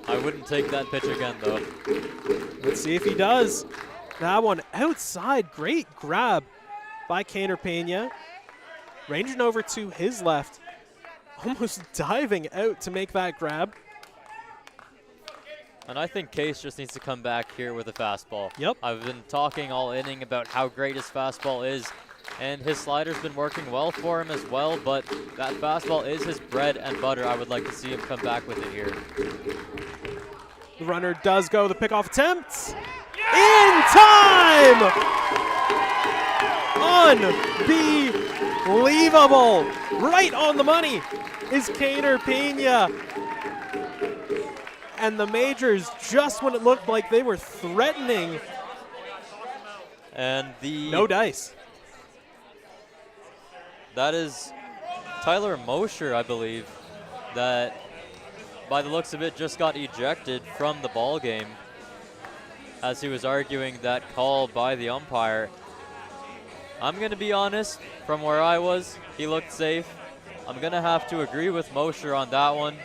I wouldn't take that pitch again, though. Let's see if he does. That one outside. Great grab by Kaner Pena. Ranging over to his left. Almost diving out to make that grab. And I think Case just needs to come back here with a fastball. Yep. I've been talking all inning about how great his fastball is, and his slider's been working well for him as well, but that fastball is his bread and butter. I would like to see him come back with it here. The runner does go. The pickoff attempt. In time! Unbelievable. Right on the money is Kaner Pena. And the Majors, just when it looked like they were threatening. And the... No dice. That is Tyler Mosher, I believe, that by the looks of it just got ejected from the ball game as he was arguing that call by the umpire. I'm going to be honest, from where I was, he looked safe. I'm going to have to agree with Mosher on that one.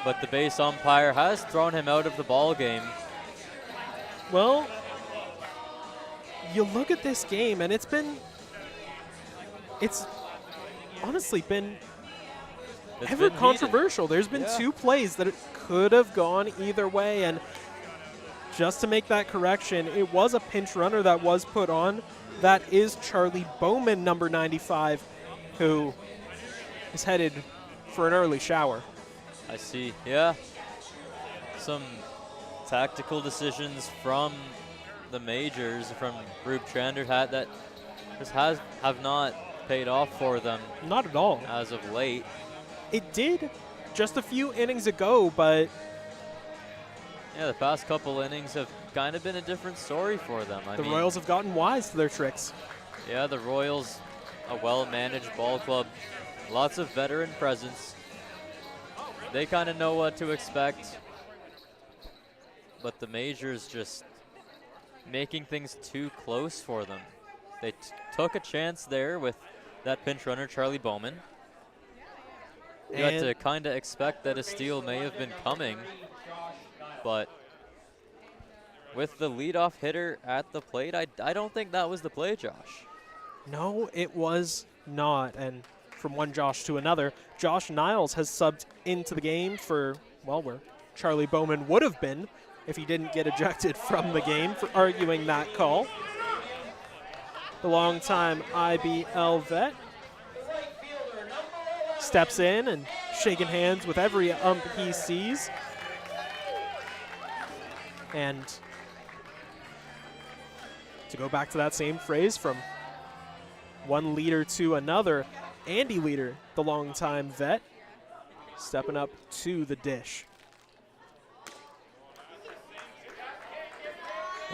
But the base umpire has thrown him out of the ball game. Well, you look at this game, and it's honestly been ever controversial. There's been two plays that it could have gone either way, and just to make that correction, it was a pinch runner that was put on. That is Charlie Bowman, number 95, who is headed for an early shower. I see, yeah. Some tactical decisions from the Majors, from Rube Tranderhat, that just have not paid off for them. Not at all. As of late. It did just a few innings ago, but... Yeah, the past couple innings have kind of been a different story for them. The Royals have gotten wise to their tricks. Yeah, the Royals, a well-managed ball club, lots of veteran presence. They kind of know what to expect, but the Majors just making things too close for them. They took a chance there with that pinch runner, Charlie Bowman. You had to kind of expect that a steal may have been coming, but with the leadoff hitter at the plate, I don't think that was the play, Josh. No, it was not. And from one Josh to another, Josh Niles has subbed into the game for, well, where Charlie Bowman would have been if he didn't get ejected from the game for arguing that call. The longtime IBL vet steps in and shaking hands with every ump he sees. And to go back to that same phrase, from one leader to another, Andy Leader, the longtime vet, stepping up to the dish.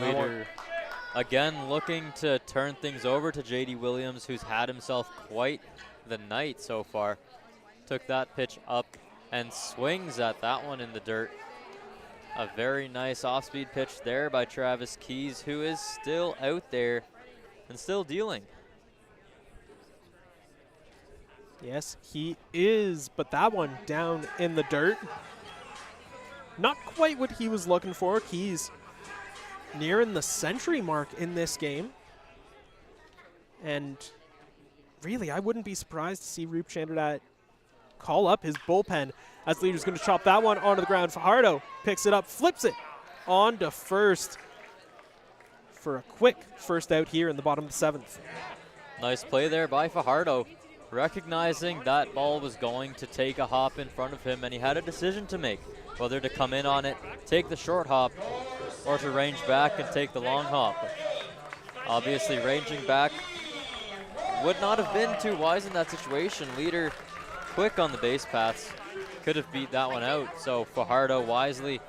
Leader again looking to turn things over to J.D. Williams, who's had himself quite the night so far. Took that pitch up and swings at that one in the dirt. A very nice off-speed pitch there by Travis Keys, who is still out there and still dealing. Yes, he is, but that one down in the dirt. Not quite what he was looking for. Keys nearing the century mark in this game. And really, I wouldn't be surprised to see Roop Chandradat call up his bullpen, as Leader's going to chop that one onto the ground. Fajardo picks it up, flips it onto first for a quick first out here in the bottom of the seventh. Nice play there by Fajardo, recognizing that ball was going to take a hop in front of him, and he had a decision to make, whether to come in on it, take the short hop, or to range back and take the long hop. Obviously, ranging back would not have been too wise in that situation. Leader quick on the base paths, could have beat that one out. So Fajardo wisely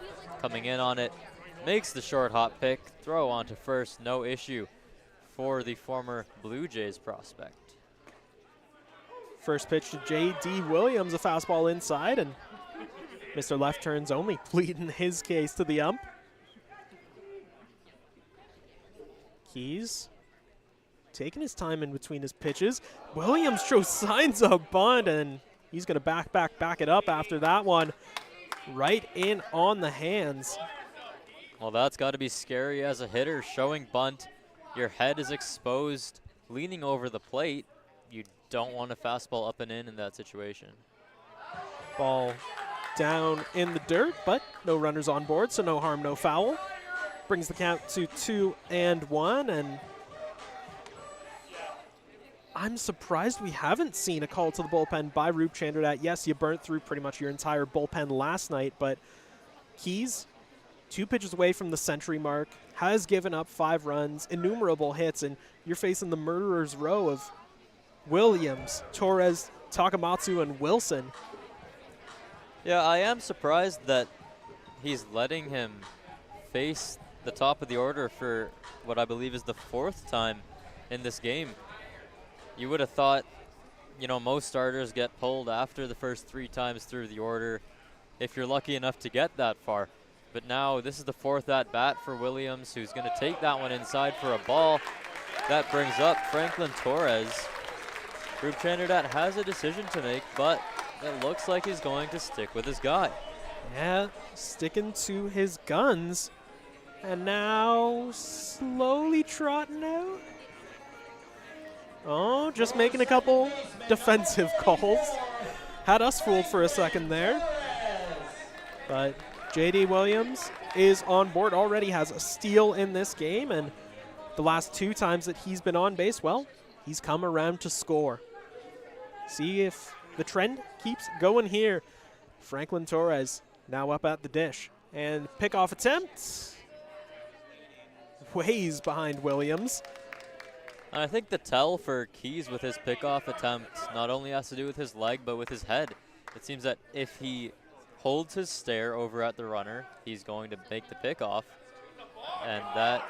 coming in on it, makes the short hop pick, throw onto first, no issue for the former Blue Jays prospect. First pitch to J.D. Williams, a fastball inside, and Mr. Left Turn's only pleading his case to the ump. Keys taking his time in between his pitches. Williams shows signs of bunt, and he's going to back it up after that one. Right in on the hands. Well, that's got to be scary as a hitter, showing bunt. Your head is exposed, leaning over the plate. You don't want a fastball up and in that situation. Ball down in the dirt, but no runners on board, so no harm, no foul. Brings the count to 2-1, and I'm surprised we haven't seen a call to the bullpen by Roop Chandradat. Yes, you burnt through pretty much your entire bullpen last night, but Keys, 2 pitches away from the century mark, has given up 5 runs, innumerable hits, and you're facing the murderer's row of Williams, Torres, Takamatsu, and Wilson. Yeah, I am surprised that he's letting him face the top of the order for what I believe is the 4th time in this game. You would have thought, you know, most starters get pulled after the first 3 times through the order if you're lucky enough to get that far. But now this is the 4th at-bat for Williams, who's going to take that one inside for a ball. That brings up Franklin Torres. Roop Chandradat has a decision to make, but it looks like he's going to stick with his guy. Yeah, sticking to his guns. And now slowly trotting out. Oh, just making a couple defensive calls. Had us fooled for a second there. But J.D. Williams is on board, already has a steal in this game, and the last 2 times that he's been on base, well, he's come around to score. See if the trend keeps going here. Franklin Torres now up at the dish. And pickoff attempt. Ways behind Williams. And I think the tell for Keys with his pickoff attempt not only has to do with his leg, but with his head. It seems that if he holds his stare over at the runner, he's going to make the pickoff. And that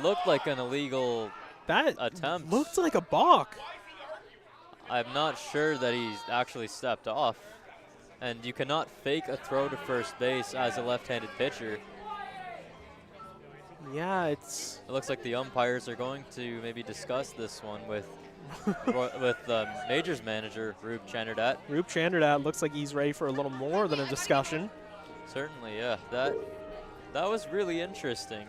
looked like an illegal attempt. Looked like a balk. I'm not sure that he's actually stepped off. And you cannot fake a throw to first base as a left-handed pitcher. Yeah, It looks like the umpires are going to maybe discuss this one with the Majors manager, Roop Chandradat. Roop Chandradat looks like he's ready for a little more than a discussion. Certainly, yeah. That was really interesting.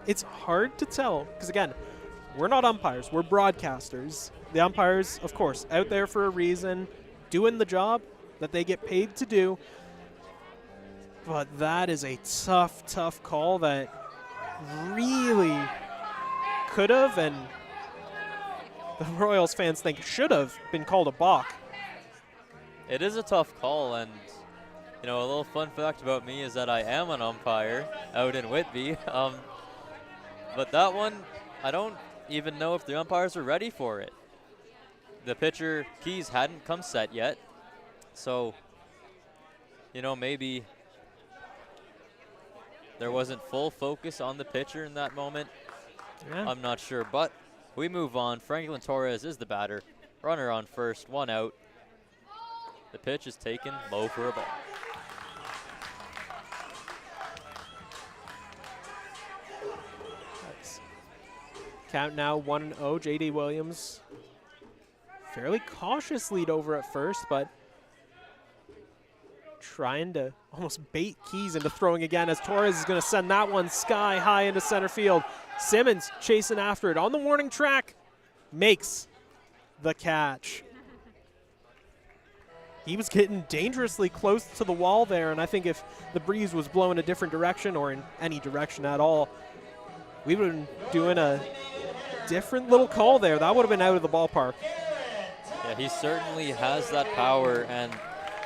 it's hard to tell because, again, we're not umpires. We're broadcasters. The umpires, of course, out there for a reason, doing the job that they get paid to do. But that is a tough, tough call that really could have, and the Royals fans think should have been called a balk. It is a tough call, and you know, a little fun fact about me is that I am an umpire out in Whitby. But that one, I don't even know if the umpires are ready for it. The pitcher keys hadn't come set yet, so you know, maybe there wasn't full focus on the pitcher in that moment. Yeah. I'm not sure, but we move on. Franklin Torres is the batter. Runner on first, 1 out. The pitch is taken low for a ball. Nice. Count now 1-0. J.D. Williams fairly cautious lead over at first, but trying to almost bait Keys into throwing again as Torres is going to send that one sky high into center field. Simmons chasing after it on the warning track, makes the catch. He was getting dangerously close to the wall there, and I think if the breeze was blowing a different direction or in any direction at all, we would have been doing a different little call there. That would have been out of the ballpark. Yeah, he certainly has that power, and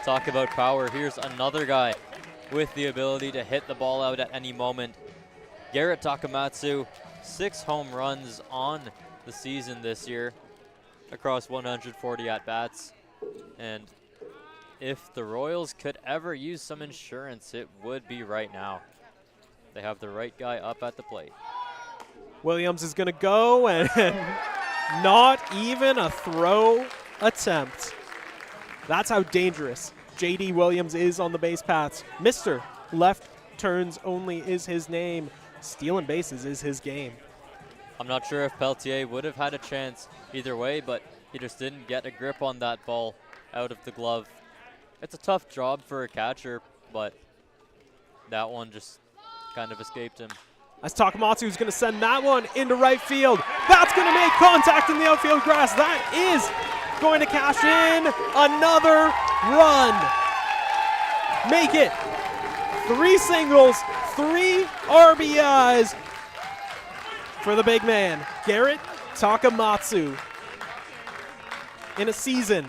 talk about power. Here's another guy with the ability to hit the ball out at any moment. Garrett Takamatsu, 6 home runs on the season this year across 140 at-bats. And if the Royals could ever use some insurance, it would be right now. They have the right guy up at the plate. Williams is going to go, and not even a throw attempt. That's how dangerous J.D. Williams is on the base paths. Mr. Left Turns Only is his name. Stealing bases is his game. I'm not sure if Peltier would have had a chance either way, but he just didn't get a grip on that ball out of the glove. It's a tough job for a catcher, but that one just kind of escaped him. As Takamatsu is going to send that one into right field. That's going to make contact in the outfield grass. That is going to cash in another run. Make it 3 singles, 3 RBIs for the big man, Garrett Takamatsu. In a season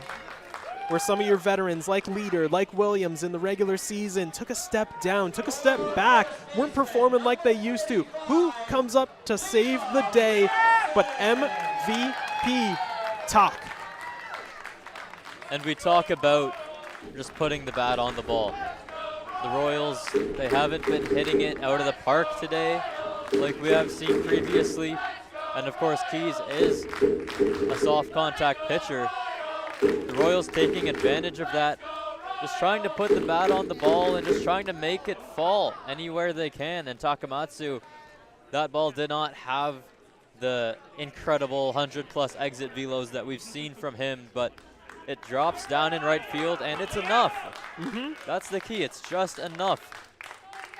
where some of your veterans like Leader, like Williams in the regular season took a step down, took a step back, weren't performing like they used to. Who comes up to save the day but MVP Tak? And we talk about just putting the bat on the ball. The Royals, they haven't been hitting it out of the park today like we have seen previously. And of course, Keys is a soft contact pitcher. The Royals taking advantage of that, just trying to put the bat on the ball and just trying to make it fall anywhere they can. And Takamatsu, that ball did not have the incredible 100+ exit velos that we've seen from him, but it drops down in right field, and it's enough. That's the key. It's just enough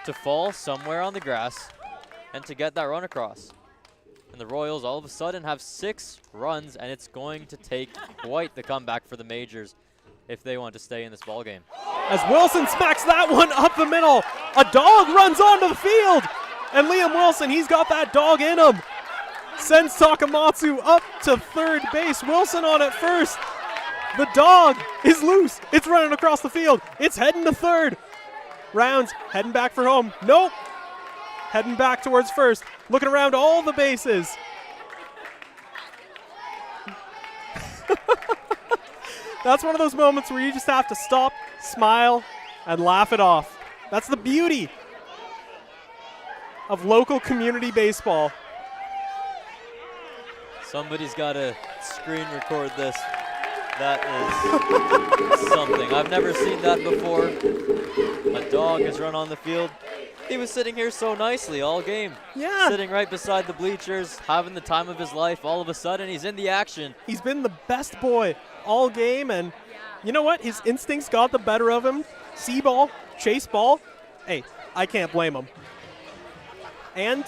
to fall somewhere on the grass and to get that run across. And the Royals all of a sudden have 6 runs, and it's going to take quite the comeback for the Majors if they want to stay in this ballgame. As Wilson smacks that one up the middle, a dog runs onto the field, and Liam Wilson, he's got that dog in him. Sends Takamatsu up to third base. Wilson on at first. The dog is loose. It's running across the field. It's heading to third. Rounds heading back for home. Nope. Heading back towards first. Looking around all the bases. That's one of those moments where you just have to stop, smile, and laugh it off. That's the beauty of local community baseball. Somebody's got to screen record this. That is something. I've never seen that before. A dog has run on the field. He was sitting here so nicely all game. Yeah. Sitting right beside the bleachers, having the time of his life. All of a sudden, he's in the action. He's been the best boy all game, and you know what? His instincts got the better of him. See ball, chase ball. Hey, I can't blame him. And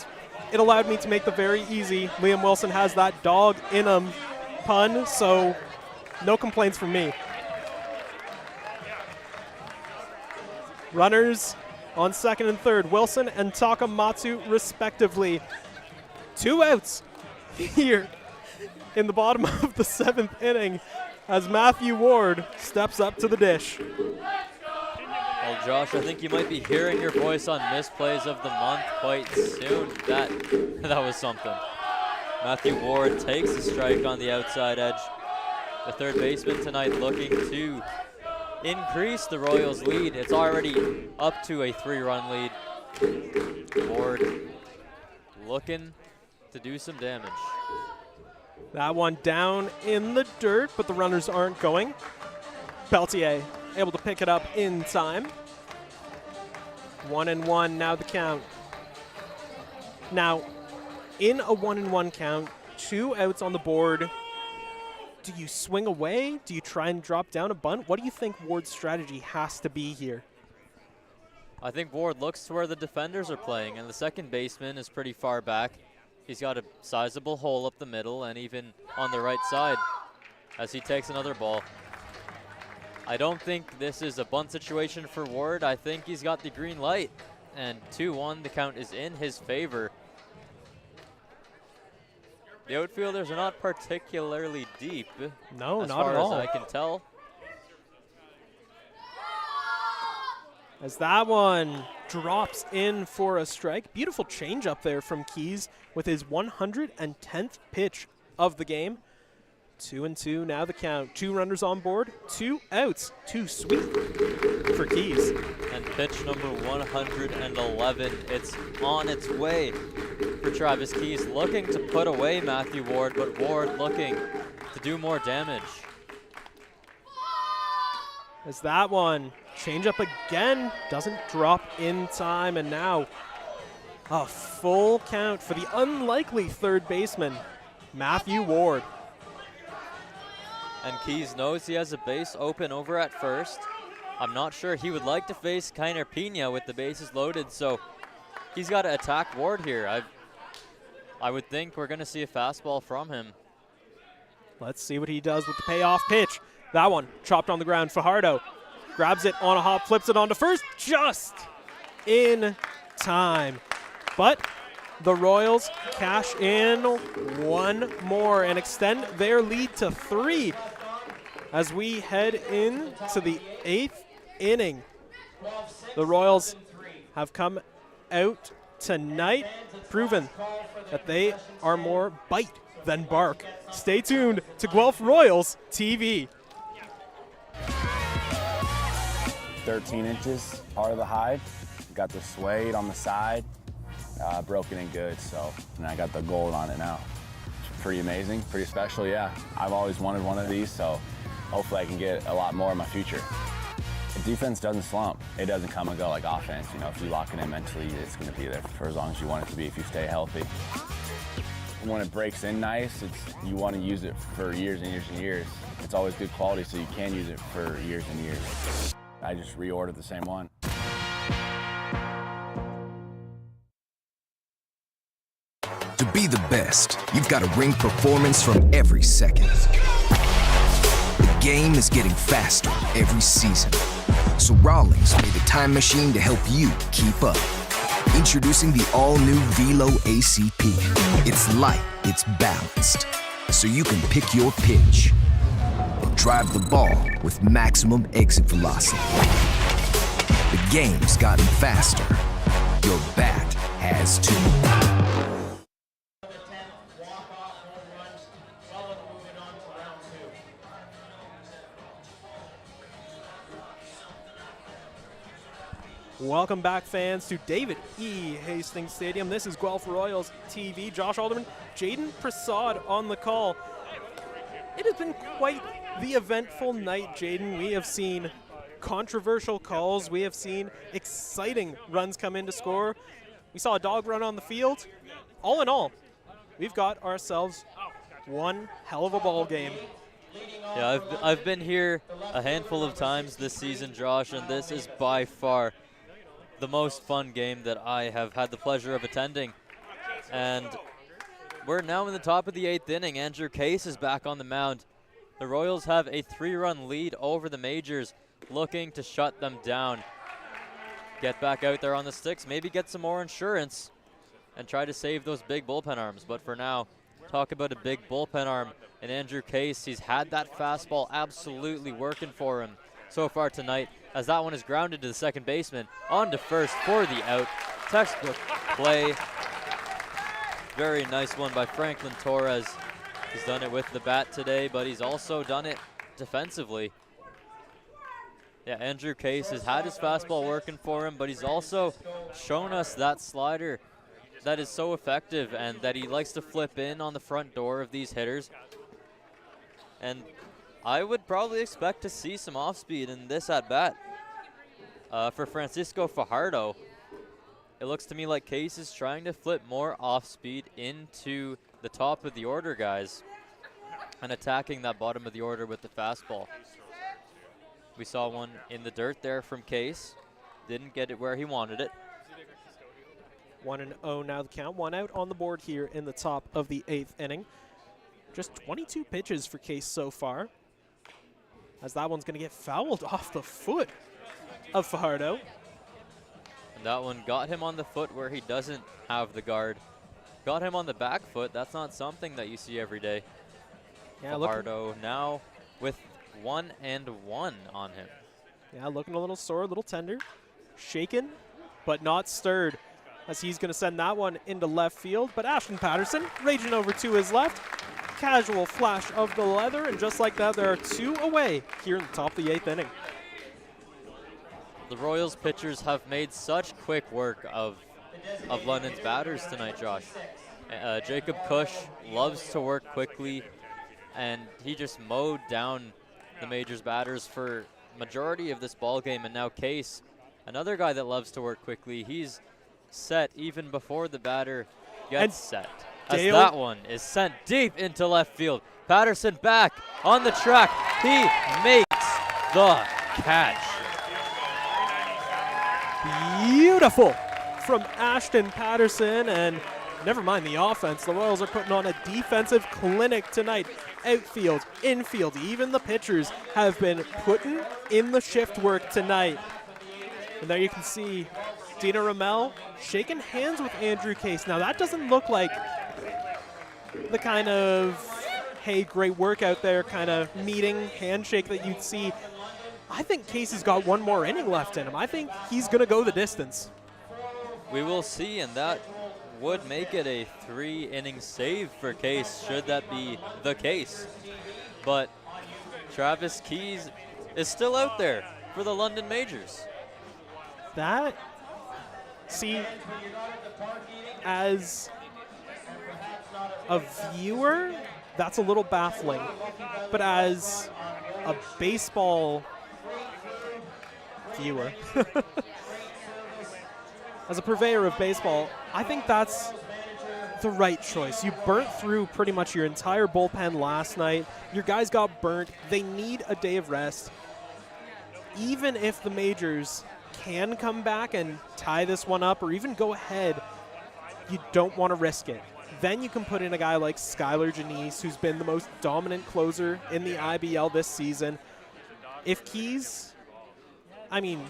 it allowed me to make the very easy Liam Wilson has that dog in him pun, so no complaints from me. Runners on second and third, Wilson and Takamatsu respectively. 2 outs here in the bottom of the 7th inning as Matthew Ward steps up to the dish. Well, Josh, I think you might be hearing your voice on misplays of the month quite soon. That was something. Matthew Ward takes a strike on the outside edge. The third baseman tonight looking to increase the Royals' lead. It's already up to a 3-run lead. Ward looking to do some damage. That one down in the dirt, but the runners aren't going. Peltier able to pick it up in time. 1-1 now the count. Now, in a 1-1 count, 2 outs on the board. Do you swing away? Do you try and drop down a bunt? What do you think Ward's strategy has to be here? I think Ward looks to where the defenders are playing, and the second baseman is pretty far back. He's got a sizable hole up the middle and even on the right side as he takes another ball. I don't think this is a bunt situation for Ward. I think he's got the green light, and 2-1, the count is in his favor. The outfielders are not particularly deep. No, as not far at all. as I can tell. As that one drops in for a strike. Beautiful change up there from Keys with his 110th pitch of the game. 2-2 now the count. 2 runners on board, 2 outs. Too sweet for Keys. And pitch number 111, it's on its way for Travis Keys, looking to put away Matthew Ward, but Ward looking to do more damage. As that one, change up again, doesn't drop in time, and now a full count for the unlikely third baseman, Matthew Ward. And Keys knows he has a base open over at first. I'm not sure he would like to face Kiner Pena with the bases loaded, so he's got to attack Ward here. I would think we're going to see a fastball from him. Let's see what he does with the payoff pitch. That one chopped on the ground. Fajardo grabs it on a hop, flips it onto first, just in time. But the Royals cash in one more and extend their lead to 3 as we head into the 8th inning. The Royals have come out tonight, proven that they are more bite than bark. Stay tuned to Guelph Royals TV. 13 inches, part of the hide. Got the suede on the side, broken in good, so, and I got the gold on it now. It's pretty amazing, pretty special, yeah. I've always wanted one of these, so hopefully I can get a lot more in my future. The defense doesn't slump. It doesn't come and go like offense. You know, if you lock it in mentally, it's going to be there for as long as you want it to be if you stay healthy. When it breaks in nice, you want to use it for years and years and years. It's always good quality, so you can use it for years and years. I just reordered the same one. To be the best, you've got to bring performance from every second. The game is getting faster every season. So Rawlings made a time machine to help you keep up. Introducing the all-new Velo ACP. It's light, it's balanced, so you can pick your pitch and drive the ball with maximum exit velocity. The game's gotten faster. Your bat has too. Welcome back, fans, to David E. Hastings Stadium. This is Guelph Royals TV. Josh Alderman, Jayden Prasad on the call. It has been quite the eventful night, Jayden. We have seen controversial calls. We have seen exciting runs come in to score. We saw a dog run on the field. All in all, we've got ourselves one hell of a ball game. Yeah, I've been here a handful of times this season, Josh, and this is by far the most fun game that I have had the pleasure of attending. And we're now in the top of the 8th inning. Andrew Case is back on the mound. The Royals have a 3-run lead over the Majors, looking to shut them down. Get back out there on the sticks, maybe get some more insurance and try to save those big bullpen arms. But for now, talk about a big bullpen arm in Andrew Case. He's had that fastball absolutely working for him so far tonight, as that one is grounded to the second baseman, on to first for the out. Textbook play. Very nice one by Franklin Torres. He's done it with the bat today, but he's also done it defensively. Yeah, Andrew Case has had his fastball working for him, but he's also shown us that slider that is so effective and that he likes to flip in on the front door of these hitters. And I would probably expect to see some off-speed in this at-bat. For Francisco Fajardo, it looks to me like Case is trying to flip more off-speed into the top of the order guys and attacking that bottom of the order with the fastball. We saw one in the dirt there from Case. Didn't get it where he wanted it. 1-0 now the count. 1 out on the board here in the top of the 8th inning. Just 22 pitches for Case so far, as that one's going to get fouled off the foot of Fajardo. And that one got him on the foot where he doesn't have the guard. Got him on the back foot. That's not something that you see every day. Yeah, Fajardo now with 1-1 on him. Yeah, looking a little sore, a little tender. Shaken, but not stirred, as he's going to send that one into left field. But Ashton Patterson raging over to his left. Casual flash of the leather, and just like that, there are 2 away here in the top of the 8th inning. The Royals pitchers have made such quick work of London's batters tonight, Josh. Jacob Cush loves to work quickly, and he just mowed down the Majors batters for majority of this ball game. And now Case, another guy that loves to work quickly, he's set even before the batter gets set. As that one is sent deep into left field. Patterson back on the track. He makes the catch. Beautiful from Ashton Patterson, and never mind the offense. The Royals are putting on a defensive clinic tonight. Outfield, infield, even the pitchers have been putting in the shift work tonight. And there you can see Dina Ramel shaking hands with Andrew Case. Now that doesn't look like the kind of, hey, great work out there kind of meeting handshake that you'd see. I think Case has got one more inning left in him. I think he's going to go the distance. We will see, and that would make it a 3-inning save for Case, should that be the case. But Travis Keys is still out there for the London Majors. That, see, as a viewer, that's a little baffling. But as a baseball viewer, as a purveyor of baseball, I think that's the right choice. You burnt through pretty much your entire bullpen last night. Your guys got burnt. They need a day of rest. Even if the Majors can come back and tie this one up or even go ahead, you don't want to risk it. Then you can put in a guy like Skylar Janice, who's been the most dominant closer in the IBL this season. If Keys, I mean,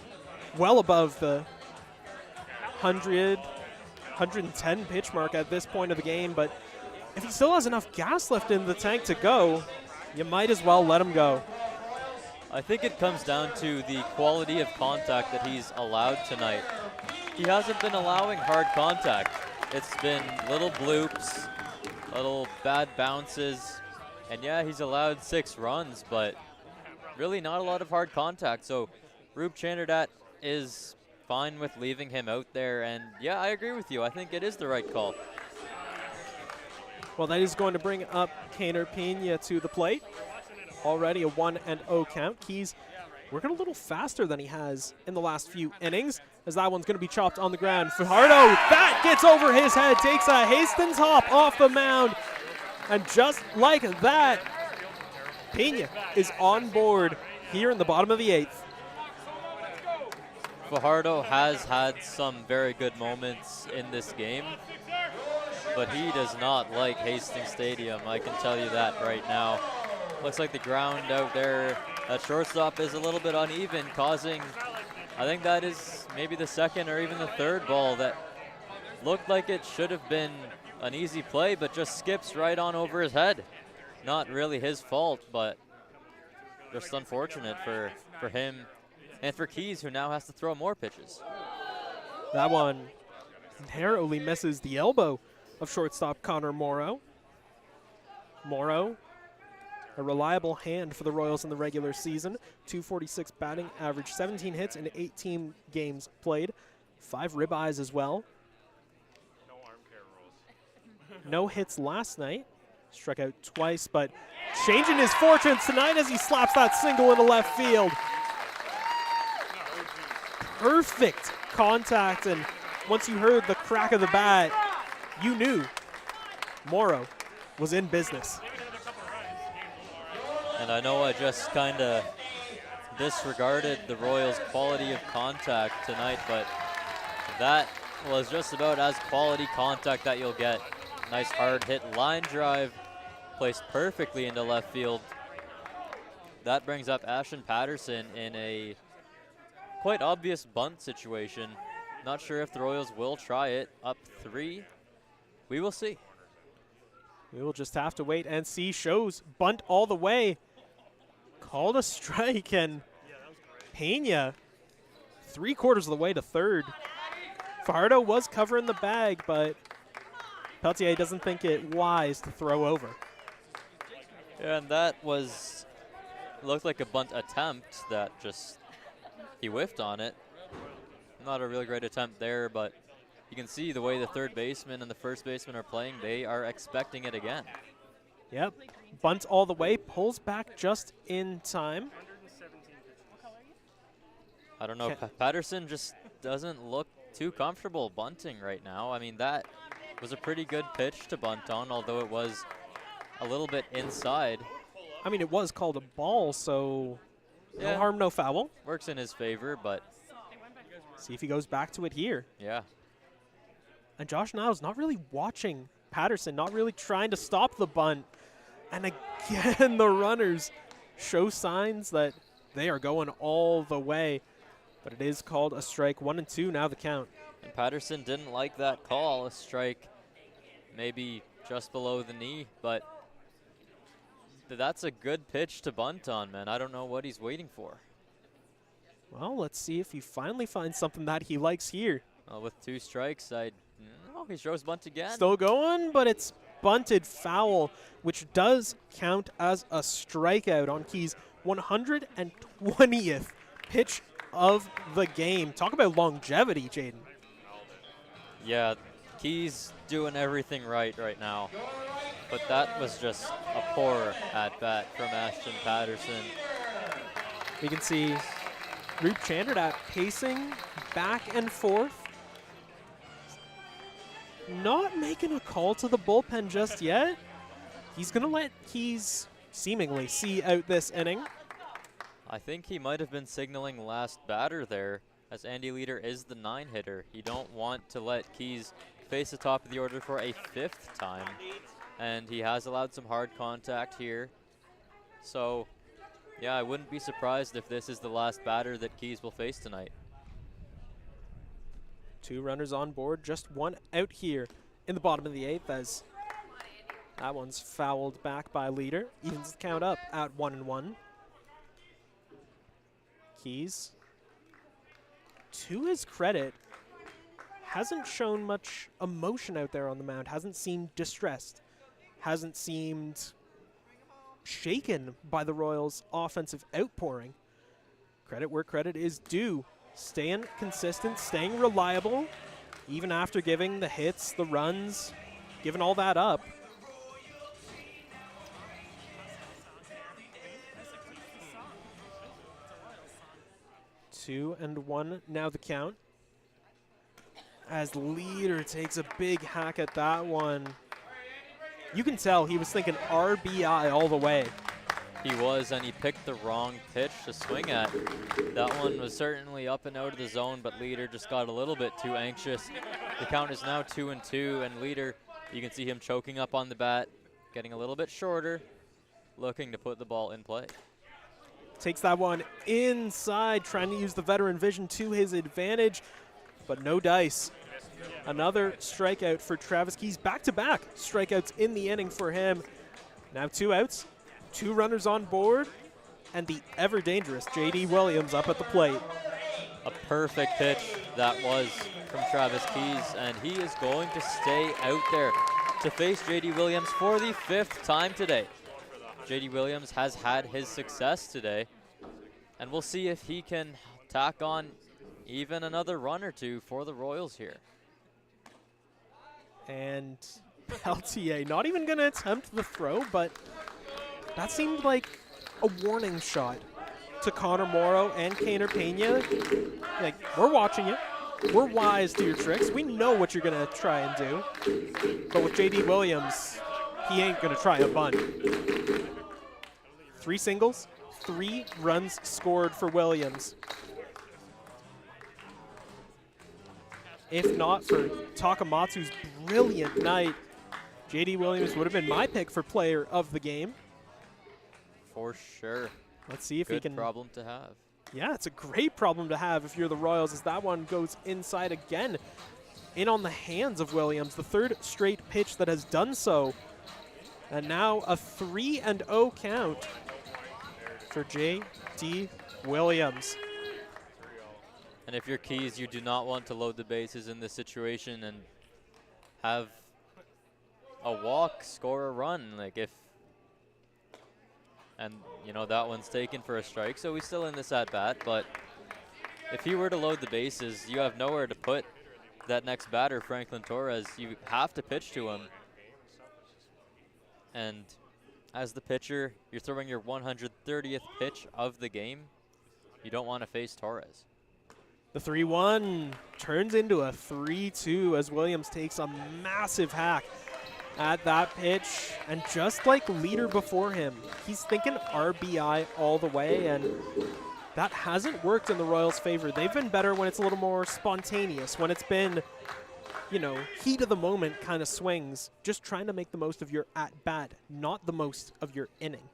well above the 100, 110 pitch mark at this point of the game, but if he still has enough gas left in the tank to go, you might as well let him go. I think it comes down to the quality of contact that he's allowed tonight. He hasn't been allowing hard contact. It's been little bloops, little bad bounces, and yeah, he's allowed 6 runs, but really not a lot of hard contact. So Rube Chanderdat is fine with leaving him out there, and yeah, I agree with you. I think it is the right call. Well, that is going to bring up Kaner Pena to the plate. Already a 1-0 count. Keys working a little faster than he has in the last few innings, as that one's going to be chopped on the ground. Fajardo, that gets over his head, takes a Hastings hop off the mound, and just like that, Pena is on board here in the bottom of the 8th. Fajardo has had some very good moments in this game. but he does not like Hastings Stadium. I can tell you that right now. Looks like the ground out there at shortstop is a little bit uneven, causing, I think that is maybe the second or even the third ball that looked like it should have been an easy play, but just skips right on over his head. Not really his fault, but just unfortunate for him and for Keys, who now has to throw more pitches. That one narrowly misses the elbow of shortstop Connor Morrow. Morrow, a reliable hand for the Royals in the regular season. .246 batting average, 17 hits in 18 games played. 5 ribeyes as well. No hits last night. Struck out twice, but changing his fortunes tonight as he slaps that single into left field. Perfect contact, and once you heard the crack of the bat, you knew Morrow was in business. And I know I just kind of disregarded the Royals' quality of contact tonight, but that was just about as quality contact that you'll get. Nice hard hit line drive, placed perfectly into left field. That brings up Ashton Patterson in a quite obvious bunt situation. Not sure if the Royals will try it. Up 3. We will see. We will just have to wait and see. Shows bunt all the way. Called a strike, and Pena 3/4 of the way to third. Fajardo was covering the bag, but Peltier doesn't think it wise to throw over. Yeah, and that looked like a bunt attempt that just, he whiffed on it. Not a really great attempt there, but you can see the way the third baseman and the first baseman are playing, they are expecting it again. Yep, bunt all the way, pulls back just in time. I don't know, Patterson just doesn't look too comfortable bunting right now. I mean, that was a pretty good pitch to bunt on, although it was a little bit inside. I mean, it was called a ball, so yeah, no harm, no foul. Works in his favor, but see if he goes back to it here. Yeah. And Josh Niles not really watching Patterson, not really trying to stop the bunt. And again, the runners show signs that they are going all the way. But it is called a strike. 1-2 now the count. And Patterson didn't like that call. A strike maybe just below the knee, but that's a good pitch to bunt on, man. I don't know what he's waiting for. Well, let's see if he finally finds something that he likes here. Well, with 2 strikes, he throws bunt again. Still going, but it's bunted foul, which does count as a strikeout on Keys' 120th pitch of the game. Talk about longevity, Jayden. Yeah, Keys doing everything right now. But that was just a poor at-bat from Ashton Patterson. You can see Roop Chandradat pacing back and forth. Not making a call to the bullpen just yet. He's going to let Keys seemingly see out this inning. I think he might have been signaling last batter there, as Andy Leader is the 9-hitter. You don't want to let Keys face the top of the order for a 5th time. And he has allowed some hard contact here. So, yeah, I wouldn't be surprised if this is the last batter that Keys will face tonight. 2 runners on board, just 1 out here in the bottom of the 8th, as that one's fouled back by Leader. Evens the count up at 1-1. Keys, to his credit, hasn't shown much emotion out there on the mound, hasn't seemed distressed, hasn't seemed shaken by the Royals' offensive outpouring. Credit where credit is due. Staying consistent, staying reliable, even after giving the hits, the runs, giving all that up. Two and 1 now the count. As Leader takes a big hack at that one. You can tell he was thinking RBI all the way. He was, and he picked the wrong pitch to swing at. That one was certainly up and out of the zone, but Leader just got a little bit too anxious. The count is now 2-2, and Leader, You can see him choking up on the bat, getting a little bit shorter, looking to put the ball in play. Takes that one inside, trying to use the veteran vision to his advantage, but no dice. Another strikeout for Travis Keys. Back-to-back strikeouts in the inning for him. Now 2 outs, 2 runners on board, and the ever-dangerous J.D. Williams up at the plate. A perfect pitch that was from Travis Keys, and he is going to stay out there to face J.D. Williams for the 5th time today. J.D. Williams has had his success today, and we'll see if he can tack on even another run or two for the Royals here. And LTA not even going to attempt the throw, but that seemed like a warning shot to Connor Morrow and Kaner Pena. Like, we're watching you. We're wise to your tricks. We know what you're going to try and do. But with J.D. Williams, he ain't going to try a bunt. 3 singles, 3 runs scored for Williams. If not for Takamatsu's brilliant night, J.D. Williams would have been my pick for player of the game. For sure. Let's see if he can. Good problem to have. Yeah, it's a great problem to have if you're the Royals, as that one goes inside again. In on the hands of Williams, the 3rd straight pitch that has done so. And now a 3-0 count for J.D. Williams. And if you're Keys, you do not want to load the bases in this situation and have a walk, score a run. Like and you know, that one's taken for a strike, so he's still in this at bat. But if he were to load the bases, you have nowhere to put that next batter, Franklin Torres. You have to pitch to him. And as the pitcher, you're throwing your 130th pitch of the game. You don't want to face Torres. The 3-1 turns into a 3-2 as Williams takes a massive hack at that pitch. And just like leader before him, he's thinking RBI all the way, and that hasn't worked in the Royals' favor. They've been better when it's a little more spontaneous, when it's been, you know, heat of the moment kind of swings, just trying to make the most of your at-bat, not the most of your inning.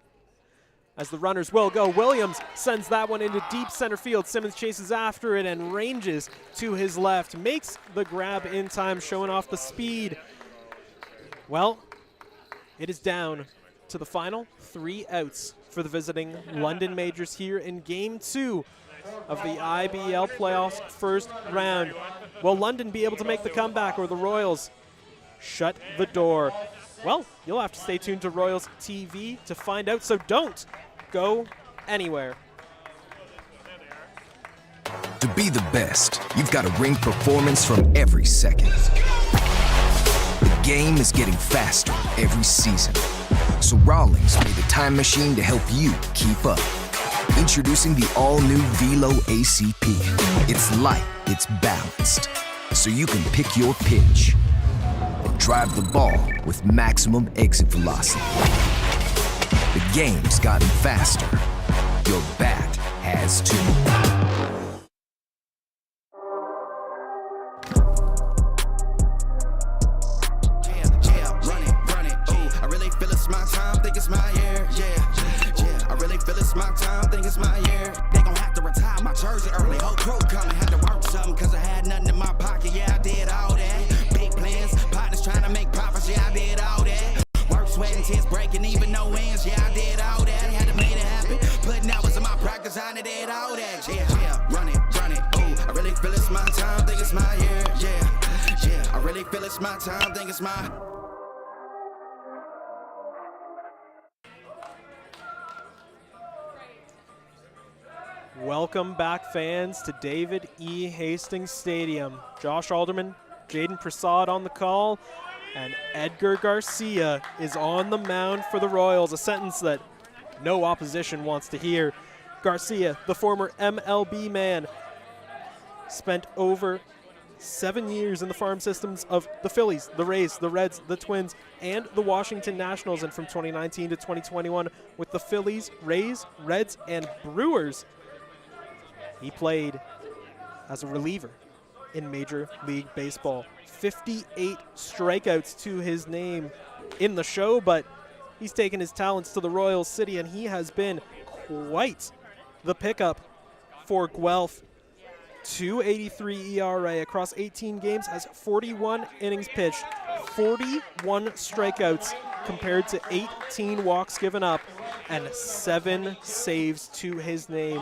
As the runners will go, Williams sends that one into deep center field. Simmons chases after it and ranges to his left. Makes the grab in time, showing off the speed. Well, it is down to the final 3 outs for the visiting London Majors here in Game 2 of the IBL playoffs first round. Will London be able to make the comeback, or the Royals shut the door? Well, you'll have to stay tuned to Royals TV to find out, so don't go anywhere. To be the best, you've got to bring performance from every second. The game is getting faster every season, so Rawlings made a time machine to help you keep up. Introducing the all-new Velo ACP. It's light, it's balanced, so you can pick your pitch and drive the ball with maximum exit velocity. The game's gotten faster. Your bat has too. My time, think it's my year, yeah. I really feel it's my time, think it's my year. They gon' have to retire my jersey early. Whole crew coming, had to work something, cause I had nothing in my pocket, yeah, I did all that. Big plans, partners trying to make profits, yeah, I did all that. Work, sweat, and tears breaking, even no wins, yeah, I did all that. Had to make it happen, putting hours in my practice, I did all that, yeah. Run it, ooh, I really feel it's my time, think it's my year, yeah. I really feel it's my time, think it's my. Welcome back, fans, to David E. Hastings Stadium. Josh Alderman, Jayden Prasad on the call, and Edgar Garcia is on the mound for the Royals, a sentence that no opposition wants to hear. Garcia, the former MLB man, spent over 7 years in the farm systems of the Phillies, the Rays, the Reds, the Twins, and the Washington Nationals, and from 2019 to 2021 with the Phillies, Rays, Reds, and Brewers. He played as a reliever in Major League Baseball. 58 strikeouts to his name in the show, but he's taken his talents to the Royal City, and he has been quite the pickup for Guelph. 2.83 ERA across 18 games, has 41 innings pitched, 41 strikeouts compared to 18 walks given up, and 7 saves to his name.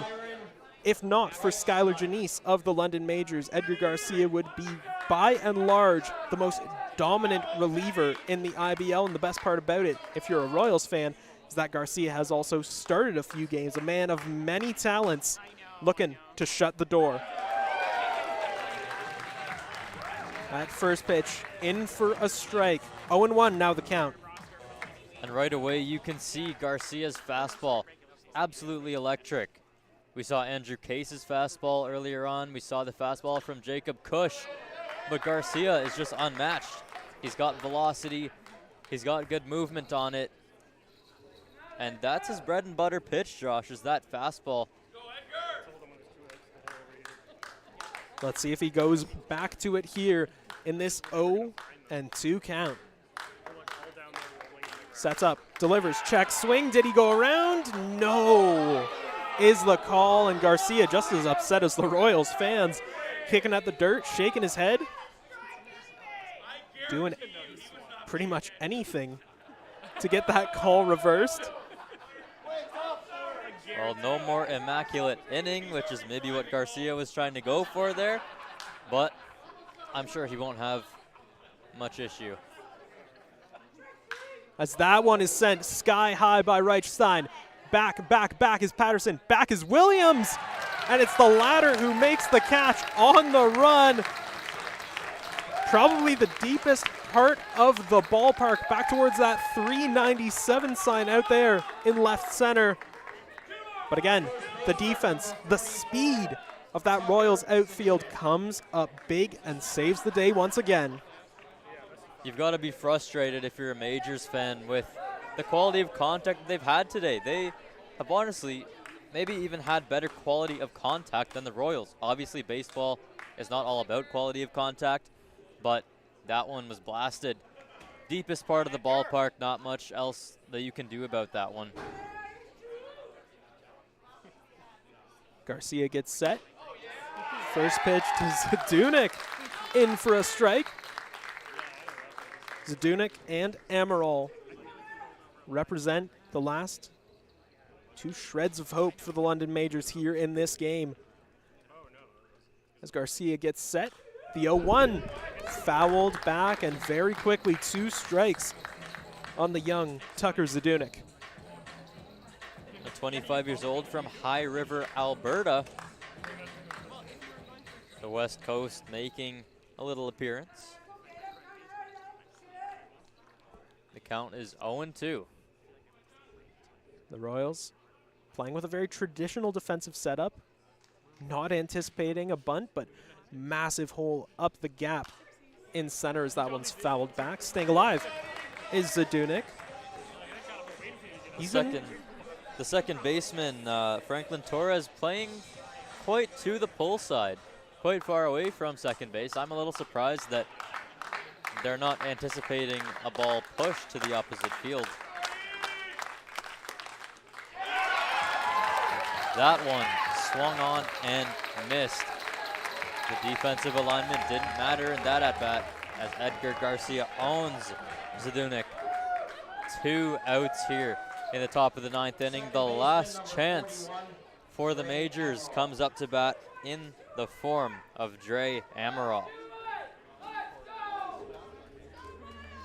If not for Skylar Janice of the London Majors, Edgar Garcia would be by and large the most dominant reliever in the IBL, and the best part about it, if you're a Royals fan, is that Garcia has also started a few games, a man of many talents looking to shut the door. At first pitch, in for a strike. 0-1 now the count. And right away you can see Garcia's fastball, absolutely electric. We saw Andrew Case's fastball earlier on. We saw the fastball from Jacob Cush. But Garcia is just unmatched. He's got velocity. He's got good movement on it. And that's his bread and butter pitch, Josh, is that fastball. Let's see if he goes back to it here in this 0-2 count. Sets up, delivers, check, swing. Did he go around? No, is the call, and Garcia just as upset as the Royals fans. Kicking at the dirt, shaking his head. Doing pretty much anything to get that call reversed. Well, no more immaculate inning, which is maybe what Garcia was trying to go for there, but I'm sure he won't have much issue. As that one is sent sky high by Reichstein. Back is Patterson, back is Williams, and it's the latter who makes the catch on the run. Probably the deepest part of the ballpark, back towards that 397 sign out there in left center. But again, the defense, the speed of that Royals outfield comes up big and saves the day once again. You've got to be frustrated if you're a Majors fan with the quality of contact that they've had today. They have honestly maybe even had better quality of contact than the Royals. Obviously, baseball is not all about quality of contact, but that one was blasted. Deepest part of the ballpark, not much else that you can do about that one. Garcia gets set. First pitch to Zadunik, in for a strike. Zadunik and Amaral represent the last two shreds of hope for the London Majors here in this game. As Garcia gets set, the 0-1 fouled back, and very quickly 2 strikes on the young Tucker Zadunik. 25 years old from High River, Alberta. The West Coast making a little appearance. The count is 0-2. The Royals playing with a very traditional defensive setup. Not anticipating a bunt, but massive hole up the gap in center as that one's fouled back. Staying alive is Zadunik. The second baseman, Franklin Torres, playing quite to the pull side, quite far away from second base. I'm a little surprised that they're not anticipating a ball push to the opposite field. That one swung on and missed. The defensive alignment didn't matter in that at-bat as Edgar Garcia owns Zadunik. 2 outs here in the top of the 9th inning. The last chance for the Majors comes up to bat in the form of Dre Amaral.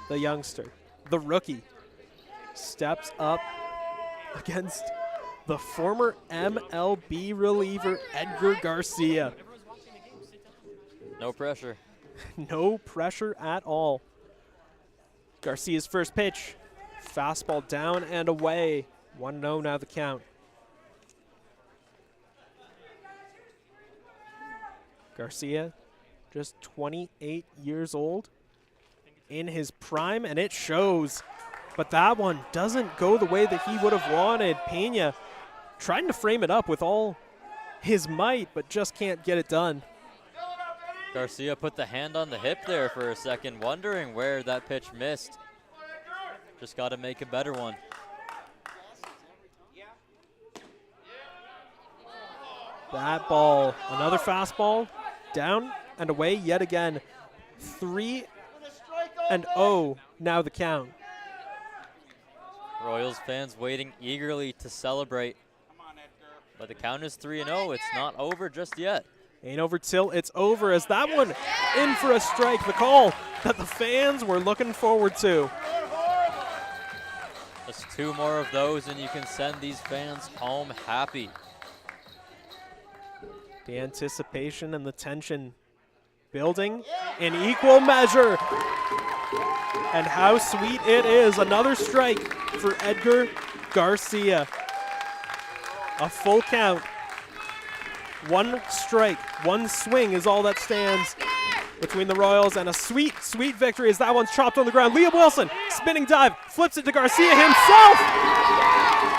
The youngster, the rookie, steps up against the former MLB reliever Edgar Garcia. No pressure. No pressure at all. Garcia's first pitch. Fastball down and away. 1-0 now the count. Garcia, just 28 years old, in his prime, and it shows. But that one doesn't go the way that he would have wanted. Pena trying to frame it up with all his might, but just can't get it done. Garcia put the hand on the hip there for a second, wondering where that pitch missed. Just got to make a better one. That ball, another fastball, down and away yet again. 3-0 now the count. Royals fans waiting eagerly to celebrate. But the count is 3-0. It's not over just yet. Ain't over till it's over, as that one in for a strike. The call that the fans were looking forward to. Just 2 more of those and you can send these fans home happy. The anticipation and the tension building in equal measure. And how sweet it is. Another strike for Edgar Garcia. A full count. 1 strike, 1 swing is all that stands between the Royals, and a sweet, sweet victory as that one's chopped on the ground. Liam Wilson, spinning dive, flips it to Garcia himself.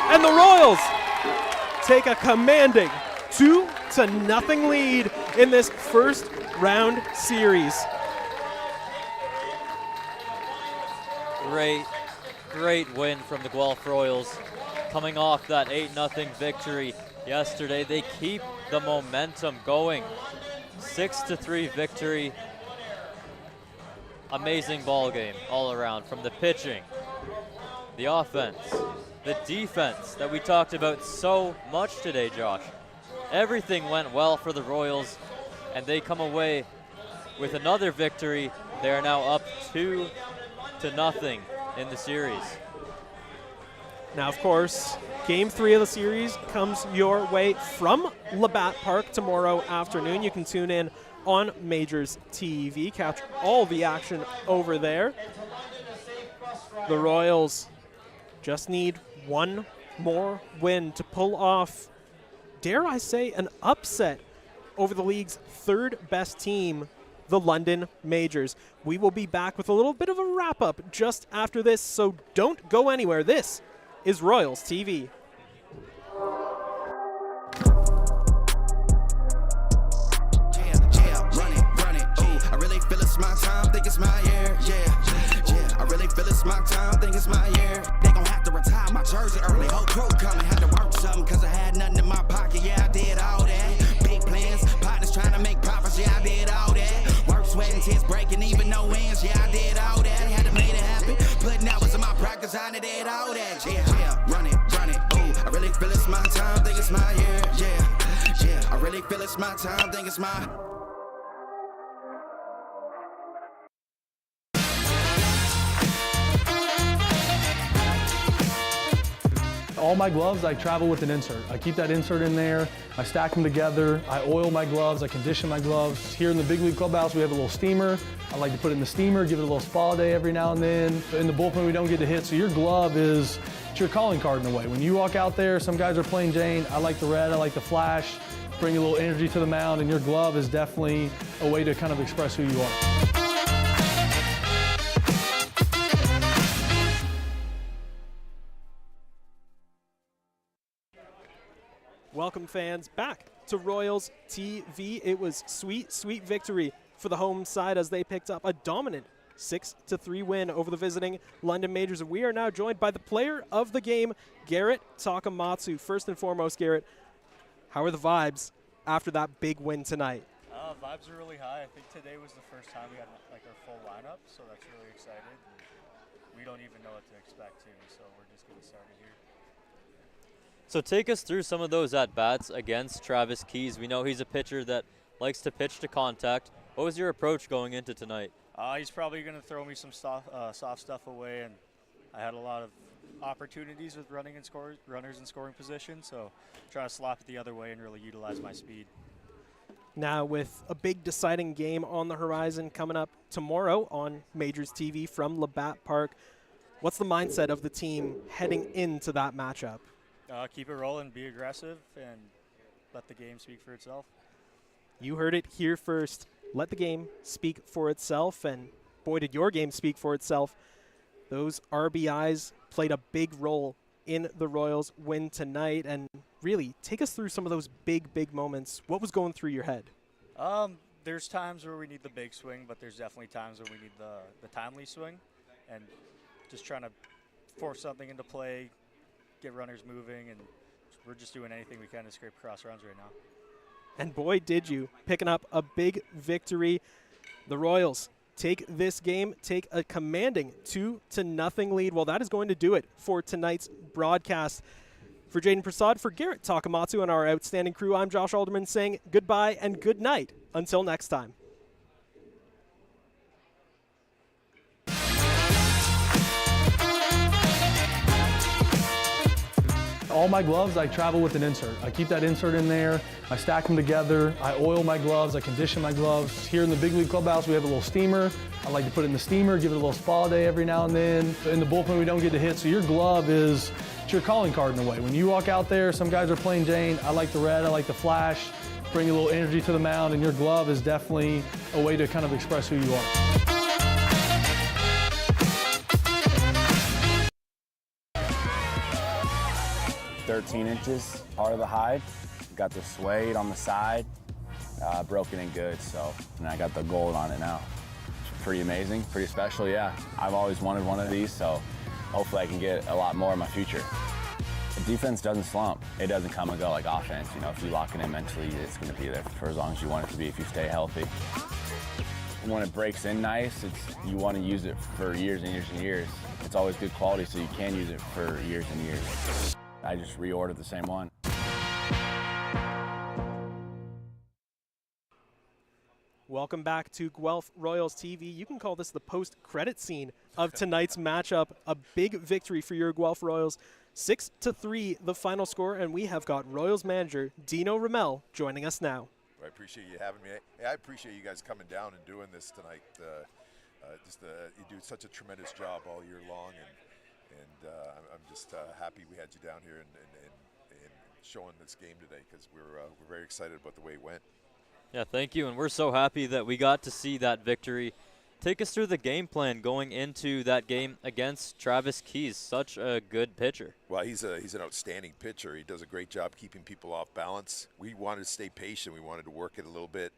And the Royals take a commanding 2-0 lead in this first round series. Great win from the Guelph Royals. Coming off that 8-0 victory yesterday, they keep the momentum going. 6-3 victory. Amazing ball game all around, from the pitching, the offense, the defense that we talked about so much today, Josh. Everything went well for the Royals, and they come away with another victory. They are now up 2-0 in the series. Now, of course, Game 3 of the series comes your way from Labatt Park tomorrow afternoon. You can tune in on Majors TV, catch all the action over there. The Royals just need 1 more win to pull off, dare I say, an upset over the league's 3rd best team, the London Majors. We will be back with a little bit of a wrap-up just after this, so don't go anywhere. This is Royals TV. I really feel it's my time, think it's my year, yeah. I really feel it's my time, think it's my year. They gon' have to retire my jersey early. Whole crew coming, had to work something, cause I had nothing in my pocket, yeah, I did all that. Big plans, partners trying to make profits, yeah, I did all that. Work, sweat, and tears breaking, even no wins, yeah, I did all that. Had to make it happen, putting hours in my practice, I did all that, yeah. Run it, ooh. I really feel it's my time, think it's my year, yeah. I really feel it's my time, think it's my. All my gloves, I travel with an insert. I keep that insert in there, I stack them together, I oil my gloves, I condition my gloves. Here in the big league clubhouse, we have a little steamer. I like to put it in the steamer, give it a little spa day every now and then. In the bullpen, we don't get to hit, so your glove is your calling card in a way. When you walk out there, some guys are plain Jane. I like the red, I like the flash, bring a little energy to the mound, and your glove is definitely a way to kind of express who you are. Welcome, fans, back to Royals TV. It was sweet, sweet victory for the home side as they picked up a dominant 6-3 win over the visiting London Majors. We are now joined by the player of the game, Garrett Takamatsu. First and foremost, Garrett, how are the vibes after that big win tonight? Vibes are really high. I think today was the first time we had like our full lineup, so that's really excited. And we don't even know what to expect too, so we're just getting started here. So take us through some of those at-bats against Travis Keys. We know he's a pitcher that likes to pitch to contact. What was your approach going into tonight? He's probably going to throw me some soft stuff away, and I had a lot of opportunities with runners in scoring position, so try to slap it the other way and really utilize my speed. Now, with a big deciding game on the horizon coming up tomorrow on Majors TV from Labatt Park, what's the mindset of the team heading into that matchup? Keep it rolling, be aggressive, and let the game speak for itself. You heard it here first. Let the game speak for itself, and boy, did your game speak for itself. Those RBIs played a big role in the Royals' win tonight, and really, take us through some of those big moments. What was going through your head? There's times where we need the big swing, but there's definitely times where we need the timely swing, and just trying to force something into play, get runners moving, and we're just doing anything we can to scrape across runs right now. And boy, did you, picking up a big victory. The Royals take this game, take a commanding 2-0 lead. Well, that is going to do it for tonight's broadcast. For Jayden Prasad, for Garrett Takamatsu, and our outstanding crew, I'm Josh Alderman saying goodbye and good night. Until next time. All my gloves, I travel with an insert. I keep that insert in there. I stack them together. I oil my gloves. I condition my gloves. Here in the big league clubhouse, we have a little steamer. I like to put it in the steamer, give it a little spa day every now and then. In the bullpen, we don't get to hit, so your glove is it's your calling card in a way. When you walk out there, some guys are plain Jane. I like the red, I like the flash, bring a little energy to the mound, and your glove is definitely a way to kind of express who you are. 13 inches, part of the hide. Got the suede on the side, broken in good, so, and I got the gold on it now. It's pretty amazing, pretty special, yeah. I've always wanted one of these, so hopefully I can get a lot more in my future. The defense doesn't slump. It doesn't come and go like offense. You know, if you lock it in mentally, it's gonna be there for as long as you want it to be if you stay healthy. When it breaks in nice, you want to use it for years and years and years. It's always good quality, so you can use it for years and years. I just reordered the same one. Welcome back to Guelph Royals TV. You can call this the post-credit scene of tonight's matchup. A big victory for your Guelph Royals. 6-3 the final score, and we have got Royals manager Dino Ramel joining us now. I appreciate you having me. I appreciate you guys coming down and doing this tonight. You do such a tremendous job all year long, and I'm just happy we had you down here and showing this game today, because we're very excited about the way it went. Yeah, thank you, and we're so happy that we got to see that victory. Take us through the game plan going into that game against Travis Keys, such a good pitcher. Well, he's an outstanding pitcher. He does a great job keeping people off balance. We wanted to stay patient. We wanted to work it a little bit.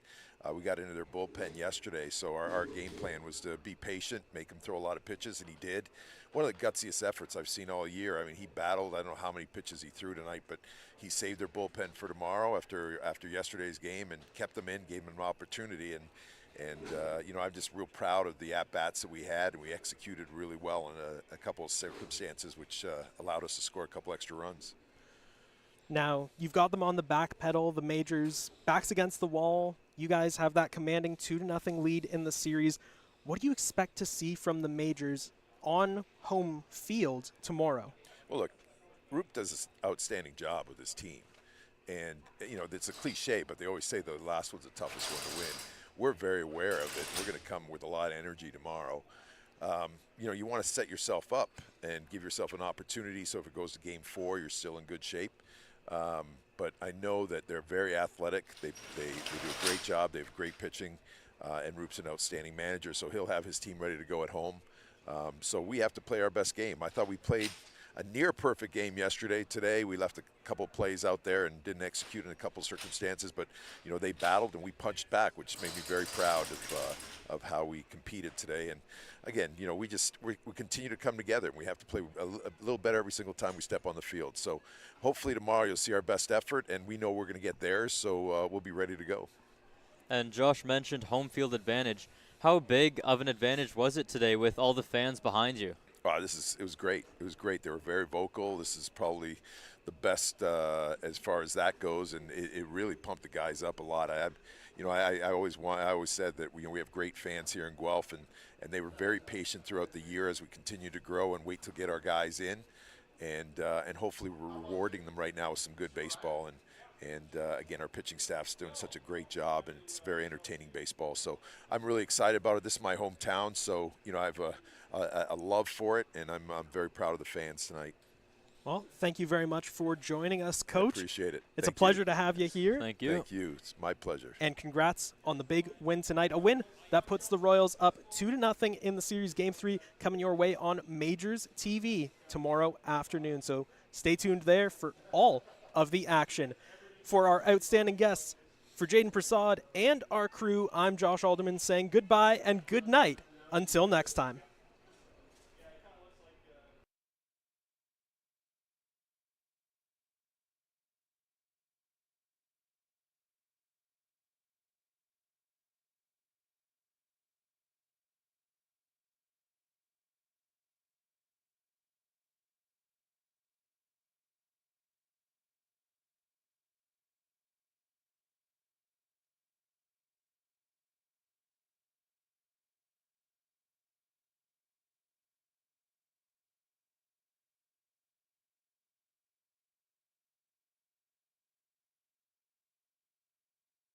We got into their bullpen yesterday, so our game plan was to be patient, make him throw a lot of pitches, and he did. One of the gutsiest efforts I've seen all year. I mean, he battled. I don't know how many pitches he threw tonight, but he saved their bullpen for tomorrow after yesterday's game and kept them in, gave them an opportunity. And you know, I'm just real proud of the at-bats that we had, and we executed really well in a couple of circumstances, which allowed us to score a couple extra runs. Now, you've got them on the back pedal, the majors, backs against the wall. You guys have that commanding 2-0 lead in the series. What do you expect to see from the majors on home field tomorrow? Well, look, Roop does an outstanding job with his team. And, you know, it's a cliche, but they always say the last one's the toughest one to win. We're very aware of it. We're going to come with a lot of energy tomorrow. You know, you want to set yourself up and give yourself an opportunity, so if it goes to Game 4, you're still in good shape. But I know that they're very athletic. They do a great job. They have great pitching, and Roop's an outstanding manager, so he'll have his team ready to go at home. So we have to play our best game. I thought we played a near perfect game yesterday. Today we left a couple plays out there and didn't execute in a couple circumstances, but you know, they battled and we punched back, which made me very proud of how we competed today. And again, you know, we continue to come together, and we have to play a little better every single time we step on the field. So hopefully tomorrow you'll see our best effort, and we know we're going to get theirs, so we'll be ready to go. And Josh mentioned home field advantage. How big of an advantage was it today with all the fans behind you? Wow, it was great. It was great. They were very vocal. This is probably the best as far as that goes, and it really pumped the guys up a lot. I always said that we have great fans here in Guelph, and they were very patient throughout the year as we continue to grow and wait to get our guys in, and hopefully we're rewarding them right now with some good baseball. And again, our pitching staff's doing such a great job, and it's very entertaining baseball. So I'm really excited about it. This is my hometown, so you know, I have a love for it, and I'm very proud of the fans tonight. Well, thank you very much for joining us, Coach. I appreciate it. It's a pleasure to have you here. Thank you. Thank you. It's my pleasure. And congrats on the big win tonight. A win that puts the Royals up 2-0 in the series. Game 3 coming your way on Majors TV tomorrow afternoon. So stay tuned there for all of the action. For our outstanding guests, For Jayden Prasad and our crew, I'm Josh Alderman saying goodbye and good night until next time.